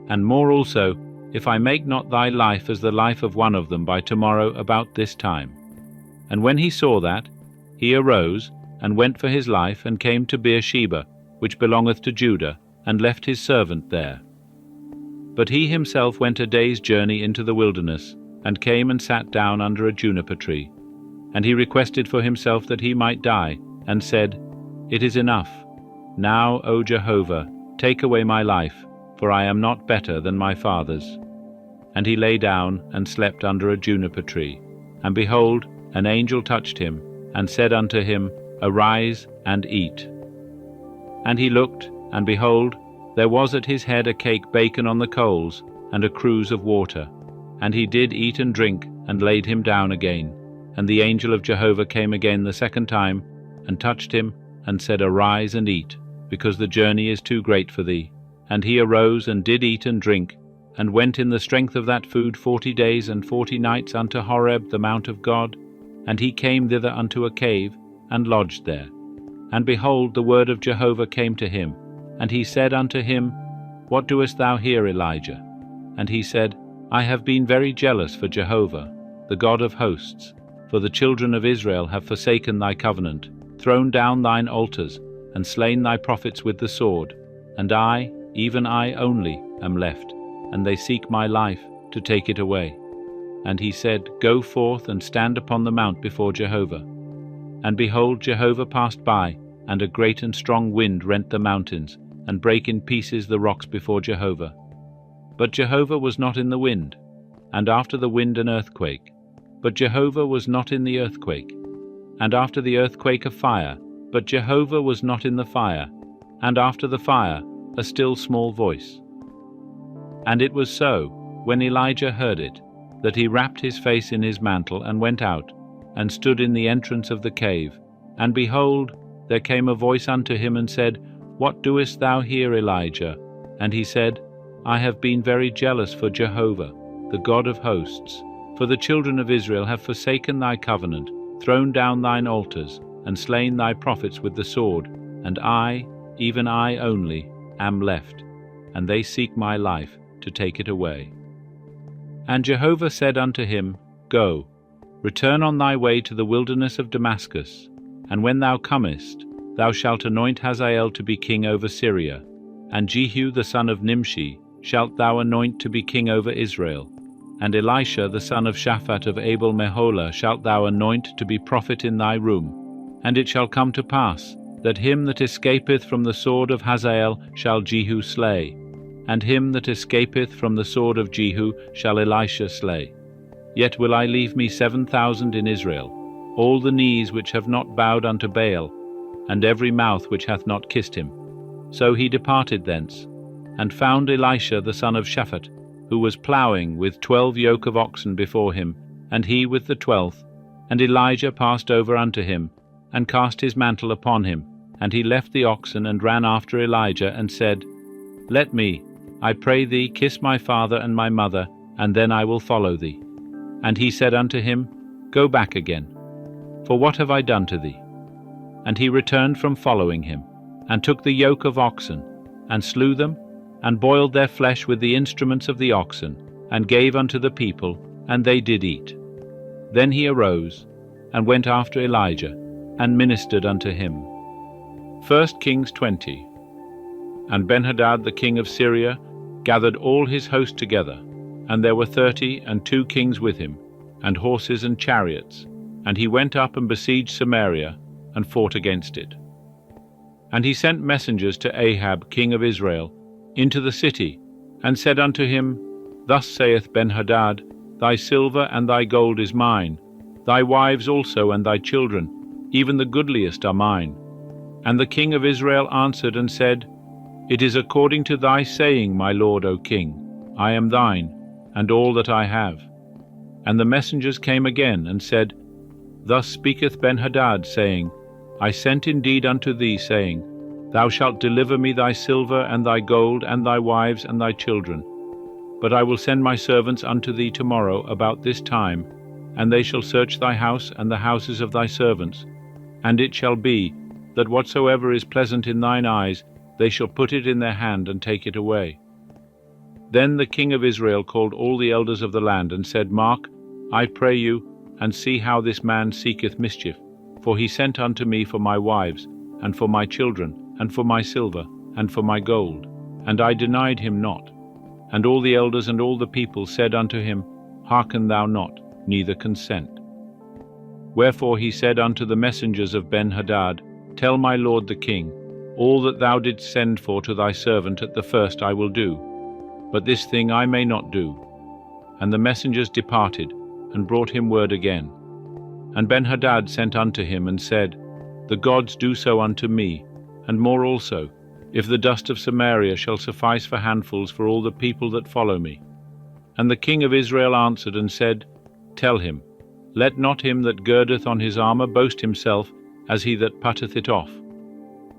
and more also, if I make not thy life as the life of one of them by tomorrow about this time. And when he saw that, he arose, and went for his life, and came to Beersheba, which belongeth to Judah, and left his servant there. But he himself went a day's journey into the wilderness, and came and sat down under a juniper tree. And he requested for himself that he might die, and said, It is enough. Now, O Jehovah, take away my life, for I am not better than my fathers. And he lay down and slept under a juniper tree. And behold, an angel touched him, and said unto him, Arise and eat. And he looked, and behold, there was at his head a cake baken on the coals, and a cruse of water. And he did eat and drink, and laid him down again. And the angel of Jehovah came again the second time, and touched him, and said, Arise and eat, because the journey is too great for thee. And he arose, and did eat and drink, and went in the strength of that food 40 days and 40 nights unto Horeb the mount of God. And he came thither unto a cave, and lodged there. And behold, the word of Jehovah came to him. And he said unto him, What doest thou here, Elijah? And he said, I have been very jealous for Jehovah, the God of hosts, for the children of Israel have forsaken thy covenant, thrown down thine altars, and slain thy prophets with the sword. And I, even I only, am left, and they seek my life, to take it away. And he said, Go forth and stand upon the mount before Jehovah. And behold, Jehovah passed by, and a great and strong wind rent the mountains, and brake in pieces the rocks before Jehovah. But Jehovah was not in the wind, and after the wind an earthquake. But Jehovah was not in the earthquake, and after the earthquake a fire. But Jehovah was not in the fire, and after the fire a still small voice. And it was so, when Elijah heard it, that he wrapped his face in his mantle, and went out, and stood in the entrance of the cave. And behold, there came a voice unto him, and said, What doest thou here, Elijah? And he said, I have been very jealous for Jehovah, the God of hosts, for the children of Israel have forsaken thy covenant, thrown down thine altars, and slain thy prophets with the sword. And I, even I only, am left, and they seek my life, to take it away. And Jehovah said unto him, Go, return on thy way to the wilderness of Damascus, and when thou comest, thou shalt anoint Hazael to be king over Syria, and Jehu the son of Nimshi shalt thou anoint to be king over Israel, and Elisha the son of Shaphat of Abel-Meholah shalt thou anoint to be prophet in thy room. And it shall come to pass, that him that escapeth from the sword of Hazael shall Jehu slay, and him that escapeth from the sword of Jehu shall Elisha slay. Yet will I leave me 7,000 in Israel, all the knees which have not bowed unto Baal, and every mouth which hath not kissed him. So he departed thence, and found Elisha the son of Shaphat, who was ploughing with 12 yoke of oxen before him, and he with the 12th. And Elijah passed over unto him, and cast his mantle upon him. And he left the oxen, and ran after Elijah, and said, Let me, I pray thee, kiss my father and my mother, and then I will follow thee. And he said unto him, Go back again, for what have I done to thee? And he returned from following him, and took the yoke of oxen, and slew them, and boiled their flesh with the instruments of the oxen, and gave unto the people, and they did eat. Then he arose, and went after Elijah, and ministered unto him. 1 Kings 20. And Benhadad the king of Syria gathered all his host together, and there were 32 kings with him, and horses and chariots, and he went up and besieged Samaria, and fought against it. And he sent messengers to Ahab king of Israel into the city, and said unto him, Thus saith Benhadad, Thy silver and thy gold is mine, thy wives also and thy children, even the goodliest are mine. And the king of Israel answered and said, It is according to thy saying, my lord, O king, I am thine, and all that I have. And the messengers came again, and said, Thus speaketh Benhadad, saying, I sent indeed unto thee, saying, Thou shalt deliver me thy silver and thy gold and thy wives and thy children. But I will send my servants unto thee tomorrow about this time, and they shall search thy house and the houses of thy servants. And it shall be, that whatsoever is pleasant in thine eyes, they shall put it in their hand and take it away. Then the king of Israel called all the elders of the land, and said, Mark, I pray you, and see how this man seeketh mischief. For he sent unto me for my wives, and for my children, and for my silver, and for my gold. And I denied him not. And all the elders and all the people said unto him, Hearken thou not, neither consent. Wherefore he said unto the messengers of Benhadad, Tell my lord the king, all that thou didst send for to thy servant at the first I will do, but this thing I may not do. And the messengers departed, and brought him word again. And Benhadad sent unto him, and said, The gods do so unto me, and more also, if the dust of Samaria shall suffice for handfuls for all the people that follow me. And the king of Israel answered and said, Tell him, let not him that girdeth on his armour boast himself as he that putteth it off.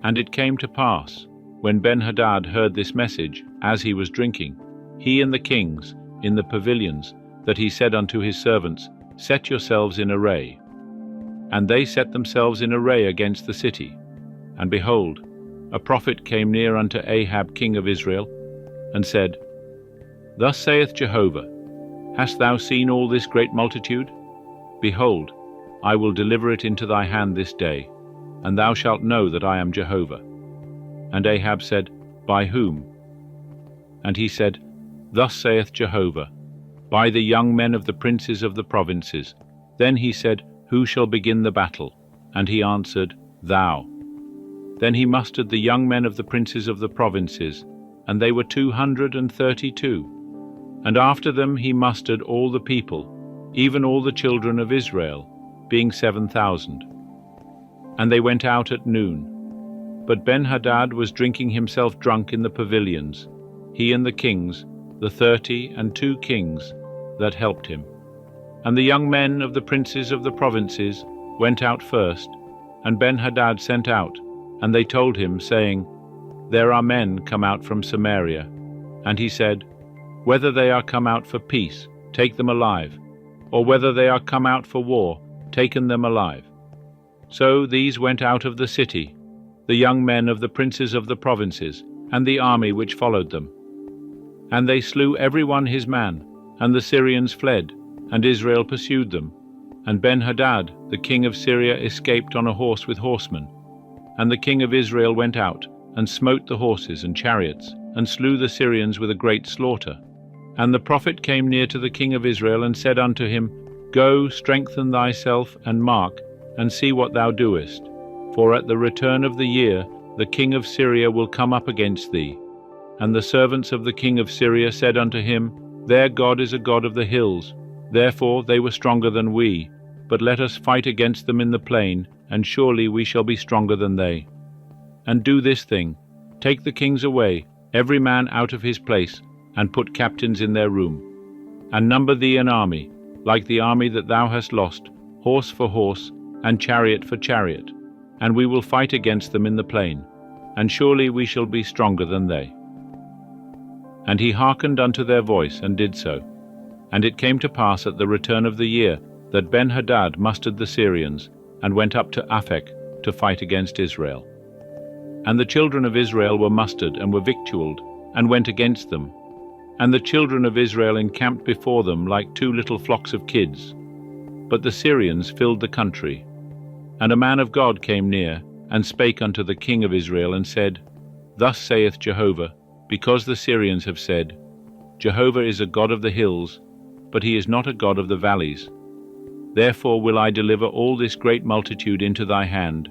And it came to pass, when Ben-Hadad heard this message, as he was drinking, he and the kings, in the pavilions, that he said unto his servants, Set yourselves in array. And they set themselves in array against the city. And behold, a prophet came near unto Ahab king of Israel, and said, Thus saith Jehovah, Hast thou seen all this great multitude? Behold, I will deliver it into thy hand this day, and thou shalt know that I am Jehovah. And Ahab said, By whom? And he said, Thus saith Jehovah, By the young men of the princes of the provinces. Then he said, Who shall begin the battle? And he answered, Thou. Then he mustered the young men of the princes of the provinces, and they were 232. And after them he mustered all the people, even all the children of Israel, being 7,000. And they went out at noon. But Ben-Hadad was drinking himself drunk in the pavilions, he and the kings, the 32 kings that helped him. And the young men of the princes of the provinces went out first, and Ben-Hadad sent out, and they told him, saying, There are men come out from Samaria. And he said, Whether they are come out for peace, take them alive, or whether they are come out for war, taken them alive. So these went out of the city, the young men of the princes of the provinces, and the army which followed them. And they slew every one his man, and the Syrians fled, and Israel pursued them. And Ben-Hadad, the king of Syria, escaped on a horse with horsemen. And the king of Israel went out, and smote the horses and chariots, and slew the Syrians with a great slaughter. And the prophet came near to the king of Israel, and said unto him, Go, strengthen thyself, and mark, and see what thou doest. For at the return of the year the king of Syria will come up against thee. And the servants of the king of Syria said unto him, Their God is a God of the hills, therefore they were stronger than we. But let us fight against them in the plain, and surely we shall be stronger than they. And do this thing, take the kings away, every man out of his place, and put captains in their room. And number thee an army, like the army that thou hast lost, horse for horse, and chariot for chariot. And we will fight against them in the plain, and surely we shall be stronger than they. And he hearkened unto their voice, and did so. And it came to pass at the return of the year, that Ben-Hadad mustered the Syrians, and went up to Aphek to fight against Israel. And the children of Israel were mustered, and were victualled, and went against them. And the children of Israel encamped before them like 2 little flocks of kids. But the Syrians filled the country. And a man of God came near, and spake unto the king of Israel, and said, Thus saith Jehovah, because the Syrians have said, Jehovah is a God of the hills, but he is not a God of the valleys. Therefore will I deliver all this great multitude into thy hand,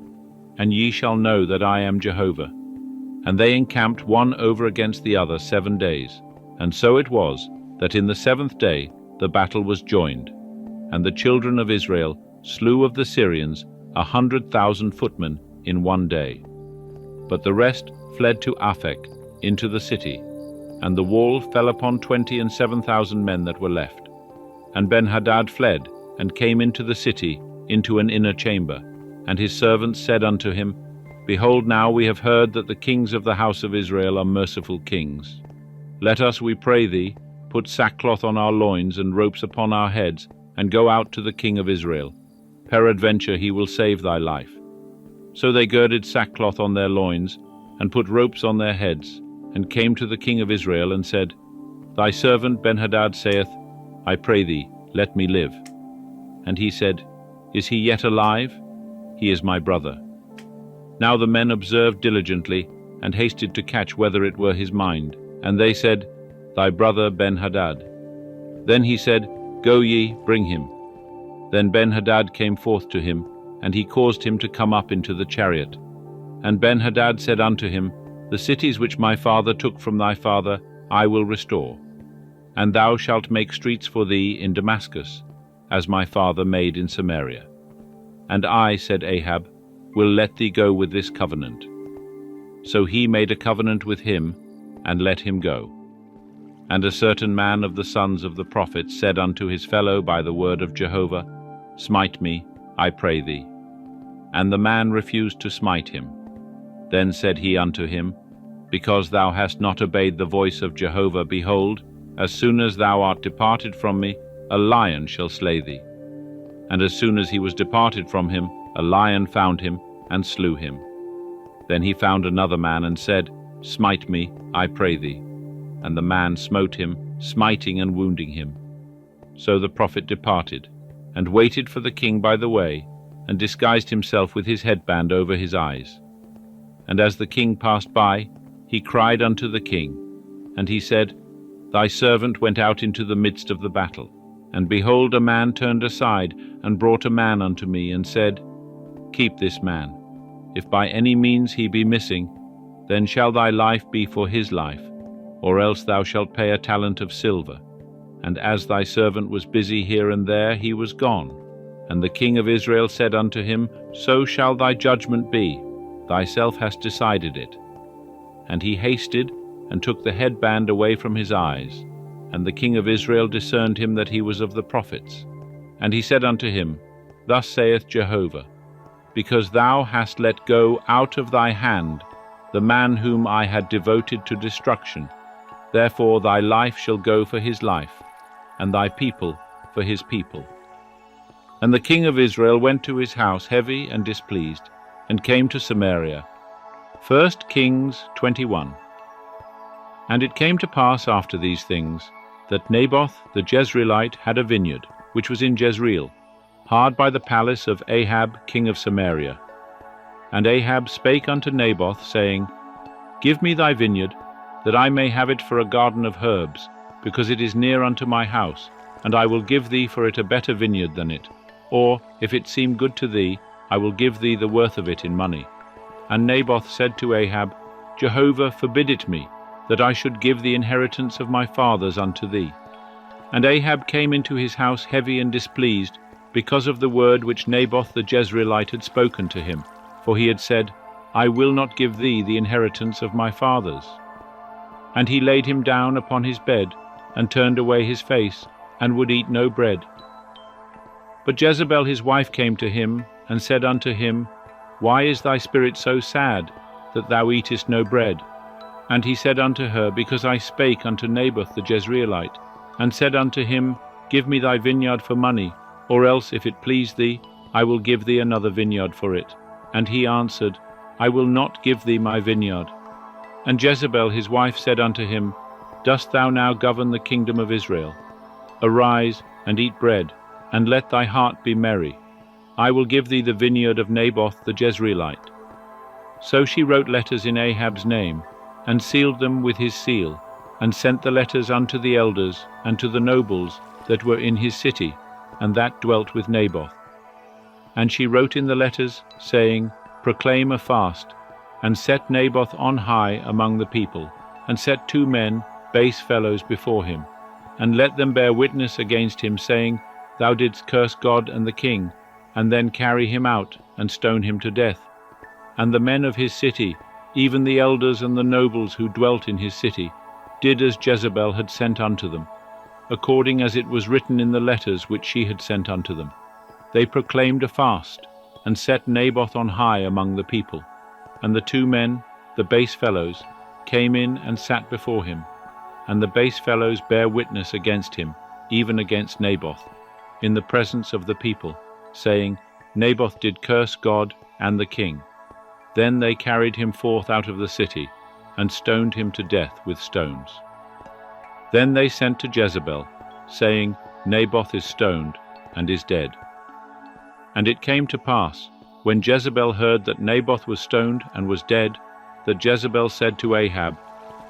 and ye shall know that I am Jehovah. And they encamped one over against the other 7 days. And so it was, that in the 7th day the battle was joined. And the children of Israel slew of the Syrians 100,000 footmen in 1 day. But the rest fled to Aphek, into the city, and the wall fell upon 27,000 men that were left. And Ben-Hadad fled, and came into the city, into an inner chamber. And his servants said unto him, Behold, now we have heard that the kings of the house of Israel are merciful kings. Let us, we pray thee, put sackcloth on our loins and ropes upon our heads, and go out to the king of Israel. Peradventure he will save thy life. So they girded sackcloth on their loins, and put ropes on their heads, and came to the king of Israel, and said, Thy servant Ben-Hadad saith, I pray thee, let me live. And he said, Is he yet alive? He is my brother. Now the men observed diligently, and hasted to catch whether it were his mind. And they said, Thy brother Ben-Hadad. Then he said, Go ye, bring him. Then Ben-Hadad came forth to him, and he caused him to come up into the chariot. And Ben-Hadad said unto him, The cities which my father took from thy father I will restore. And thou shalt make streets for thee in Damascus, as my father made in Samaria. And I, said Ahab, will let thee go with this covenant. So he made a covenant with him, and let him go. And a certain man of the sons of the prophets said unto his fellow by the word of Jehovah, Smite me, I pray thee. And the man refused to smite him. Then said he unto him, Because thou hast not obeyed the voice of Jehovah, behold, as soon as thou art departed from me, a lion shall slay thee. And as soon as he was departed from him, a lion found him, and slew him. Then he found another man, and said, Smite me, I pray thee. And the man smote him, smiting and wounding him. So the prophet departed, and waited for the king by the way, and disguised himself with his headband over his eyes. And as the king passed by, he cried unto the king, and he said, Thy servant went out into the midst of the battle, and behold, a man turned aside, and brought a man unto me, and said, Keep this man. If by any means he be missing, then shall thy life be for his life, or else thou shalt pay a talent of silver. And as thy servant was busy here and there, he was gone. And the king of Israel said unto him, So shall thy judgment be, thyself hast decided it. And he hasted, and took the headband away from his eyes. And the king of Israel discerned him that he was of the prophets. And he said unto him, Thus saith Jehovah, Because thou hast let go out of thy hand the man whom I had devoted to destruction, therefore thy life shall go for his life, and thy people for his people. And the king of Israel went to his house heavy and displeased, and came to Samaria. 1 Kings 21. And it came to pass after these things, that Naboth the Jezreelite had a vineyard, which was in Jezreel, hard by the palace of Ahab king of Samaria. And Ahab spake unto Naboth, saying, Give me thy vineyard, that I may have it for a garden of herbs, because it is near unto my house, and I will give thee for it a better vineyard than it. Or, if it seem good to thee, I will give thee the worth of it in money. And Naboth said to Ahab, Jehovah forbid it me, that I should give the inheritance of my fathers unto thee. And Ahab came into his house heavy and displeased, because of the word which Naboth the Jezreelite had spoken to him. For he had said, I will not give thee the inheritance of my fathers. And he laid him down upon his bed, and turned away his face, and would eat no bread. But Jezebel his wife came to him, and said unto him, Why is thy spirit so sad, that thou eatest no bread? And he said unto her, Because I spake unto Naboth the Jezreelite, and said unto him, Give me thy vineyard for money, or else, if it please thee, I will give thee another vineyard for it. And he answered, I will not give thee my vineyard. And Jezebel his wife said unto him, Dost thou now govern the kingdom of Israel? Arise, and eat bread, and let thy heart be merry. I will give thee the vineyard of Naboth the Jezreelite. So she wrote letters in Ahab's name, and sealed them with his seal, and sent the letters unto the elders and to the nobles that were in his city, and that dwelt with Naboth. And she wrote in the letters, saying, Proclaim a fast, and set Naboth on high among the people, and set 2 men, base fellows, before him, and let them bear witness against him, saying, Thou didst curse God and the king, and then carry him out, and stone him to death. And the men of his city, even the elders and the nobles who dwelt in his city, did as Jezebel had sent unto them, according as it was written in the letters which she had sent unto them. They proclaimed a fast, and set Naboth on high among the people. And the 2 men, the base fellows, came in and sat before him. And the base fellows bare witness against him, even against Naboth, in the presence of the people, saying, Naboth did curse God and the king. Then they carried him forth out of the city, and stoned him to death with stones. Then they sent to Jezebel, saying, Naboth is stoned, and is dead. And it came to pass, when Jezebel heard that Naboth was stoned and was dead, that Jezebel said to Ahab,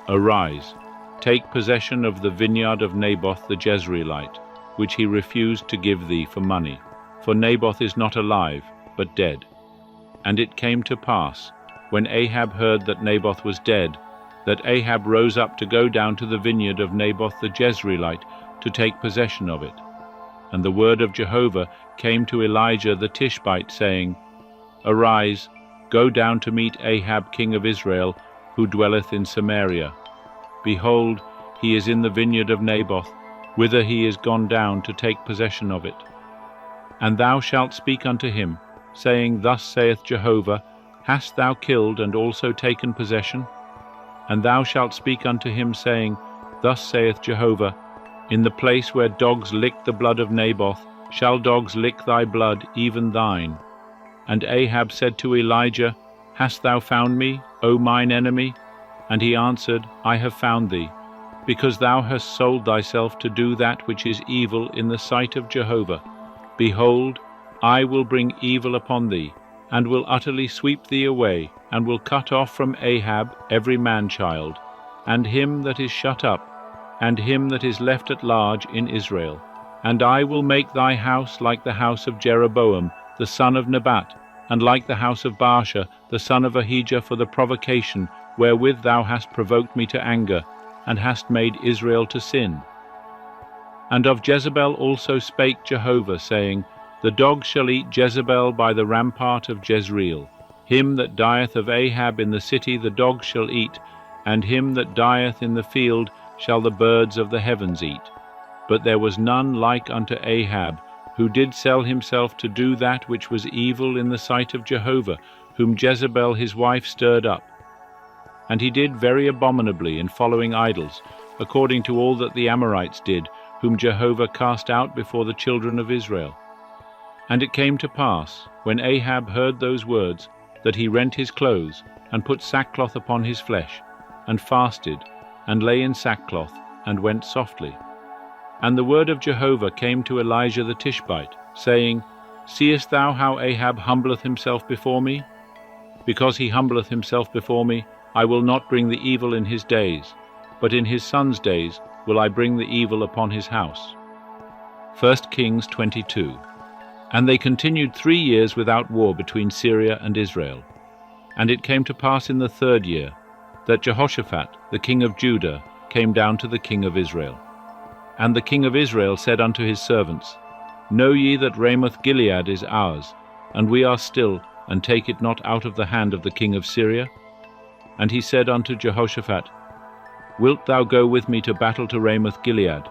Arise, take possession of the vineyard of Naboth the Jezreelite, which he refused to give thee for money, for Naboth is not alive, but dead. And it came to pass, when Ahab heard that Naboth was dead, that Ahab rose up to go down to the vineyard of Naboth the Jezreelite to take possession of it. And the word of Jehovah came to Elijah the Tishbite, saying, Arise, go down to meet Ahab king of Israel, who dwelleth in Samaria. Behold, he is in the vineyard of Naboth, whither he is gone down to take possession of it. And thou shalt speak unto him, saying, Thus saith Jehovah, Hast thou killed and also taken possession? And thou shalt speak unto him, saying, Thus saith Jehovah, In the place where dogs lick the blood of Naboth, shall dogs lick thy blood, even thine. And Ahab said to Elijah, Hast thou found me, O mine enemy? And he answered, I have found thee, because thou hast sold thyself to do that which is evil in the sight of Jehovah. Behold, I will bring evil upon thee, and will utterly sweep thee away, and will cut off from Ahab every man-child, and him that is shut up, and him that is left at large in Israel. And I will make thy house like the house of Jeroboam, the son of Nebat, and like the house of Baasha, the son of Ahijah, for the provocation wherewith thou hast provoked me to anger, and hast made Israel to sin. And of Jezebel also spake Jehovah, saying, The dog shall eat Jezebel by the rampart of Jezreel. Him that dieth of Ahab in the city the dog shall eat, and him that dieth in the field shall the birds of the heavens eat. But there was none like unto Ahab, who did sell himself to do that which was evil in the sight of Jehovah, whom Jezebel his wife stirred up. And he did very abominably in following idols, according to all that the Amorites did, whom Jehovah cast out before the children of Israel. And it came to pass, when Ahab heard those words, that he rent his clothes, and put sackcloth upon his flesh, and fasted, and lay in sackcloth, and went softly. And the word of Jehovah came to Elijah the Tishbite, saying, Seest thou how Ahab humbleth himself before me? Because he humbleth himself before me, I will not bring the evil in his days, but in his son's days will I bring the evil upon his house. 1 Kings 22. And they continued 3 years without war between Syria and Israel. And it came to pass in the 3rd year, that Jehoshaphat, the king of Judah, came down to the king of Israel. And the king of Israel said unto his servants, Know ye that Ramoth-Gilead is ours, and we are still, and take it not out of the hand of the king of Syria? And he said unto Jehoshaphat, Wilt thou go with me to battle to Ramoth-Gilead?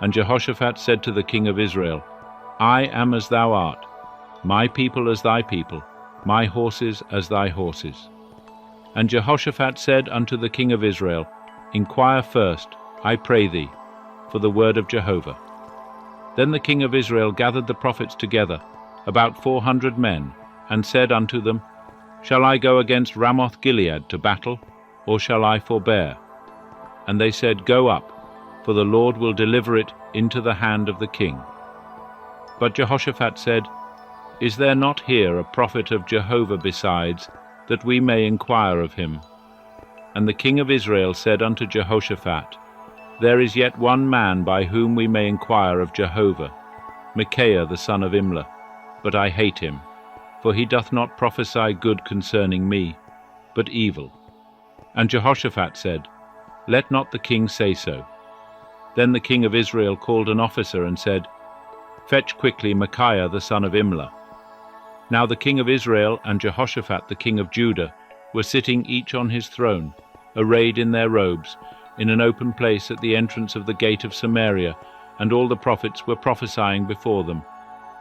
And Jehoshaphat said to the king of Israel, I am as thou art, my people as thy people, my horses as thy horses. And Jehoshaphat said unto the king of Israel, Inquire first, I pray thee, for the word of Jehovah. Then the king of Israel gathered the prophets together, about 400 men, and said unto them, Shall I go against Ramoth-Gilead to battle, or shall I forbear? And they said, Go up, for the Lord will deliver it into the hand of the king. But Jehoshaphat said, Is there not here a prophet of Jehovah besides, that we may inquire of him? And the king of Israel said unto Jehoshaphat, There is yet one man by whom we may inquire of Jehovah, Micaiah the son of Imlah, but I hate him, for he doth not prophesy good concerning me, but evil. And Jehoshaphat said, Let not the king say so. Then the king of Israel called an officer and said, Fetch quickly Micaiah the son of Imlah. Now the king of Israel and Jehoshaphat the king of Judah were sitting each on his throne, arrayed in their robes, in an open place at the entrance of the gate of Samaria, and all the prophets were prophesying before them.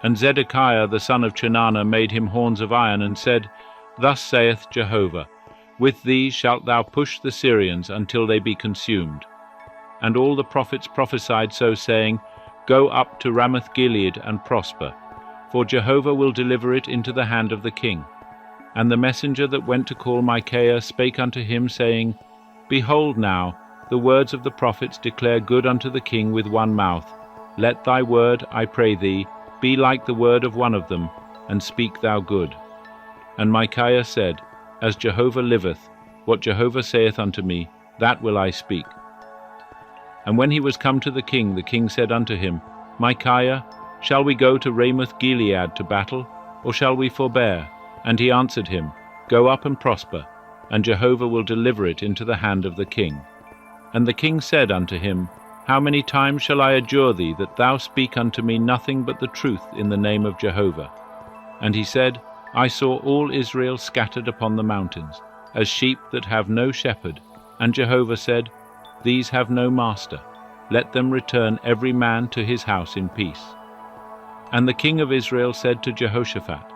And Zedekiah the son of Chenaanah made him horns of iron, and said, Thus saith Jehovah, With these shalt thou push the Syrians until they be consumed. And all the prophets prophesied so, saying, Go up to Ramoth-Gilead and prosper, for Jehovah will deliver it into the hand of the king. And the messenger that went to call Micaiah spake unto him, saying, Behold now, the words of the prophets declare good unto the king with one mouth. Let thy word, I pray thee, be like the word of one of them, and speak thou good. And Micaiah said, As Jehovah liveth, what Jehovah saith unto me, that will I speak. And when he was come to the king said unto him, Micaiah, shall we go to Ramoth-Gilead to battle, or shall we forbear? And he answered him, Go up and prosper, and Jehovah will deliver it into the hand of the king. And the king said unto him, How many times shall I adjure thee that thou speak unto me nothing but the truth in the name of Jehovah? And he said, I saw all Israel scattered upon the mountains, as sheep that have no shepherd. And Jehovah said, These have no master. Let them return every man to his house in peace." And the king of Israel said to Jehoshaphat,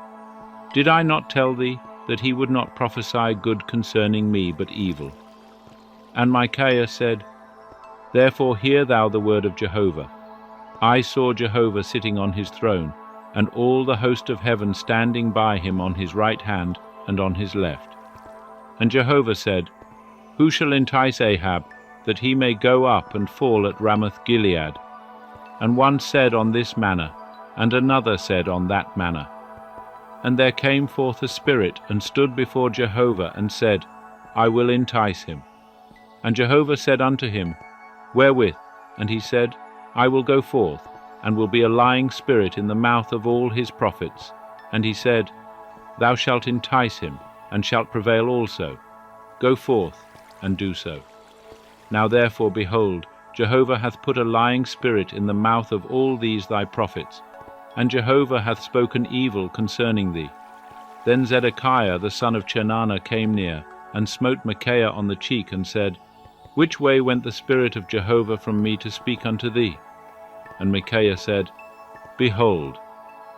"Did I not tell thee that he would not prophesy good concerning me, but evil?" And Micaiah said, "Therefore hear thou the word of Jehovah. I saw Jehovah sitting on his throne, and all the host of heaven standing by him on his right hand and on his left. And Jehovah said, Who shall entice Ahab, that he may go up and fall at Ramoth Gilead? And one said on this manner, and another said on that manner. And there came forth a spirit, and stood before Jehovah, and said, I will entice him. And Jehovah said unto him, Wherewith? And he said, I will go forth, and will be a lying spirit in the mouth of all his prophets. And he said, Thou shalt entice him, and shalt prevail also. Go forth, and do so. Now therefore, behold, Jehovah hath put a lying spirit in the mouth of all these thy prophets, and Jehovah hath spoken evil concerning thee. Then Zedekiah the son of Chenaanah came near, and smote Micaiah on the cheek, and said, Which way went the Spirit of Jehovah from me to speak unto thee? And Micaiah said, Behold,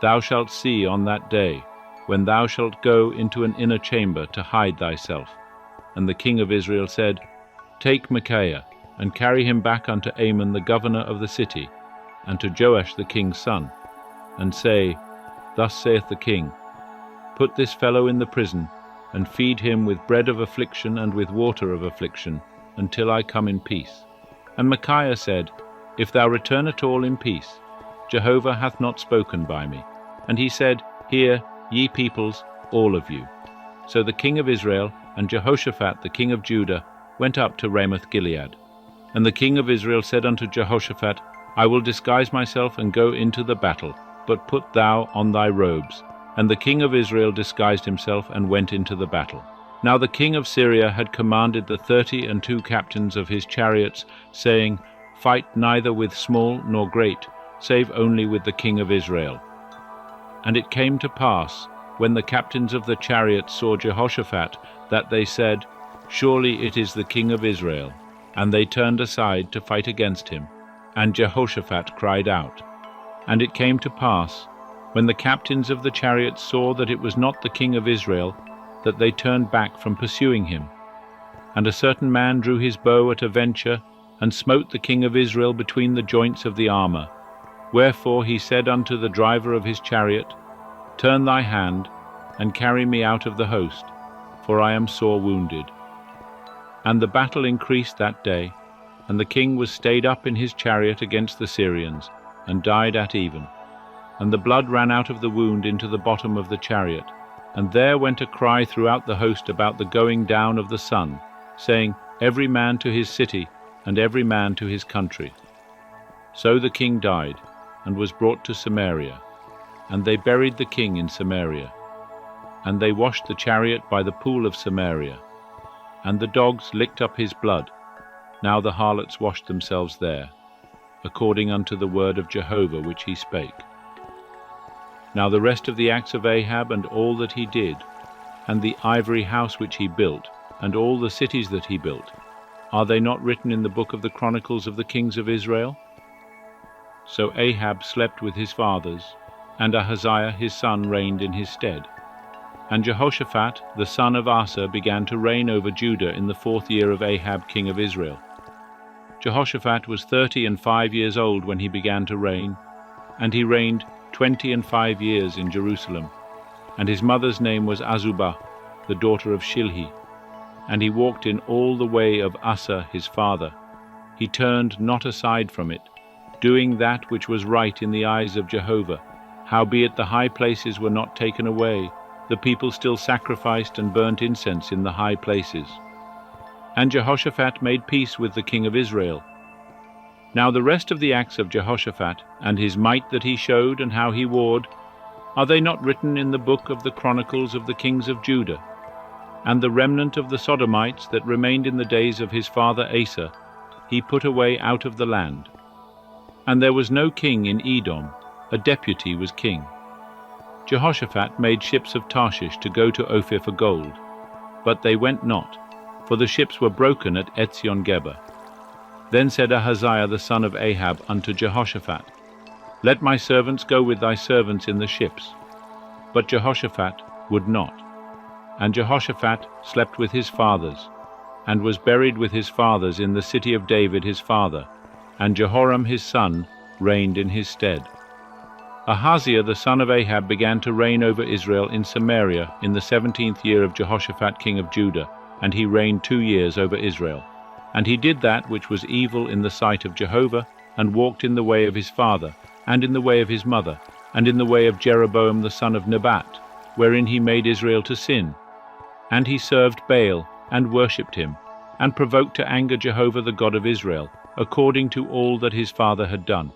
thou shalt see on that day, when thou shalt go into an inner chamber to hide thyself. And the king of Israel said, Take Micaiah, and carry him back unto Amon the governor of the city, and to Joash the king's son, and say, Thus saith the king, Put this fellow in the prison, and feed him with bread of affliction and with water of affliction, until I come in peace. And Micaiah said, If thou return at all in peace, Jehovah hath not spoken by me. And he said, Hear, ye peoples, all of you. So the king of Israel and Jehoshaphat the king of Judah went up to Ramoth Gilead. And the king of Israel said unto Jehoshaphat, I will disguise myself and go into the battle, but put thou on thy robes. And the king of Israel disguised himself and went into the battle. Now the king of Syria had commanded the 32 captains of his chariots, saying, Fight neither with small nor great, save only with the king of Israel. And it came to pass, when the captains of the chariots saw Jehoshaphat, that they said, Surely it is the king of Israel. And they turned aside to fight against him. And Jehoshaphat cried out. And it came to pass, when the captains of the chariots saw that it was not the king of Israel, that they turned back from pursuing him. And a certain man drew his bow at a venture, and smote the king of Israel between the joints of the armor. Wherefore he said unto the driver of his chariot, Turn thy hand, and carry me out of the host, for I am sore wounded. And the battle increased that day, and the king was stayed up in his chariot against the Syrians, and died at even. And the blood ran out of the wound into the bottom of the chariot. And there went a cry throughout the host about the going down of the sun, saying, Every man to his city, and every man to his country. So the king died, and was brought to Samaria. And they buried the king in Samaria. And they washed the chariot by the pool of Samaria. And the dogs licked up his blood. Now the harlots washed themselves there, according unto the word of Jehovah which he spake. Now the rest of the acts of Ahab, and all that he did, and the ivory house which he built, and all the cities that he built, are they not written in the book of the Chronicles of the kings of Israel? So Ahab slept with his fathers, and Ahaziah his son reigned in his stead. And Jehoshaphat the son of Asa began to reign over Judah in the 4th year of Ahab king of Israel. Jehoshaphat was 35 years old when he began to reign, and he reigned 25 years in Jerusalem. And his mother's name was Azubah, the daughter of Shilhi. And he walked in all the way of Asa his father. He turned not aside from it, doing that which was right in the eyes of Jehovah. Howbeit the high places were not taken away, the people still sacrificed and burnt incense in the high places. And Jehoshaphat made peace with the king of Israel. Now the rest of the acts of Jehoshaphat, and his might that he showed, and how he warred, are they not written in the book of the Chronicles of the kings of Judah? And the remnant of the Sodomites that remained in the days of his father Asa, he put away out of the land. And there was no king in Edom, a deputy was king. Jehoshaphat made ships of Tarshish to go to Ophir for gold, but they went not, for the ships were broken at Etzion-Geber. Then said Ahaziah the son of Ahab unto Jehoshaphat, Let my servants go with thy servants in the ships. But Jehoshaphat would not. And Jehoshaphat slept with his fathers, and was buried with his fathers in the city of David his father, and Jehoram his son reigned in his stead. Ahaziah the son of Ahab began to reign over Israel in Samaria in the 17th year of Jehoshaphat king of Judah, and he reigned 2 years over Israel. And he did that which was evil in the sight of Jehovah, and walked in the way of his father, and in the way of his mother, and in the way of Jeroboam the son of Nebat, wherein he made Israel to sin. And he served Baal, and worshipped him, and provoked to anger Jehovah the God of Israel, according to all that his father had done.